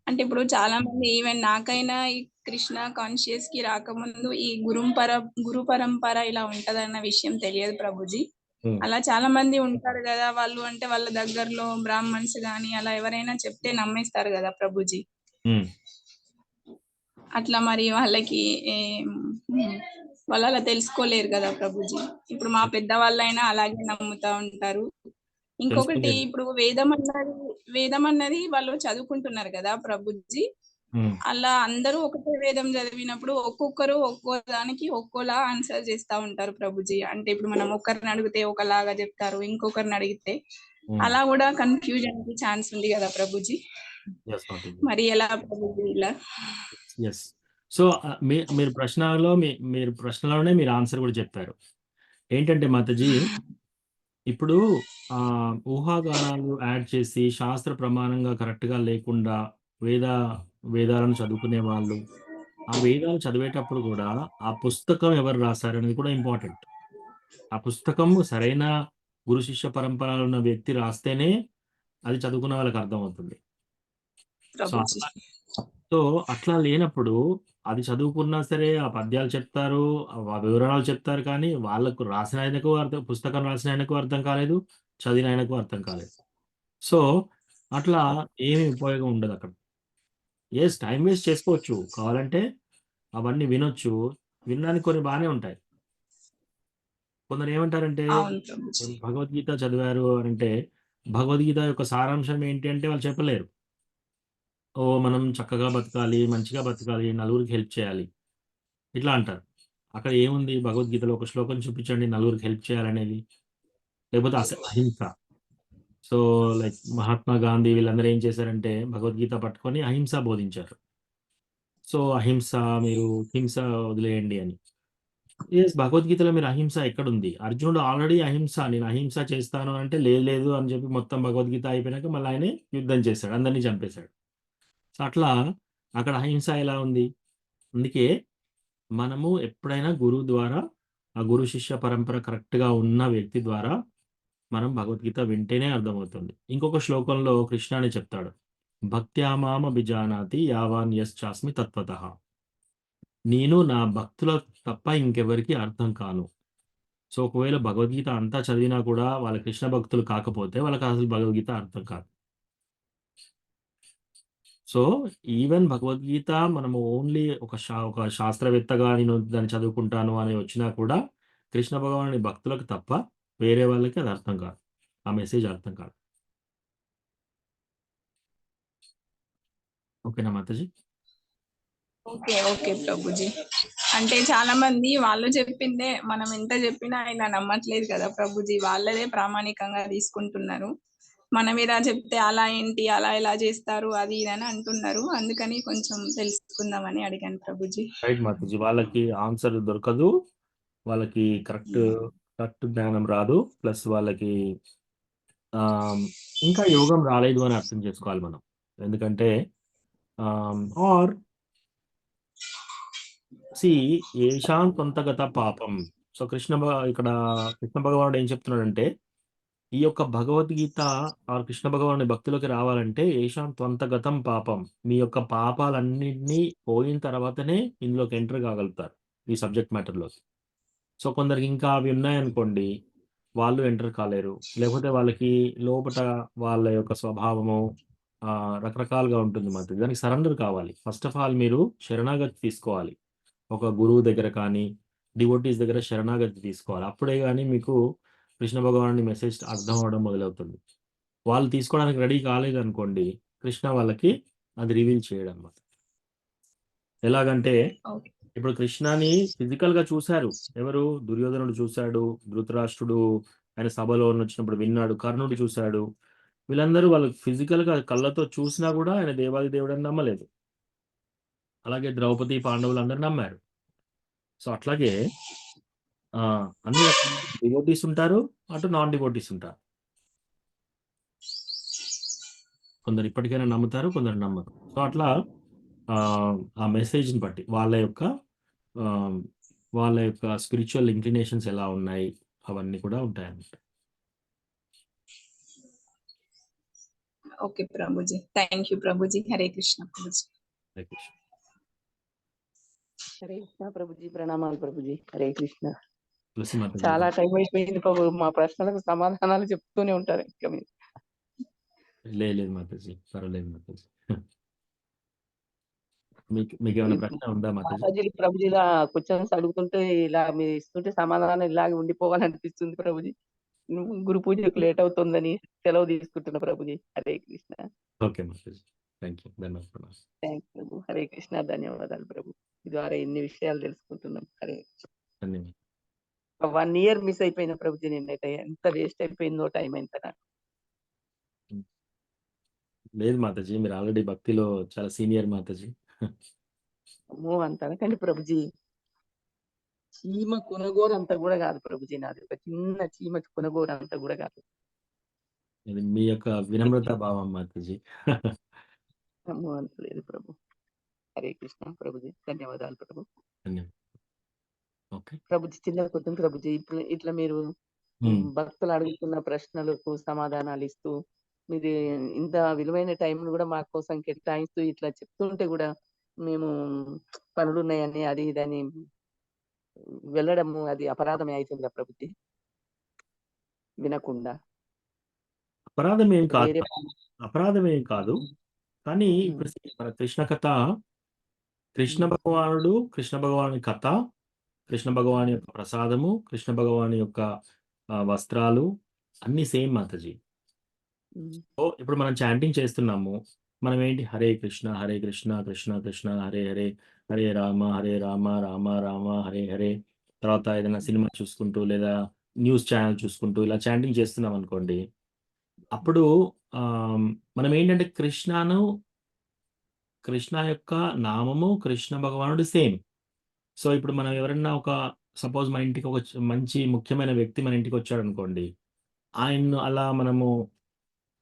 అంటే ఇప్పుడు చాలా మంది ఈవెన్ నాకైనా ఈ కృష్ణ కాన్షియస్ కి రాకముందు ఈ గురు పరంపర ఇలా ఉంటదన్న విషయం తెలియదు ప్రభుజీ. అలా చాలా మంది ఉంటారు కదా, వాళ్ళు అంటే వాళ్ళ దగ్గరలో బ్రాహ్మణ్స్ గాని అలా ఎవరైనా చెప్తే నమ్మేస్తారు కదా ప్రభుజీ. అట్లా మరి వాళ్ళకి వాళ్ళు అలా తెలుసుకోలేరు కదా ప్రభుజీ. ఇప్పుడు మా పెద్దవాళ్ళైనా అలాగే నమ్ముతా ఉంటారు. ఇంకొకటి ఇప్పుడు వేదం అన్నది వాళ్ళు చదువుకుంటున్నారు కదా ప్రభుజీ. అలా అందరూ ఒకటే వేదం చదివినప్పుడు ఒక్కొక్కరు ఒక్కో దానికి ఒక్కోలా ఆన్సర్ చేస్తా ఉంటారు ప్రభుజీ. అంటే ఇప్పుడు మనం ఒకరిని అడిగితే ఒకలాగా చెప్తారు, ఇంకొకరిని అడిగితే అలా కూడా కన్ఫ్యూజన్ కి ఛాన్స్ ఉంది కదా ప్రభుజీ. మరి ఎలా ప్రభుజీ ఇలా? ఎస్. సో మీరు ప్రశ్నలోనే మీరు ఆన్సర్ కూడా చెప్పారు. ఏంటంటే మాతాజీ, ఇప్పుడు ఊహాగానాలు యాడ్ చేసి శాస్త్ర ప్రమాణంగా కరెక్ట్గా లేకుండా వేదాలను చదువుకునే వాళ్ళు, ఆ వేదాలు చదివేటప్పుడు కూడా ఆ పుస్తకం ఎవరు రాశారనేది కూడా ఇంపార్టెంట్. ఆ పుస్తకం సరైన గురు శిష్య పరంపరలో ఉన్న వ్యక్తి రాస్తేనే అది చదువుకున్న వాళ్ళకి అర్థమవుతుంది. సో అట్లా లేనప్పుడు అది చదువుకున్నా సరే ఆ పద్యాలు చెప్తారు, ఆ వివరణలు చెప్తారు, కానీ వాళ్ళకు రాసిన ఆయనకు పుస్తకం రాసిన ఆయనకు అర్థం కాలేదు, చదివిన ఆయనకు అర్థం కాలేదు. సో అట్లా ఏమి ఉపయోగం ఉండదు అక్కడ. ఎస్, టైం వేస్ట్ చేసుకోవచ్చు, కావాలంటే అవన్నీ వినొచ్చు, వినడానికి కొన్ని బాగానే ఉంటాయి. కొందరు ఏమంటారంటే భగవద్గీత చదివారు అంటే భగవద్గీత యొక్క సారాంశం ఏంటి అంటే వాళ్ళు చెప్పలేరు. మనం చక్కగా బతకాలి, మంచిగా బతకాలి, నలుగురికి హెల్ప్ చేయాలి, ఇట్లా అంటారు. అక్కడ ఏముంది భగవద్గీతలో ఒక శ్లోకం చూపించండి నలుగురికి హెల్ప్ చేయాలనేది, లేకపోతే అహింస. సో లైక్ మహాత్మా గాంధీ వీళ్ళందరూ ఏం చేశారంటే భగవద్గీత పట్టుకొని అహింస బోధించారు. సో అహింస, మీరు హింస వదిలేయండి అని. ఎస్, భగవద్గీతలో మీరు అహింస ఎక్కడుంది? అర్జునుడు ఆల్రెడీ నేను అహింస చేస్తాను అంటే లేదు అని చెప్పి మొత్తం భగవద్గీత అయిపోయినాక మళ్ళీ ఆయనే యుద్ధం చేశాడు, అందరినీ చంపేశాడు. సో అట్లా అక్కడ అహింస ఎలా ఉంది? అందుకే మనము ఎప్పుడైనా గురువు ద్వారా, ఆ గురు శిష్య పరంపర కరెక్ట్గా ఉన్న వ్యక్తి ద్వారా మనం భగవద్గీత వింటేనే అర్థమవుతుంది. ఇంకొక శ్లోకంలో కృష్ణ అని చెప్తాడు, భక్త్యామామ బిజానాతి యావాన్ యశ్చాస్మి తత్వతః. నేను నా భక్తుల తప్ప ఇంకెవరికి అర్థం కాను. సో ఒకవేళ భగవద్గీత అంతా చదివినా కూడా వాళ్ళ కృష్ణ భక్తులు కాకపోతే వాళ్ళకి అసలు భగవద్గీత అర్థం కాదు. సో ఈవెన్ భగవద్గీత మనము ఓన్లీ ఒక శాస్త్రవేత్తగా నేను దాన్ని చదువుకుంటాను అని వచ్చినా కూడా కృష్ణ భగవానుని భక్తులకు తప్ప వేరే వాళ్ళకి అది అర్థం కాదు, ఆ మెసేజ్ అర్థం కాదు. ఓకేనా మాతాజీ? ఓకే ప్రభుజీ. అంటే చాలా మంది వాళ్ళు చెప్పిందే మనం ఎంత చెప్పినా ఇలా నమ్మట్లేదు కదా ప్రభుజీ, వాళ్ళదే ప్రామాణికంగా తీసుకుంటున్నారు. మనం ఇలా చెప్తే అలా ఏంటి, అలా ఎలా చేస్తారు, అది ఇదని అంటున్నారు. అందుకని కొంచెం తెలుసుకుందామని అడిగాను ప్రభుజీ. రైట్ మాతాజీ, వాళ్ళకి ఆన్సర్ దొరకదు, వాళ్ళకి కరెక్ట్ జ్ఞానం రాదు, ప్లస్ వాళ్ళకి ఇంకా యోగం రాలేదు అని అర్థం చేసుకోవాలి మనం. ఎందుకంటే ఏషాం కొంతగత పాపం. సో ఇక్కడ కృష్ణ భగవానుడు ఏం చెప్తున్నాడంటే, ఈ యొక్క భగవద్గీత కృష్ణ భగవానుడి భక్తులకి రావాలంటే ఏషాం త్వంతగతం పాపం, మీ యొక్క పాపాలన్నింటినీ పోయిన తర్వాతనే ఇందులోకి ఎంటర్ కాగలుగుతారు ఈ సబ్జెక్ట్ మ్యాటర్లోకి. సో కొందరికి ఇంకా అవి ఉన్నాయనుకోండి, వాళ్ళు ఎంటర్ కాలేరు, లేకపోతే వాళ్ళకి లోపల వాళ్ళ యొక్క స్వభావము రకరకాలుగా ఉంటుంది. మాత్రం దానికి సరెండర్ కావాలి. ఫస్ట్ ఆఫ్ ఆల్ మీరు శరణాగతి తీసుకోవాలి, ఒక గురువు దగ్గర కానీ డివోటీస్ దగ్గర శరణాగతి తీసుకోవాలి. అప్పుడే కానీ మీకు కృష్ణ భగవానుడి మెసేజ్ అర్థం అవడం మొదలవుతుంది. వాళ్ళు తీసుకోవడానికి రెడీ కాలేదు అనుకోండి, కృష్ణ వాళ్ళకి అది రివీల్ చేయడం అన్నమాట. ఎలాగంటే ఇప్పుడు కృష్ణని ఫిజికల్ గా చూశారు ఎవరు? దుర్యోధనుడు చూశాడు, ధృతరాష్ట్రుడు ఆయన సభలో వచ్చినప్పుడు విన్నాడు, కర్ణుడు చూశాడు. వీళ్ళందరూ వాళ్ళు ఫిజికల్ గా కళ్ళతో చూసినా కూడా ఆయన దేవాది దేవుడు అని నమ్మలేదు. అలాగే ద్రౌపది, పాండవులు అందరూ నమ్మారు. సో అట్లాగే అన్ని రకాల డివోటీస్ ఉంటారు, అటు నాన్ డివోటీస్ ఉంటారు. కొందరు ఇప్పటికైనా నమ్ముతారు, కొందరు నమ్మరు. సో అట్లా ఆ మెసేజ్ని బట్టి వాళ్ళ యొక్క స్పిరిచువల్ ఇంక్లినేషన్స్ ఎలా ఉన్నాయి అవన్నీ కూడా ఉంటాయన్నమాట. ఓకే ప్రభుజీ, థ్యాంక్ యూ ప్రభుజీ. హరే కృష్ణ ప్రభుజీ. హరే కృష్ణ. హరే కృష్ణ ప్రభుజీ, ప్రణామాలు ప్రభుజీ. హరే కృష్ణ. తులసి మాత చాలా టైం అయిపోయింది ప్రభు, మా ప్రశ్నలకు సమాధానాలు చెప్తూనే ఉంటారు ఇంకా మీరు. లేదు మాతాజీ, పర్వాలేదు మాతాజీ. మీకు ఏమైనా ప్రశ్న ఉందా మాతాజీ? మాతాజీ ప్రభుజీ ఇలా క్వశ్చన్స్ అడుగుతుంటే ఇలా మీరు ఇస్తుంటే సమాధానం ఇలాగే ఉండిపోవాలనిపిస్తుంది ప్రభుజీ. గురు పూజకు లేట్ అవుతుందని సెలవు తీసుకుంటున్నా Prabhuji. Hare Krishna. Okay Mataji, thank you, ధన్యవాదాలు. థ్యాంక్ యూ ప్రభు. హరే కృష్ణ, ధన్యవాదాలు ప్రభు. ఈ ద్వారా ఎన్ని విషయాలు తెలుసుకుంటున్నాం. హరే ధన్యవాదాలు. 1 year మిస్ అయిపోయిన ప్రభుజీ, నిన్నైతే ఎంత వేస్ట్ అయిపోయిందో టైం ఎంత నాకు. లేదు మాతాజీ, మీరు ఆల్రెడీ భక్తిలో చాలా సీనియర్ మాతాజీ. అమ్మో అంత అనకండి ప్రభుజీ. చీమ కొనగోరు అంత కూడా కాదు ప్రభుజీ, నాది ఒక చిన్న చీమ కొనగోరు అంత కూడా కాదు. ఇది మీ యొక్క వినమ్రత భావం మాతాజీ. అమ్మో అంత లేదు ప్రభు. హరే కృష్ణ ప్రభుజీ, ధన్యవాదాలు ప్రభు. ధన్యవాదాలు. ఓకే ప్రభుజీ చిన్న కొద్ది ప్రభుజీ, ఇట్లా మీరు భక్తులు అడుగుతున్న ప్రశ్నలకు సమాధానాలు ఇస్తూ మీరు ఇంత విలువైన టైం కూడా మా కోసం కేటాయిస్తూ ఇట్లా చెప్తుంటే కూడా మేము పనులు ఉన్నాయని అది ఇదని వెళ్ళడము అది అపరాధమే అవుతుందా ప్రభుజీ? వినకుండా అపరాధం ఏం కాదు. కానీ ఇప్పుడు మన కృష్ణ కథ, కృష్ణ భగవానుడి కథ, కృష్ణ భగవాని యొక్క ప్రసాదము, కృష్ణ భగవాని యొక్క వస్త్రాలు అన్ని సేమ్ మాతాజీ. సో ఇప్పుడు మనం చాంటింగ్ చేస్తున్నాము, మనం ఏంటి హరే కృష్ణ కృష్ణ కృష్ణ హరే హరే, హరే రామ రామ రామ హరే హరే. తర్వాత ఏదైనా సినిమా చూసుకుంటూ లేదా న్యూస్ ఛానల్ చూసుకుంటూ ఇలా చాంటింగ్ చేస్తున్నాం అనుకోండి, అప్పుడు మనం ఏంటంటే కృష్ణ యొక్క నామము, కృష్ణ భగవానుడు సేమ్. సో ఇప్పుడు మనం ఎవరన్నా సపోజ్ మన ఇంటికి ఒక మంచి ముఖ్యమైన వ్యక్తి మన ఇంటికి వచ్చాడు అనుకోండి, ఆయన్ను అలా మనము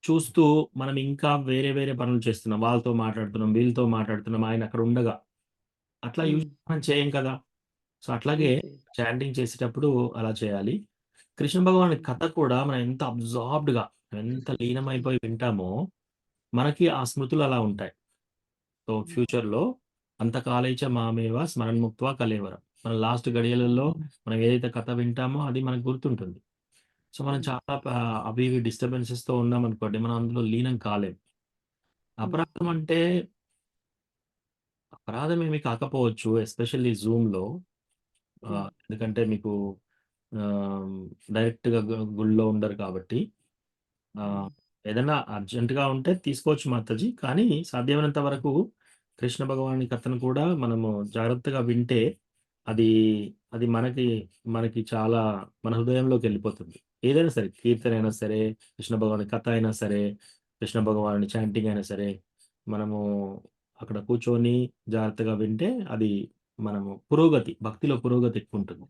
చూస్తూ మనం ఇంకా వేరే వేరే పనులు చేస్తున్నాం, వాళ్ళతో మాట్లాడుతున్నాం, వీళ్ళతో మాట్లాడుతున్నాం, ఆయన అక్కడ ఉండగా. అట్లా మనం చేయం కదా. సో అట్లాగే చాంటింగ్ చేసేటప్పుడు అలా చేయాలి. కృష్ణ భగవాన్ కథ కూడా మనం ఎంత అబ్జార్బ్డ్గా, ఎంత లీనమైపోయి వింటామో మనకి ఆ స్మృతులు అలా ఉంటాయి. సో ఫ్యూచర్లో అంతకాలైచ మామేవ స్మరణముక్త్వా కలేవరం, మన లాస్ట్ గడియలలో మనం ఏదైతే కథ వింటామో అది మనకు గుర్తుంటుంది. సో మనం చాలా అవి డిస్టర్బెన్సెస్తో ఉన్నాం అనుకోండి, మనం అందులో లీనం కాలేం. అపరాధం అంటే అపరాధం ఏమి కాకపోవచ్చు, ఎస్పెషల్లీ జూమ్లో. ఎందుకంటే మీకు డైరెక్ట్గా గుళ్ళో ఉండరు కాబట్టి ఏదైనా అర్జెంటుగా ఉంటే తీసుకోవచ్చు మాతాజీ. కానీ సాధ్యమైనంత వరకు కృష్ణ భగవాని కథను కూడా మనము జాగ్రత్తగా వింటే అది మనకి చాలా మన హృదయంలోకి వెళ్ళిపోతుంది. ఏదైనా సరే, కీర్తన అయినా సరే, కృష్ణ భగవాని కథ అయినా సరే, కృష్ణ భగవాని చాంటింగ్ అయినా సరే, మనము అక్కడ కూర్చొని జాగ్రత్తగా వింటే అది మనము భక్తిలో పురోగతి ఎక్కువ ఉంటుంది.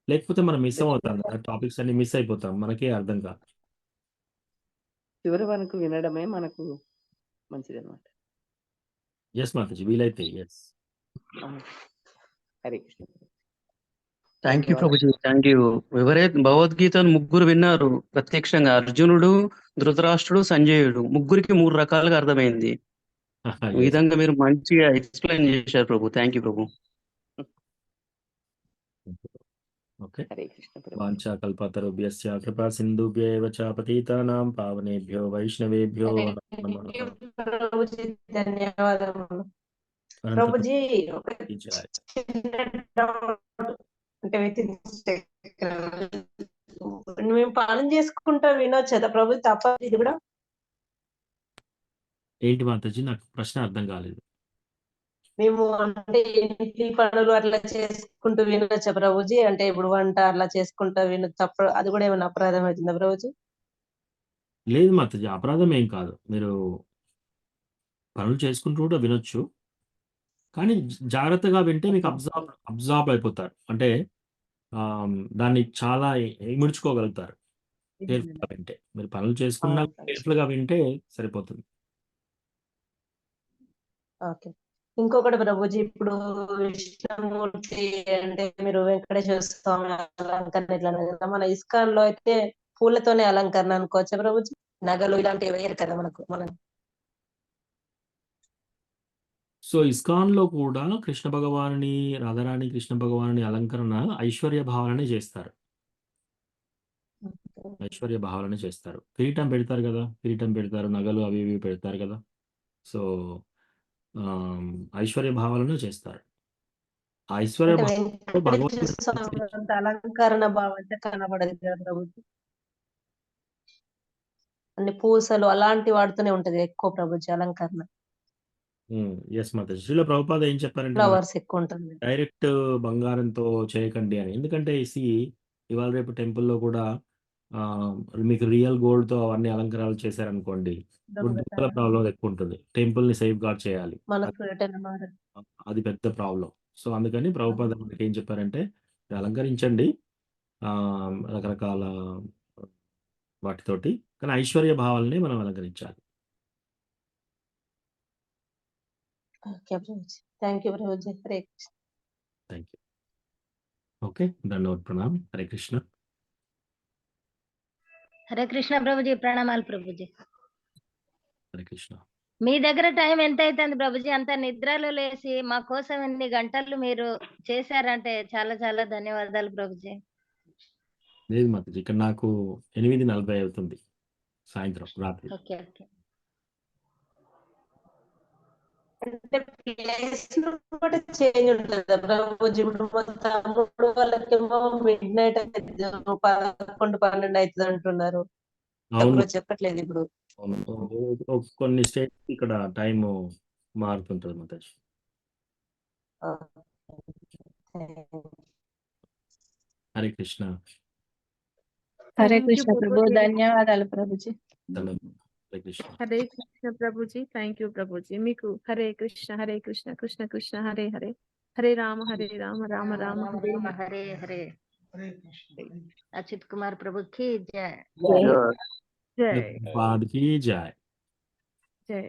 లేకపోతే మనం మిస్ అవుతాం కదా, టాపిక్స్ అన్ని మిస్ అయిపోతాం, మనకే అర్థం కాదు. చివరి వరకు వినడమే మనకు మంచిది అనమాట. ఎస్ మాతాజీ, వీలైతే yes. Hare Krishna. Thank you Prabhuji, thank you. ఎవరైతే భగవద్గీతను ముగ్గురు విన్నారు ప్రత్యక్షంగా, అర్జునుడు, ధృతరాష్ట్రుడు, సంజయుడు, ముగ్గురికి 3 రకాలుగా అర్థమైంది. ఈ విధంగా మీరు మంచిగా ఎక్స్ప్లెయిన్ చేశారు ప్రభు. థ్యాంక్ యూ ప్రభు. ఓకే. హరే కృష్ణ. వాంఛా కల్పతరుభ్యశ్చ కృపా సింధుభ్యైవ చ పతితానాం పావనేభ్యో వైష్ణవేభ్యో నమః. ప్రభుజీ ధన్యవాదములు. ప్రభుజీ ఒక చిన్న డౌట్, అంటే మేము పాలన చేసుకుంటా వినొచ్చు కదా ప్రభు, తప్పదు ఇది కూడా? ఏంటి మాతాజీ, నాకు ప్రశ్న అర్థం కాలేదు. మేము అంటే ఇంటి పనులు అట్లా చేసుకుంటూ వినొచ్చా ప్రభుజీ? అంటే ఇప్పుడు వంట అట్లా చేసుకుంటూ వినొచ్చు, అది కూడా ఏమైనా అపరాధం అవుతుందా ప్రభుజీ? లేదు మాతాజీ, అపరాధం ఏం కాదు. మీరు పనులు చేసుకుంటూ కూడా వినొచ్చు. కానీ జాగ్రత్తగా వింటే మీకు అబ్జార్బ్ అయిపోతారు. అంటే దాన్ని చాలా ఇముడ్చుకోగలుగుతారు కేర్ఫుల్గా వింటే. మీరు పనులు చేసుకున్నా కేర్ఫుల్గా వింటే సరిపోతుంది. ఓకే. ఇంకొకటి ప్రభుజీ, ఇప్పుడు విష్ణుమూర్తి అంటే మీరు వెంకటేశ్వర స్వామి అలంకరణ ఇట్లా అన్నారు కదా, మన ఇస్కాన్ లో అయితే పూలతోనే అలంకరణ అనుకోవచ్చా ప్రభుజీ? నగలు ఇలాంటివి వేయరు కదా మనం. సో ఇస్కాన్లో కూడా కృష్ణ భగవానుని, రాధారాణి కృష్ణ భగవానుని అలంకరణ ఐశ్వర్య భావననే చేస్తారు. ఐశ్వర్య భావననే చేస్తారు. కిరీటం పెడతారు కదా, కిరీటం పెడతారు, నగలు అవి ఇవి పెడతారు కదా. సో ఐశ్వర్య భావాలను చేస్తారు. ఆ ఐశ్వర్య అంటే భావంలో వెంకటేశ్వర భగవంతుడు స్వామి అంత అలంకరణ భావం అయితే కనబడదు కదా ప్రభుజీ. అన్ని పూసలు అలాంటి వాడుతూనే ఉంటది ఎక్కువ ప్రభుజీ అలంకరణ. ఎస్ మాతాజీ. శ్రీల ప్రభుపాద ఏం చెప్పారంటే మన ఫ్లవర్స్ ఎక్కువ ఉంటుంది. డైరెక్ట్ బంగారంతో చేయకండి అని. ఎందుకంటే ఇవాళ రేపు టెంపుల్లో కూడా మీకు రియల్ గోల్డ్తో అవన్నీ అలంకరణలు చేశారనుకోండి, దొంగల ప్రాబ్లం ఎక్కువ ఉంటుంది. టెంపుల్ని సేఫ్ గార్డ్ చేయాలి, మనకు ఎటైనా మారదు. అది పెద్ద ప్రాబ్లం. సో అందుకని ప్రభుపాద మనకి ఏం చెప్పారంటే అలంకరించండి రకరకాల వాటితోటి, కానీ ఐశ్వర్య భావాలని మనం అలంకరించాలి. ఓకే ప్రభుజీ, థ్యాంక్ యూ ప్రభుజీ. Hare Krishna. Thank you. Okay, దండవత్ ప్రణామ్. హరే కృష్ణ. హరే కృష్ణ ప్రభుజీ, ప్రణామాలు ప్రభుజీ. హరే కృష్ణ. మీ దగ్గర టైం ఎంత అవుతుంది ప్రభుజీ? అంత నిద్రలో లేసి మా కోసం ఇన్ని గంటలు మీరు చేశారంటే చాలా చాలా ధన్యవాదాలు ప్రభుజీ. లేదు మాతాజీ, ఇక్కడ నాకు 8:40 అవుతుంది సాయంత్రం, రాత్రి. Okay okay. అంటే ప్లేస్ కూడా చేంజ్ ఉంటుంది ప్రభుజీ. ఇప్పుడు మా తమ్ముడు వాళ్ళకేమో మిడ్-నైట్ 11-12 అవుతుంది అంటున్నారు. అవును, చెప్పట్లేదు ఇప్పుడు. కొన్ని స్టేట్ ఇక్కడ టైం మారుతుంటుంది మాతాజీ. హరే కృష్ణ. హరే Thank you, కృష్ణ ప్రభు, ప్రభుజీ. ధన్యవాదాలు ప్రభుజీ. హరే కృష్ణ. హరే కృష్ణ ప్రభుజీ. Thank you Prabhuji. మీకు హరే కృష్ణ కృష్ణ కృష్ణ హరే హరే, హరే రామ రామ రామ హరే హరే హరే. అచ్యుత్ కుమార్ ప్రభు కి జై. జై ప్రభుపాద్ కీ జై. జై.